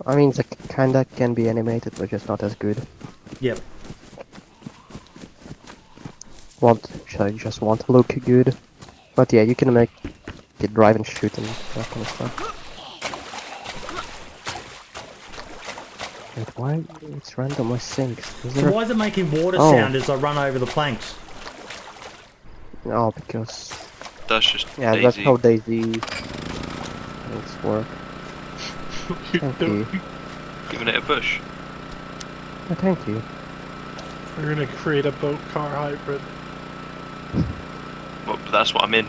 I mean, it kinda can be animated, but just not as good. Yep. Just won't look good. But yeah, you can make it drive and shoot and that kind of stuff. Wait, why it's randomly sinks? So why is it making water sound as I run over the planks? No, because That's just yeah, Dayz. that's how Dayz things work. Thank you. Giving it a push. Oh, thank you. We're gonna create a boat car hybrid. Well, that's what I'm in.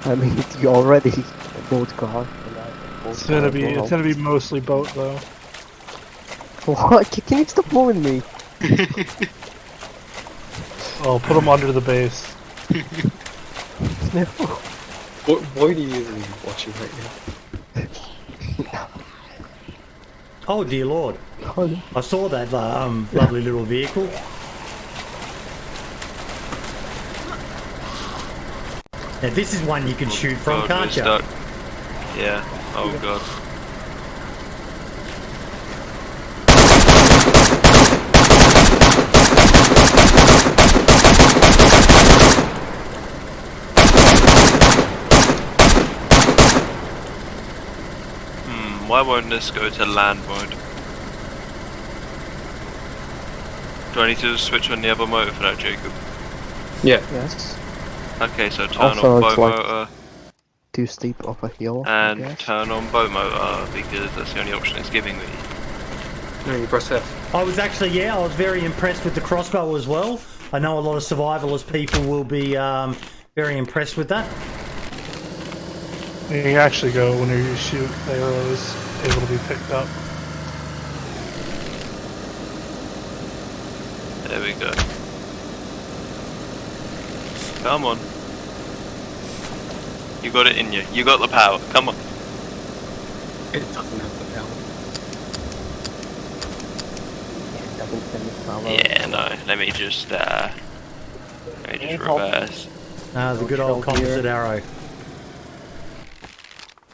I mean, you already a boat car. It's gonna be mostly boat though. What? Can you stop moving me? Oh, put them under the base. No. What are you even watching right now? Oh dear lord. Oh, no. I saw that lovely little vehicle. Now this is one you can shoot from, God, can't we're you? stuck. Yeah. Oh god. Why won't this go to land mode? Do I need to switch on the other motor for that, Jacob? Yeah. Yes. Okay, so turn Also, on it's bow like motor too steep of a hill. I and guess. turn on bow motor because that's the only option it's giving me. No, you press F. I was actually, I was very impressed with the crossbow as well. I know a lot of survivalist people will be very impressed with that. You can actually go when you shoot arrows able to be picked up. There we go. Come on. You got it in you. You got the power. Come on. It doesn't have the power. It doesn't send me power. Yeah, no. Let me just reverse. The good old composite arrow.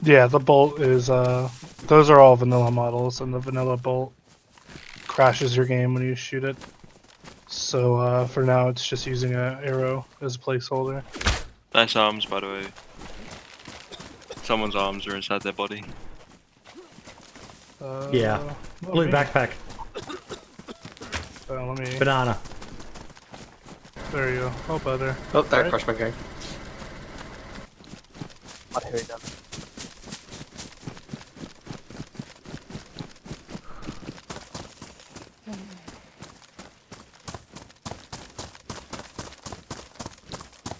Yeah, the bolt is those are all vanilla models, and the vanilla bolt crashes your game when you shoot it. So for now, it's just using an arrow as a placeholder. Nice arms, by the way. Someone's arms are inside their body. Yeah. Blue backpack. Let me. Banana. There you go. Oh, better. Oh, that crashed my game. But here we go.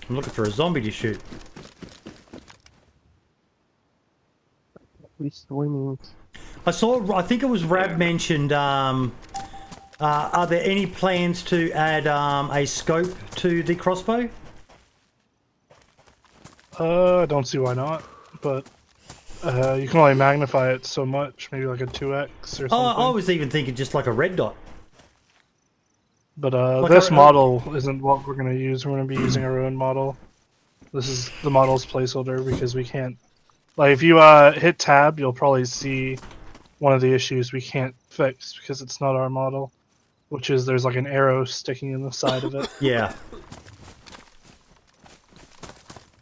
I'm looking for a zombie to shoot. We're swimming. I think it was Rab mentioned, are there any plans to add a scope to the crossbow? I don't see why not, but you can only magnify it so much, maybe like a 2x or something. Oh, I was even thinking just like a red dot. But Like this model isn't what we're going to use. We're going to be using our own model. This is the model's placeholder because we can't... Like, if you hit tab, you'll probably see one of the issues we can't fix because it's not our model, which is there's like an arrow sticking in the side of it. Yeah.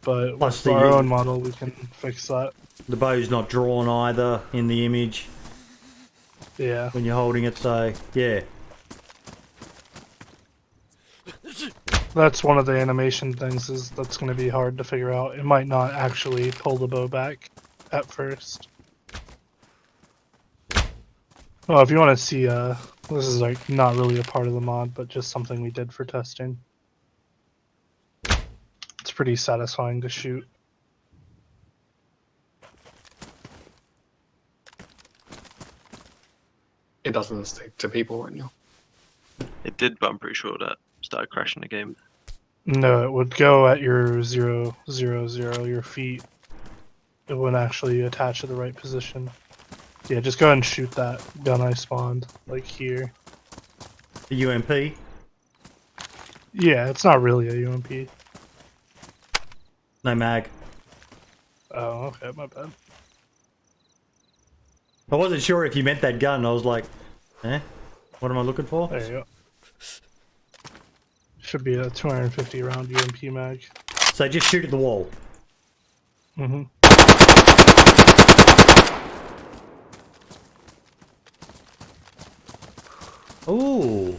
But Plus with our own model, we can fix that. The bow's not drawn either in the image Yeah. when you're holding it, so yeah. That's one of the animation things that's going to be hard to figure out. It might not actually pull the bow back at first. Well, if you want to see, this is like not really a part of the mod, but just something we did for testing. It's pretty satisfying to shoot. It doesn't stick to people right now. It did, but I'm pretty sure that started crashing the game. No, it would go at your 0, 0, 0, your feet. It wouldn't actually attach to the right position. Yeah, just go ahead and shoot that gun I spawned, like here. The UMP. Yeah, it's not really a UMP. No mag. Oh, okay, my bad. I wasn't sure if you meant that gun. I was like, eh? What am I looking for? There you go. Should be a 250 round UMP mag. So just shoot at the wall. Mm-hmm. Ooh.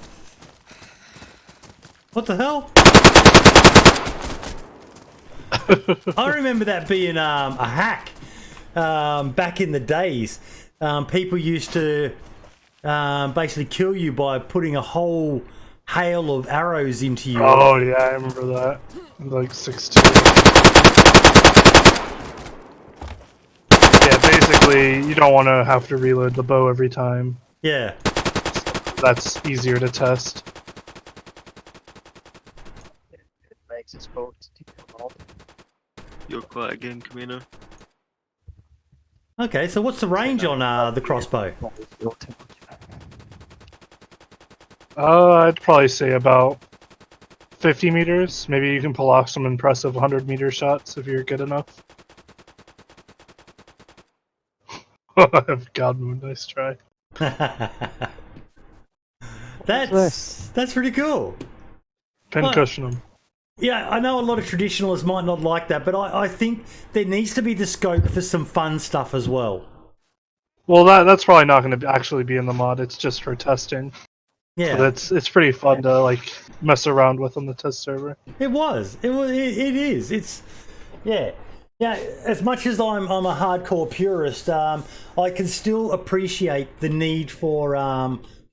What the hell? I remember that being a hack back in the days. People used to basically kill you by putting a whole hail of arrows into you. Oh yeah, I remember that. Like 6'2". Yeah, basically you don't want to have to reload the bow every time. Yeah. That's easier to test. It makes its boat come out. You're quiet again, Camino. Okay, so what's the range on the crossbow? I'd probably say about 50 meters. Maybe you can pull off some impressive 100-meter shots if you're good enough. God Moon, nice try. That's pretty cool. Pincushion them. Yeah, I know a lot of traditionalists might not like that, but I think there needs to be the scope for some fun stuff as well. Well, that's probably not going to actually be in the mod. It's just for testing. Yeah, But it's pretty fun to like mess around with on the test server. it is. It's yeah. As much as I'm a hardcore purist, I can still appreciate the need for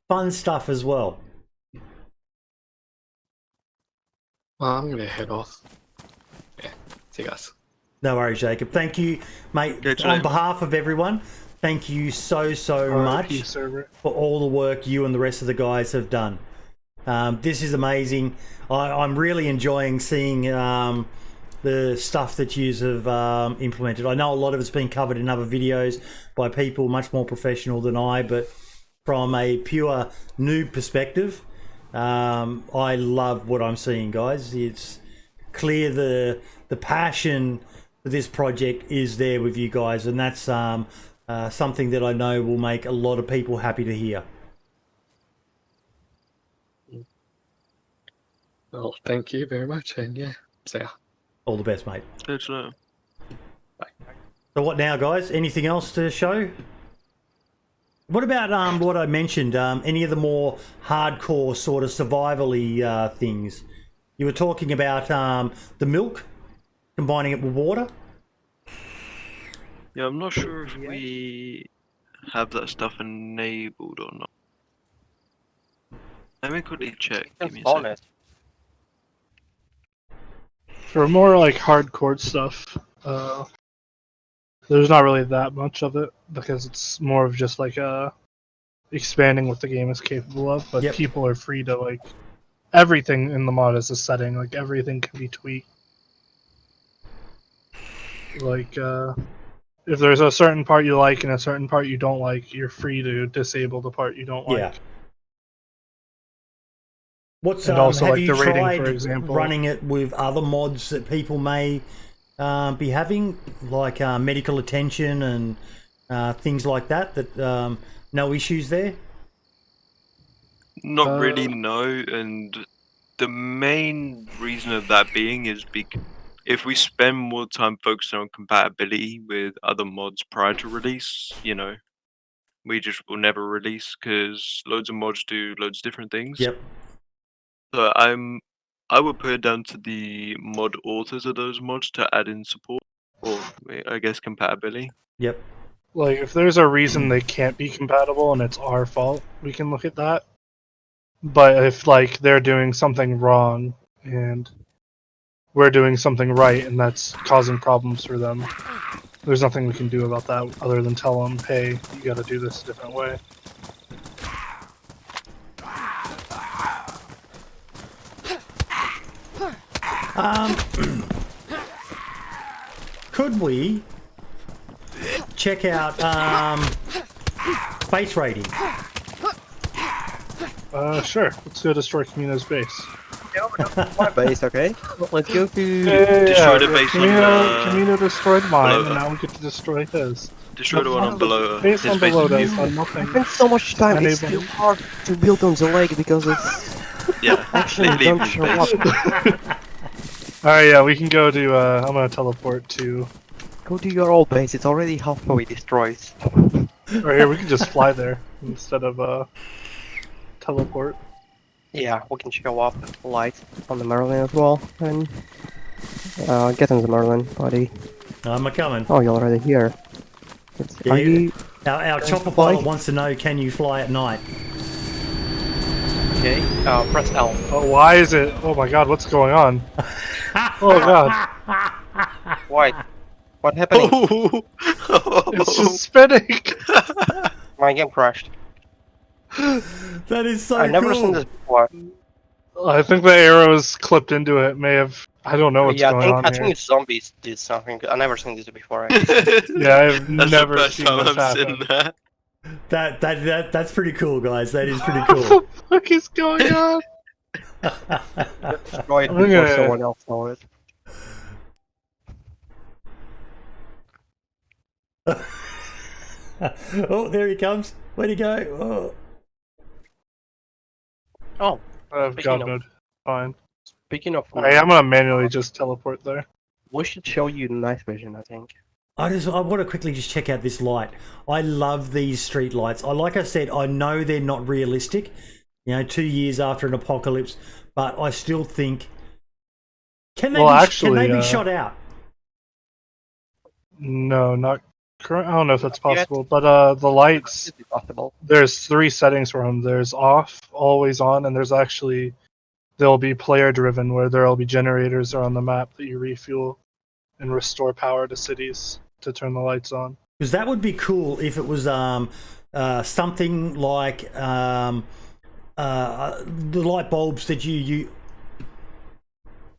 fun stuff as well. Well, I'm gonna head off. Yeah, see you guys. No worries, Jacob. Thank you, mate. Good On time. behalf of everyone, thank you so RIP much server. for all the work you and the rest of the guys have done. This is amazing. I'm really enjoying seeing the stuff that you have implemented. I know a lot of it's been covered in other videos by people much more professional than I, but from a pure noob perspective, I love what I'm seeing, guys. It's clear the passion for this project is there with you guys, and that's something that I know will make a lot of people happy to hear. Well, thank you very much, and yeah, so All the best, mate. Good to know. bye. So what now, guys? Anything else to show? What about what I mentioned? Any of the more hardcore sort of survival-y things? You were talking about the milk, combining it with water. Yeah, I'm not sure if we have that stuff enabled or not. Let me quickly check. Give me a second. For more like hardcore stuff, there's not really that much of it because it's more of just like expanding what the game is capable of. But Yep. people are free to like everything in the mod is a setting. Like everything can be tweaked. Like if there's a certain part you like and a certain part you don't like, you're free to disable the part you don't Yeah. like. What's And also, have like, you the rating, tried for example. running it with other mods that people may be having, like medical attention and things like that? That no issues there. Not really, no. And the main reason of that being is if we spend more time focusing on compatibility with other mods prior to release, you know, we just will never release because loads of mods do loads of different things. Yep. So I would put it down to the mod authors of those mods to add in support, or I guess compatibility. Yep. Like if there's a reason they can't be compatible and it's our fault, we can look at that. But if like they're doing something wrong and we're doing something right and that's causing problems for them, there's nothing we can do about that other than tell them, hey, you gotta do this a different way. Could we check out base rating? Sure. Let's go destroy Camino's base. My base, okay? Let's go to... Destroy the base on Camino destroyed mine, below and her. now we get to destroy his. Destroy the one on below. Base His on base below is does beautiful. nothing. I spent so much time, it's Unable. too hard to build on the lake because it's Yeah, actually leave don't his show base. up. Alright, yeah, we can go to, I'm gonna teleport to... Go to your old base, it's already halfway destroyed. Right here, we can just fly there instead of, teleport. Yeah, we can show up light on the Merlin as well, and get on the Merlin, buddy. I'm coming. Oh, you're already here. Yeah, Are you... Our going chopper to fly? pilot wants to know, can you fly at night? Okay, press L. Oh, why is it? Oh my god, what's going on? Oh god, Why? What happened? it's just spinning! My game crashed. That is so I've never cool. seen this before. I think the arrows clipped into it may have... I don't know what's going on I here. think it's zombies did something. I've never seen this before. Yeah, I've That's never the first seen time this I've seen happen. that. That's pretty cool, guys. That is pretty What cool. the fuck is going on? Destroy it I'm before gonna- someone else saw it. Oh, there he comes. Where'd he go? Oh, I've Speaking got of- mode. Fine. speaking of... Alright, I'm gonna manually just teleport there. We should show you night vision, I think. I want to quickly just check out this light. I love these street lights. Like I said, I know they're not realistic, 2 years after an apocalypse, but I still think, can they be shot out? No, not current. I don't know if that's possible, but the lights, It's possible. there's 3 settings for them. There's off, always on, and there's actually, they'll be player driven where there'll be generators on the map that you refuel and restore power to cities to turn the lights on. Because that would be cool if it was something like the light bulbs that you.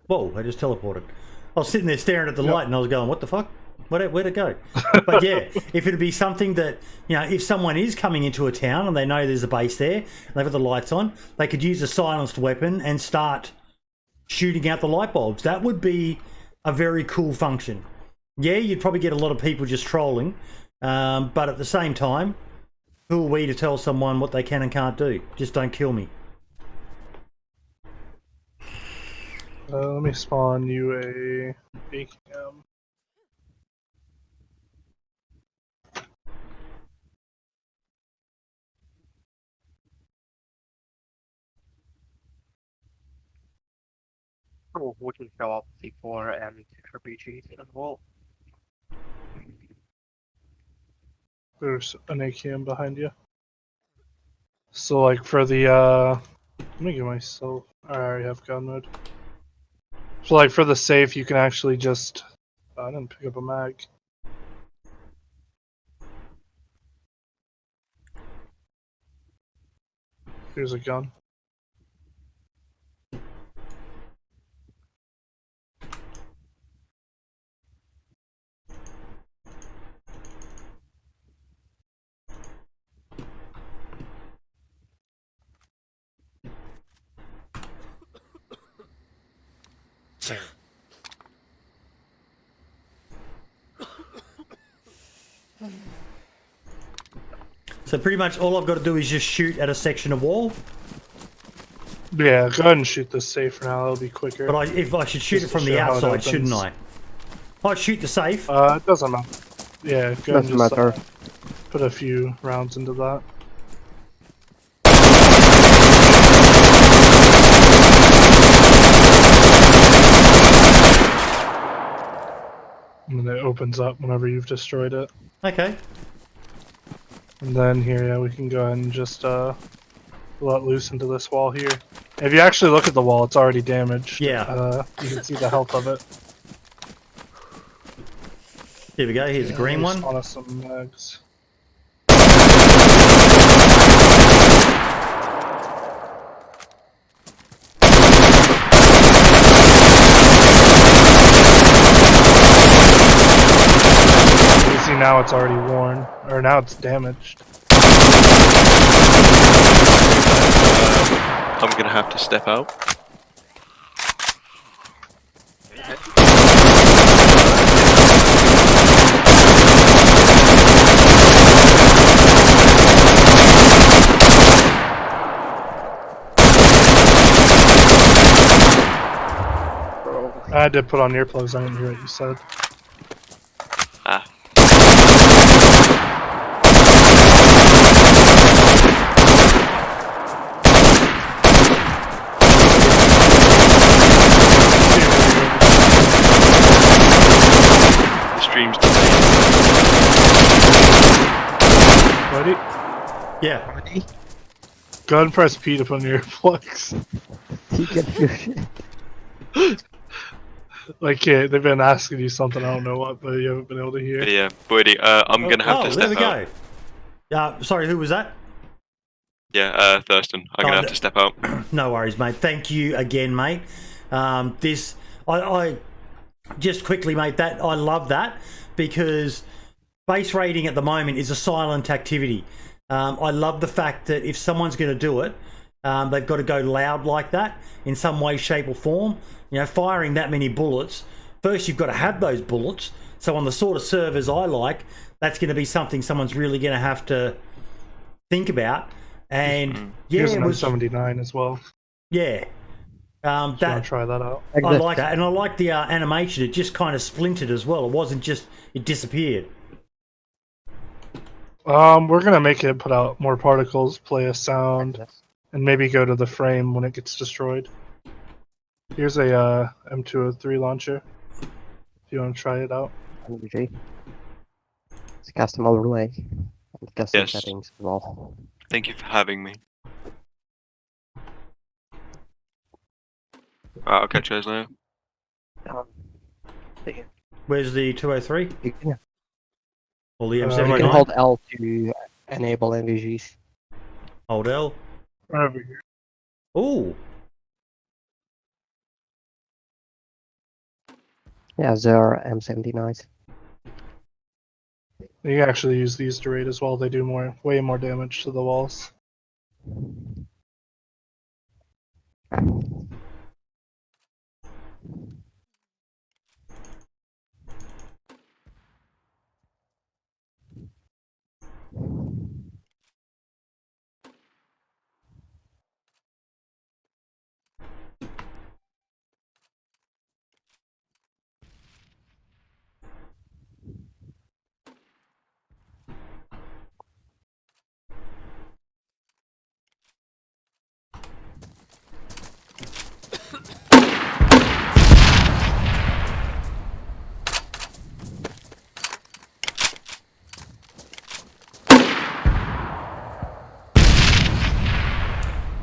Whoa! I just teleported. I was sitting there staring at the light, and I was going, "What the fuck? Where'd it go?" But yeah, if it'd be something that, you know, if someone is coming into a town and they know there's a base there, and they've got the lights on, they could use a silenced weapon and start shooting out the light bulbs. That would be a very cool function. Yeah, you'd probably get a lot of people just trolling, but at the same time, who are we to tell someone what they can and can't do? Just don't kill me. Let me spawn you a ACM. Oh, we can show up C4 and RPGs as well. There's an ACM behind you. So like for the let me get myself. I already have gun mode. So like for the safe, you can actually just. I didn't pick up a mag. Here's a gun. So pretty much all I've got to do is just shoot at a section of wall. Yeah, go ahead and shoot this safe for now. That'll be quicker. But if I should shoot Just it from to the show how it outside, shouldn't opens. I? I shoot the safe. It doesn't matter. Yeah, go ahead and Doesn't just matter. put a few rounds into that. And then it opens up whenever you've destroyed it. Okay. And then here, yeah, we can go ahead and just let loose into this wall here. If you actually look at the wall, it's already damaged. Yeah. You can see the health of it. Here we go. Here's a green one. Spawn us some mags. You see now it's already worn, or now it's damaged. I'm gonna have to step out. I did put on earplugs, I didn't hear what you said. Ah. The stream's delayed. Ready? Yeah. Ready? Go ahead and press P to put on your earplugs. You can hear shit. Like, yeah, they've been asking you something, I don't know what, but you haven't been able to hear. But yeah, Boydie, I'm gonna have to there step we out. go. Sorry, who was that? Yeah, Thurston. I'm gonna have to step out. No worries, mate. Thank you again, mate. I just quickly, mate, that I love that because base raiding at the moment is a silent activity. I love the fact that if someone's going to do it, they've got to go loud like that in some way, shape, or form. You know, firing that many bullets. First, you've got to have those bullets. So on the sort of servers I like, that's going to be something someone's really going to have to think about. And yeah, Here's it an was 79 as well. yeah. That, That try that out. I like that, and I like the animation. It just kind of splintered as well. It wasn't just it disappeared. We're gonna make it put out more particles, play a sound, and maybe go to the frame when it gets destroyed. Here's a M203 launcher. If you want to try it out. RPG. It's custom overlay and custom Yes. settings as well. Thank you for having me. I'll catch you guys later. See you. Where's the 203? Yeah. Or the You M79? can hold L to enable NVGs. Hold L. Over here. Ooh. Yeah, there are M79s. You can actually use these to raid as well. They do way more damage to the walls.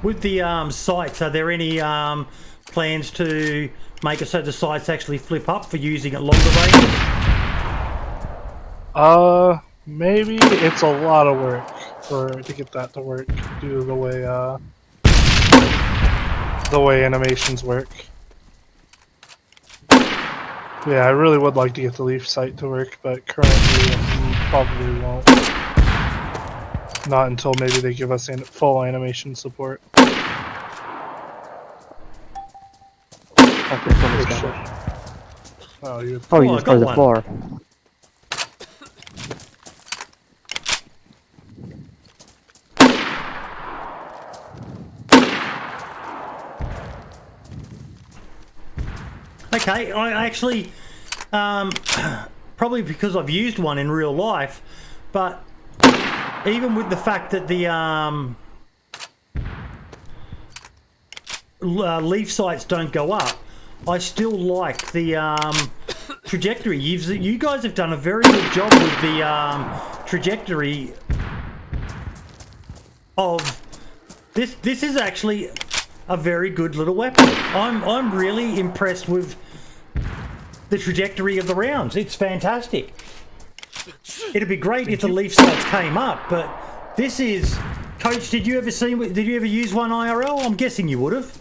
With the sights, are there any plans to make it so the sights actually flip up for using at longer range? Maybe it's a lot of work to get that to work due to the way animations work. Yeah, I really would like to get the leaf sight to work, but currently probably won't. Not until maybe they give us full animation support. Oh, this one is damaged. Oh, you Oh, Oh, you I just got got the one. floor. Okay, I actually, probably because I've used one in real life, but even with the fact that the leaf sights don't go up, I still like the trajectory. You guys have done a very good job with the trajectory of this. This is actually a very good little weapon. I'm really impressed with the trajectory of the rounds. It's fantastic. It'd be great if the leaf sights came up, but this is... Coach, did you ever use one IRL? I'm guessing you would have.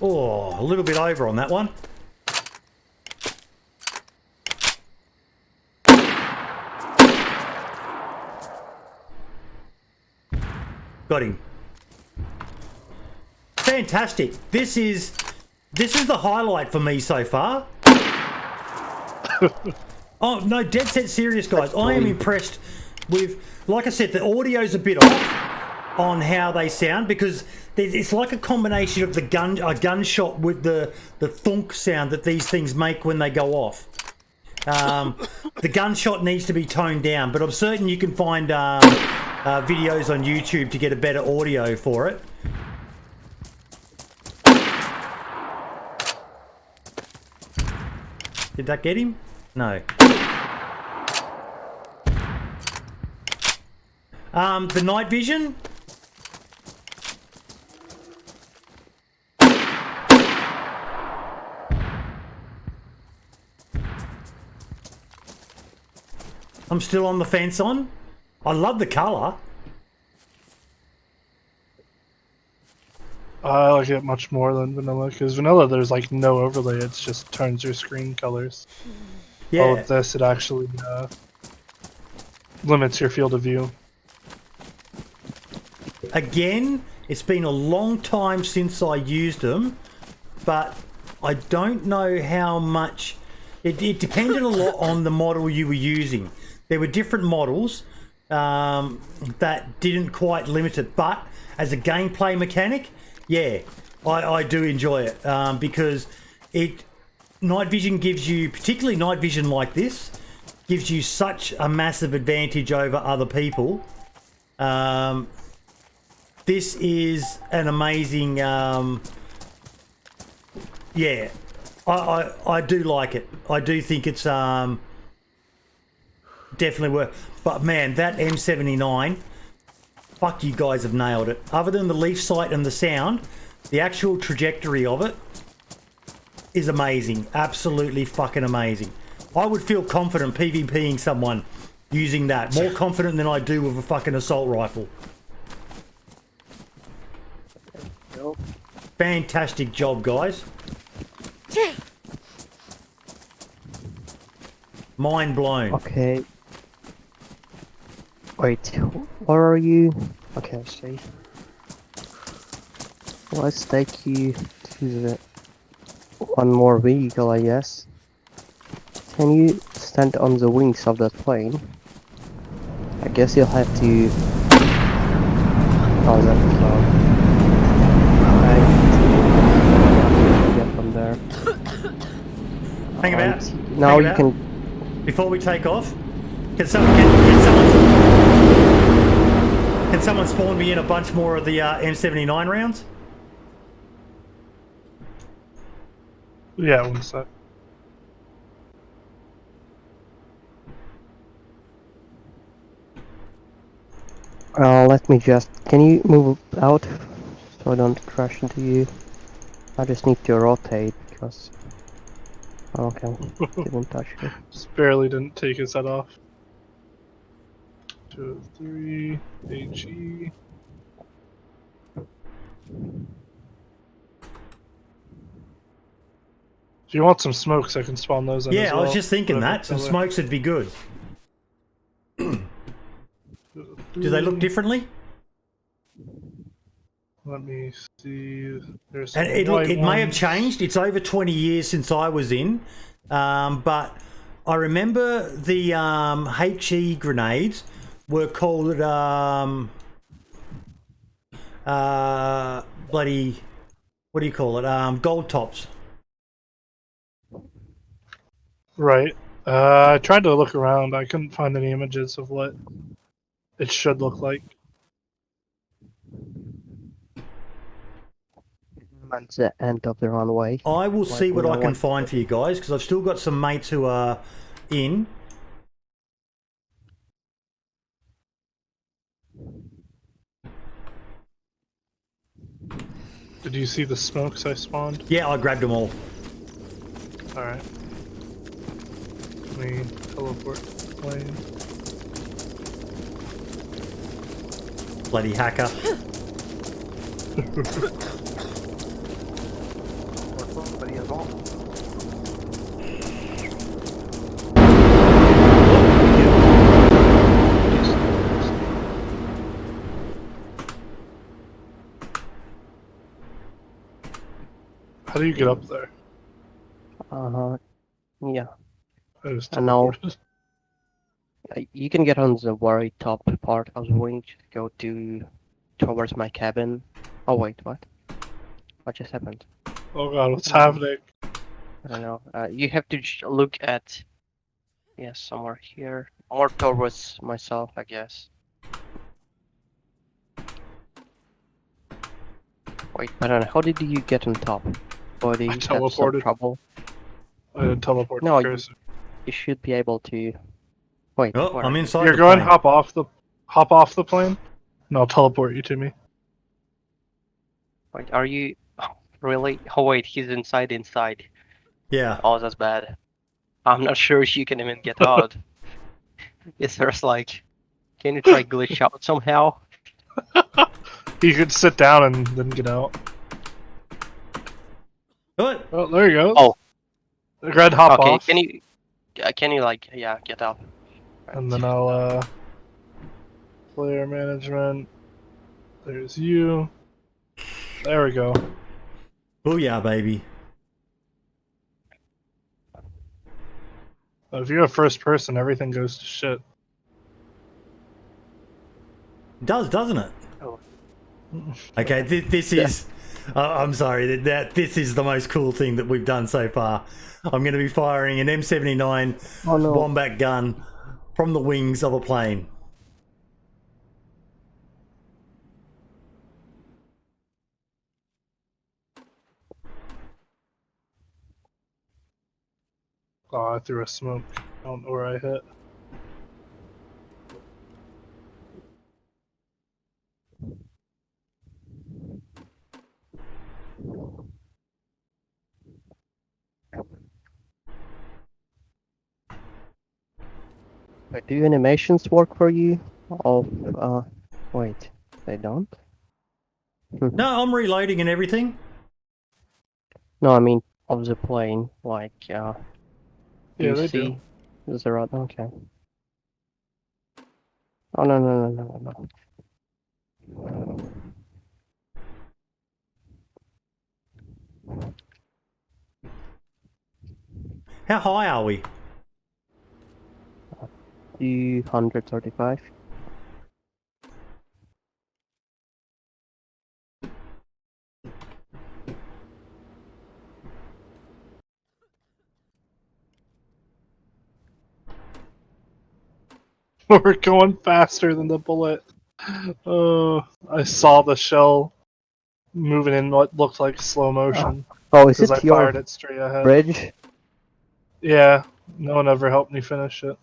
Oh, a little bit over on that one. Got him. Fantastic. This is the highlight for me so far. Oh no, dead set serious, guys. I am impressed with, like I said, the audio's a bit off on how they sound because it's like a combination of a gunshot with the thunk sound that these things make when they go off. The gunshot needs to be toned down, but I'm certain you can find videos on YouTube to get a better audio for it. Did that get him? No. The night vision. I'm still on the fence on. I love the colour. I like it much more than vanilla because vanilla there's like no overlay. It just turns your screen colors. Yeah. Well, with this it actually limits your field of view. Again, it's been a long time since I used them, but I don't know how much. It depended a lot on the model you were using. There were different models that didn't quite limit it, but as a gameplay mechanic, yeah, I do enjoy it because night vision gives you, particularly night vision like this, gives you such a massive advantage over other people. This is an amazing, yeah, I do like it. I do think it's definitely worth. But man, that M79, fuck, you guys have nailed it. Other than the leaf sight and the sound, the actual trajectory of it is amazing. Absolutely fucking amazing. I would feel confident PvPing someone using that. More confident than I do with a fucking assault rifle. Fantastic job, guys. Mind blown. Okay. Wait, where are you? Okay, I see. Let's take you to the one more vehicle, I guess. Can you stand on the wings of that plane? I guess you'll have to. Oh, that's I get from there. Hang about. Now Hang you about. can. Before we take off, can someone spawn me in a bunch more of the M79 rounds? Yeah, one sec. Let me just. Can you move out so I don't crash into you? I just need to rotate because. Okay, didn't touch me. Just barely didn't take his head off. 203 HE. If you want some smokes, I can spawn those in as Yeah, well. I was just thinking Whatever that. Some color. smokes would be good. Do they look differently? Let me see. There's And some it white may have ones. changed. It's over 20 years since I was in, but I remember the HE grenades were called bloody, what do you call it? Gold tops. Right. I tried to look around. I couldn't find any images of what it should look like. That's the end of the runway. I will Let see me what know I can find for you guys because I've still got some mates who are in. Did you see the smokes I spawned? Yeah, I grabbed them all. Alright. Let me teleport to the plane. Bloody hacker. How do you get up there? Yeah. I just And now teleported. you can get on the very top part of the wing. Just go towards my cabin. Oh wait, what? What just happened? Oh god, what's happening? I don't know. You have to look at. Yes, somewhere here, or towards myself, I guess. Wait, I don't know. How did you get on top? Or did I you have some teleported. trouble? I didn't teleport No, the cursor. you should be able to. Wait, Oh, where I'm are you? inside You're the going plane. hop off the plane, and I'll teleport you to me. Wait, are you? Oh, really? Oh wait, he's inside. Yeah. Oh, that's bad. I'm not sure if you can even get out. Is there's like, can you try glitch out somehow? You could sit down and then get out. What? Oh, there you go. Oh. Red, hop Okay, off. can you like, yeah, get out. And then I'll player management. There's you. There we go. Booyah, baby. If you have first person, everything goes to shit. It does, doesn't it? Oh. Okay, this is. I'm sorry. This is the most cool thing that we've done so far. I'm going to be firing an M79 Wombat gun from the wings of a plane. Oh, I threw a smoke. I don't know where I hit. Wait, do animations work for you? Wait, they don't? No, I'm reloading and everything. No, I mean, of the plane, like, Yeah, you they see do. the right, okay. Oh, no. How high are we? 235. We're going faster than the bullet. Oh, I saw the shell moving in what looked like slow motion Oh, is because I it your fired it straight ahead. bridge? Yeah, no one ever helped me finish it.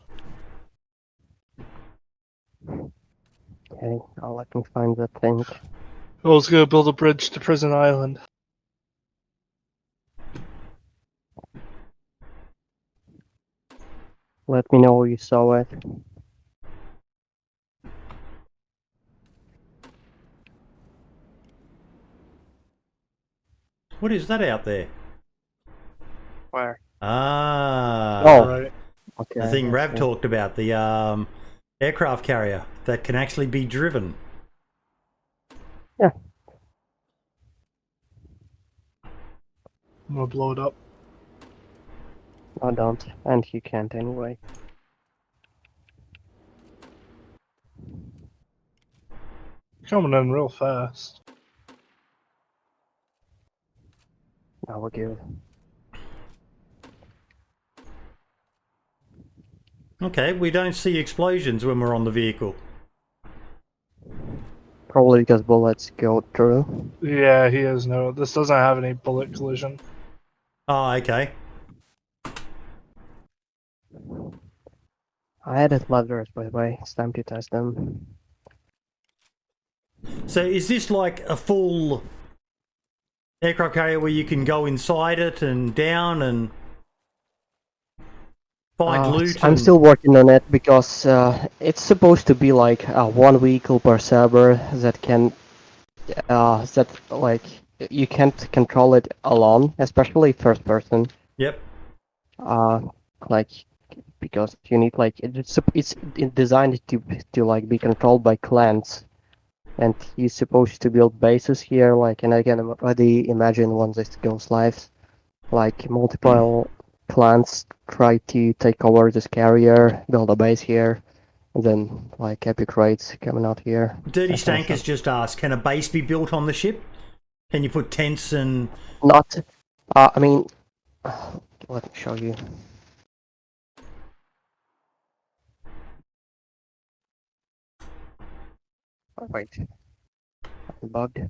Okay, I'll let me find that thing. I was gonna build a bridge to Prison Island. Let me know where you saw it. What is that out there? Where? Ah, Oh. Right. Okay. the thing I Rav see. talked about, the aircraft carrier that can actually be driven. Yeah. I'm gonna blow it up. No, don't. And you can't anyway. Coming in real fast. Now we're good. Okay, we don't see explosions when we're on the vehicle. Probably because bullets go through. Yeah, he has no. This doesn't have any bullet collision. Oh, okay. I added ladders, by the way. It's time to test them. So is this like a full aircraft carrier where you can go inside it and down and find loot? I'm and... still working on it because it's supposed to be like one vehicle per server that can that like you can't control it alone, especially first person. Yep. Like because you need like it's designed to like be controlled by clans, and you're supposed to build bases here. Like, and I can already imagine once this goes live, like multiple clans try to take over this carrier, build a base here, and then like epic raids coming out here. Dirty That kind of Stank has stuff. just asked, can a base be built on the ship? Can you put tents and... Not, I mean, let me show you. Oh, wait, I'm bugged.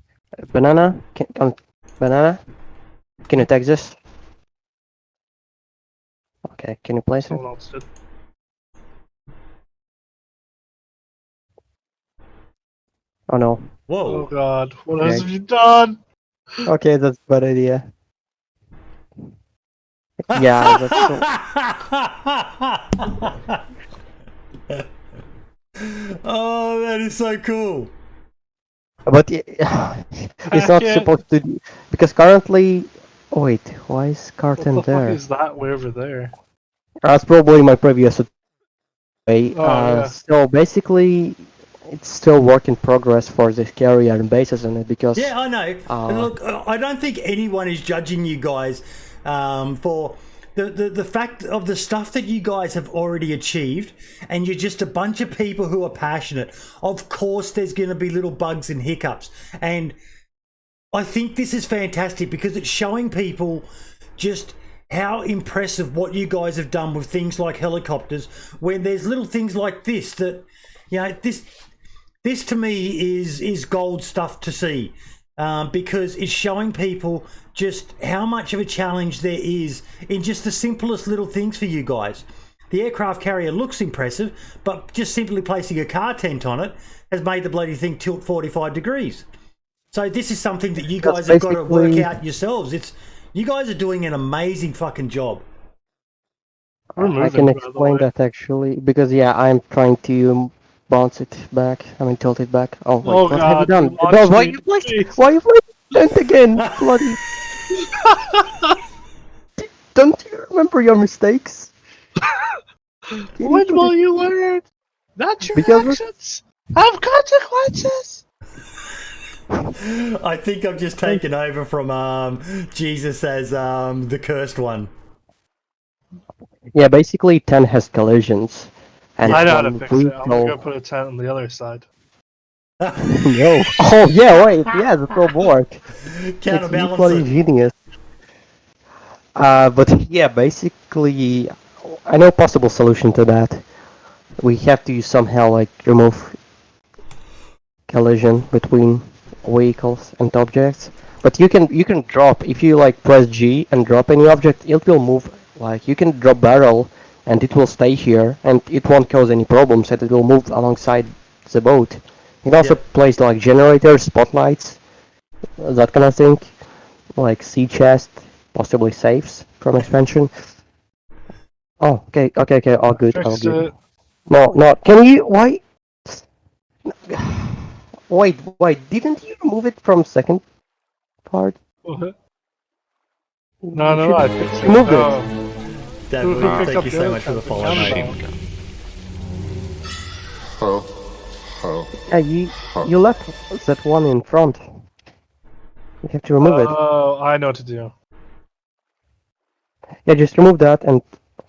Banana, banana, can you take this? Okay, can you place it? Someone else did. Oh no. Whoa. Oh god, what Okay. have you done? Okay, that's a bad idea. Yeah, that's Oh, that is so cool. But it's not Yeah. supposed to, because currently. Oh, wait, why is What Carton the fuck there? is that way over there? That's probably my previous way. Oh, yeah. So basically, it's still work in progress for this carrier and bases on it because. Yeah, I know. And look, I don't think anyone is judging you guys for the fact of the stuff that you guys have already achieved, and you're just a bunch of people who are passionate. Of course, there's going to be little bugs and hiccups, and I think this is fantastic because it's showing people just how impressive what you guys have done with things like helicopters, when there's little things like this that, you know, this to me is gold stuff to see, because it's showing people just how much of a challenge there is in just the simplest little things for you guys. The aircraft carrier looks impressive, but just simply placing a car tent on it has made the bloody thing tilt 45 degrees. So this is something that you guys have got to work out yourselves. You guys are doing an amazing fucking job. We're moving, I can by the explain way. that actually because I'm trying to bounce it back. I mean tilt it back. Oh wait, Oh what have you god, you done? No, launched why me. you placed? Jeez. Why you placed it again? Bloody! Don't you remember your mistakes? Can you When put will it- you learn that your Because- actions have consequences? I think I've just taken over from Jesus as the cursed one. Yeah, basically 10 has collisions. And I know how to one fix it. I'm gonna go vehicle- put a tent on the other side. No. Oh yeah, wait, yeah, that will work. It's you Counterbalance bloody it. genius. But yeah, basically, I know a possible solution to that. We have to somehow like remove collision between vehicles and objects. But you can drop if you like press G and drop any object, it will move. Like you can drop barrel and it will stay here and it won't cause any problems and it will move alongside the boat. You can also Yep. place like generators, spotlights, that kind of thing, like sea chest, possibly safes from expansion. Oh, okay, all good, all Fixed good. it. No, can you, why? Wait, didn't you remove it from second part? No, You should I fixed it. remove it. No. Dad, Who William, picked thank up you the so other much for the tent? follow, mate. Counterbalance. Yeah, you left that one in front. You have to remove it. Oh, I know what to do. Yeah, just remove that and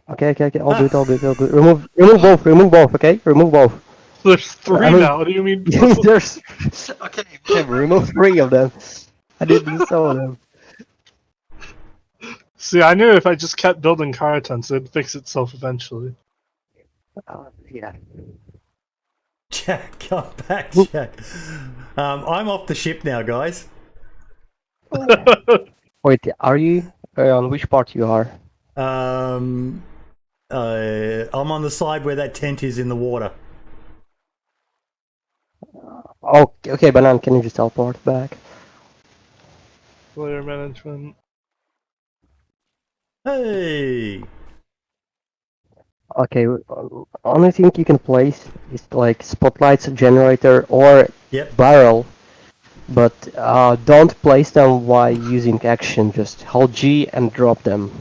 okay, all good. Remove both, okay? Remove both. There's three I mean- now. What do you mean? There's okay, remove 3 of them. I didn't saw them. See, I knew if I just kept building car tents, it'd fix itself eventually. Yeah. Jack, come back, Jack. I'm off the ship now, guys. Wait, are you on which part you are? I'm on the side where that tent is in the water. Oh, okay, Banan, can you just teleport back? Player management. Hey! Okay, only thing you can place is like spotlights, generator, or Yep. barrel, but don't place them while using action. Just hold G and drop them.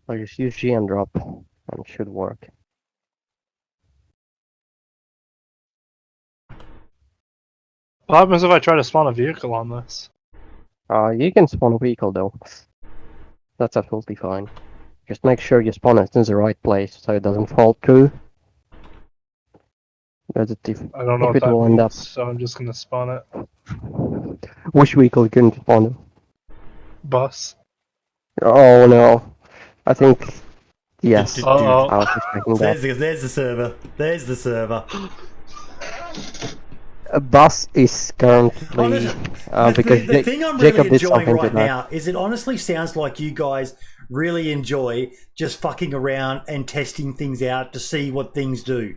Or just use G and drop, and it should work. What happens if I try to spawn a vehicle on this? You can spawn a vehicle though. That's absolutely fine. Just make sure you spawn it in the right place so it doesn't fall through. Because if I don't know If what it that will means, end up- so I'm just gonna spawn it. which vehicle you can spawn? Bus. Oh no, I think yes. Uh-oh. I was expecting that. There's the server. There's the server. A bus is currently because the thing I'm Jacob really did enjoying something to right that. now is it honestly sounds like you guys really enjoy just fucking around and testing things out to see what things do.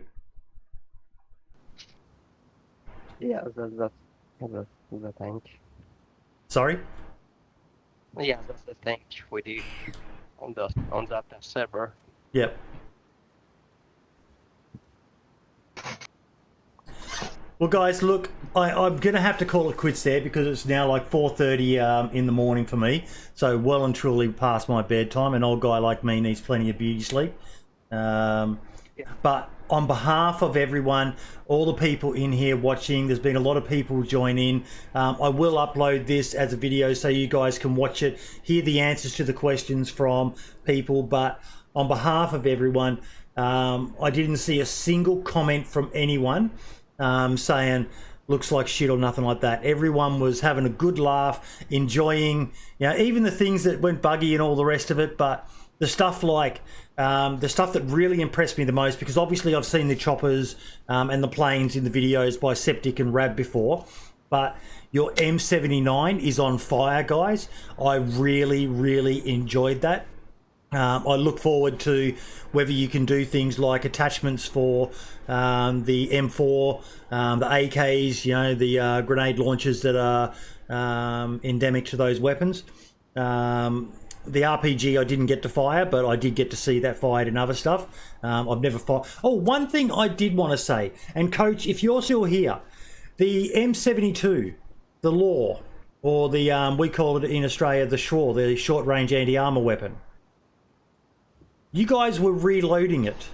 Yeah, that's the tank. Sorry? Yeah, that's the tank we do on that server. Yep. Well, guys, look, I'm going to have to call it quits there because it's now like 4:30 in the morning for me. So well and truly past my bedtime. An old guy like me needs plenty of beauty sleep. But on behalf of everyone, all the people in here watching, there's been a lot of people join in. I will upload this as a video so you guys can watch it, hear the answers to the questions from people. But on behalf of everyone, I didn't see a single comment from anyone saying looks like shit or nothing like that. Everyone was having a good laugh, enjoying, even the things that went buggy and all the rest of it. But the stuff like the stuff that really impressed me the most, because obviously I've seen the choppers and the planes in the videos by Septic and Rab before, but your M79 is on fire, guys. I really enjoyed that. I look forward to whether you can do things like attachments for the M4, the AKs, you know, the grenade launchers that are endemic to those weapons. The RPG I didn't get to fire, but I did get to see that fired in other stuff. I've never fired. Oh, one thing I did want to say, and Coach, if you're still here, the M72, the Law, or the we call it in Australia the SHOR, the short range anti-armor weapon. You guys were reloading it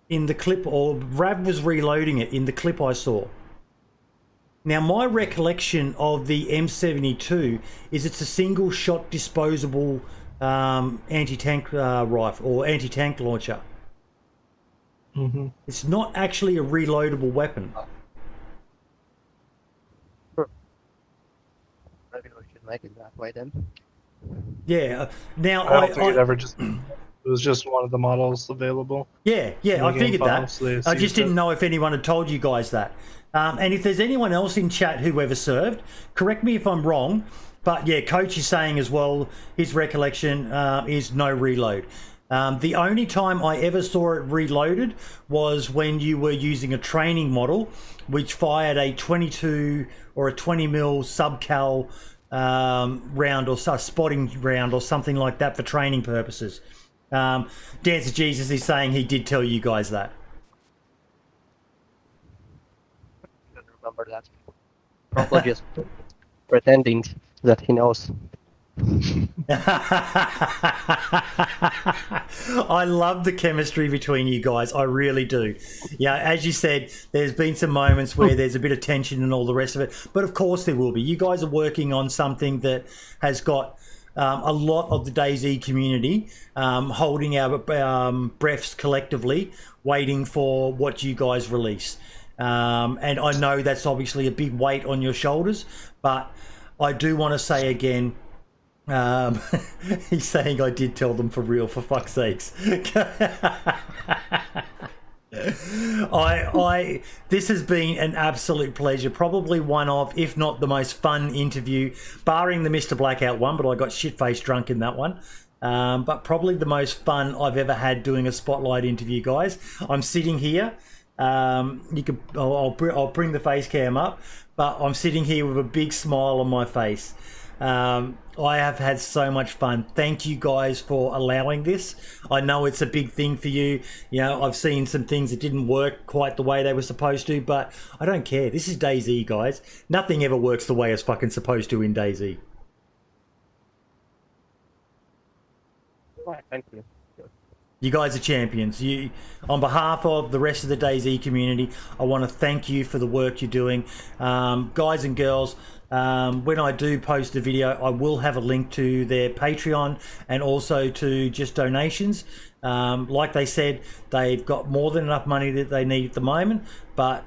in the clip, or Rav was reloading it in the clip I saw. Now, my recollection of the M72 is it's a single shot disposable anti-tank rifle or anti-tank launcher. Mm-hmm. It's not actually a reloadable weapon. Maybe we should make it that way then. Yeah. Now I don't think it ever just. It was just one of the models available. Yeah, I figured that. So I just didn't know if anyone had told you guys that. And if there's anyone else in chat who ever served, correct me if I'm wrong, but yeah, Coach is saying as well, his recollection is no reload. The only time I ever saw it reloaded was when you were using a training model which fired a 22 or a 20 mil subcal round or spotting round or something like that for training purposes. Dancer Jesus is saying he did tell you guys that. I don't remember that. Probably just pretending that he knows. I love the chemistry between you guys. I really do. Yeah, as you said, there's been some moments where there's a bit of tension and all the rest of it. But of course there will be. You guys are working on something that has got a lot of the DayZ community holding our breaths collectively, waiting for what you guys release. And I know that's obviously a big weight on your shoulders, but I do want to say again, he's saying I did tell them for real, for fuck's sakes. This has been an absolute pleasure, probably one of, if not the most fun interview, barring the Mr. Blackout one, but I got shit-faced drunk in that one. But probably the most fun I've ever had doing a spotlight interview, guys. I'm sitting here. I'll bring the face cam up, but I'm sitting here with a big smile on my face. I have had so much fun. Thank you guys for allowing this. I know it's a big thing for you. You know, I've seen some things that didn't work quite the way they were supposed to, but I don't care. This is DayZ, guys. Nothing ever works the way it's fucking supposed to in DayZ. Right, thank you. You guys are champions. You, on behalf of the rest of the DayZ community, I want to thank you for the work you're doing. Guys and girls, when I do post a video, I will have a link to their Patreon and also to just donations. Like they said, they've got more than enough money that they need at the moment, but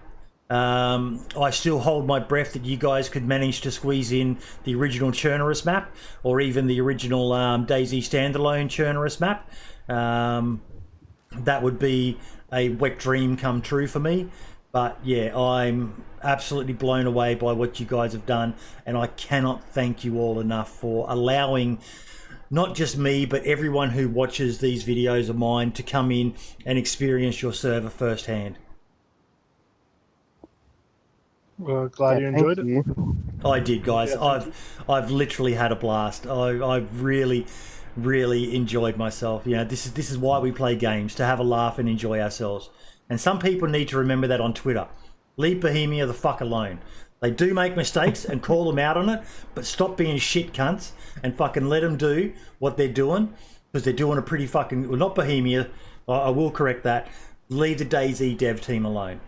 I still hold my breath that you guys could manage to squeeze in the original Chernarus map, or even the original DayZ standalone Chernarus map. That would be a wet dream come true for me. But yeah, I'm absolutely blown away by what you guys have done, and I cannot thank you all enough for allowing not just me, but everyone who watches these videos of mine to come in and experience your server firsthand. Well, glad you enjoyed it. I did, guys. Yeah, I've literally had a blast. I've really enjoyed myself. You know, this is why we play games, to have a laugh and enjoy ourselves. And some people need to remember that on Twitter. Leave Bohemia the fuck alone. They do make mistakes and call them out on it, but stop being shit cunts and fucking let them do what they're doing, because they're doing a pretty fucking, well, not Bohemia, I will correct that. Leave the DayZ dev team alone.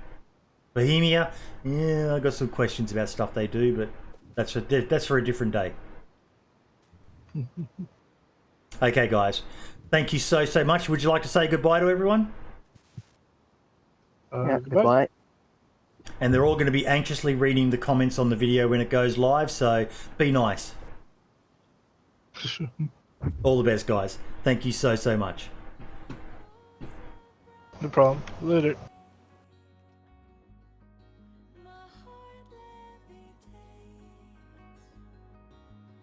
Bohemia, yeah, I got some questions about stuff they do, but that's for a different day. Okay, guys, thank you so much. Would you like to say goodbye to everyone? Goodbye. And they're all going to be anxiously reading the comments on the video when it goes live, so be nice. All the best, guys. Thank you so much. No problem. Later.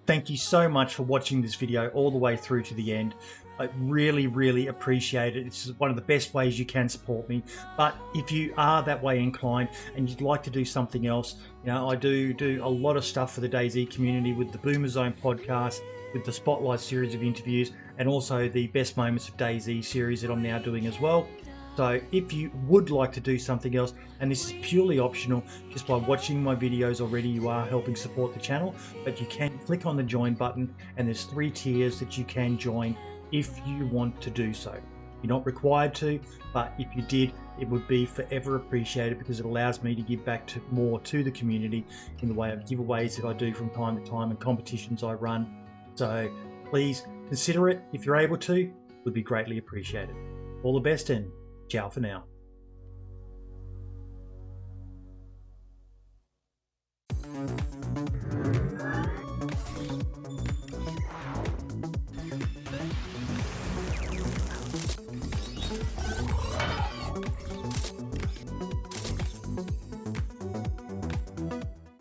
thank you so much for watching this video all the way through to the end. I really, really appreciate it. It's one of the best ways you can support me. But if you are that way inclined and you'd like to do something else, you know, I do a lot of stuff for the DayZ community with the Boomer Zone podcast, with the Spotlight series of interviews, and also the Best Moments of DayZ series that I'm now doing as well. So if you would like to do something else, and this is purely optional, just by watching my videos already, you are helping support the channel, but you can click on the join button and there's 3 tiers that you can join if you want to do so. You're not required to, but if you did, it would be forever appreciated because it allows me to give back more to the community in the way of giveaways that I do from time to time and competitions I run. So please consider it if you're able to. It would be greatly appreciated. All the best and ciao for now.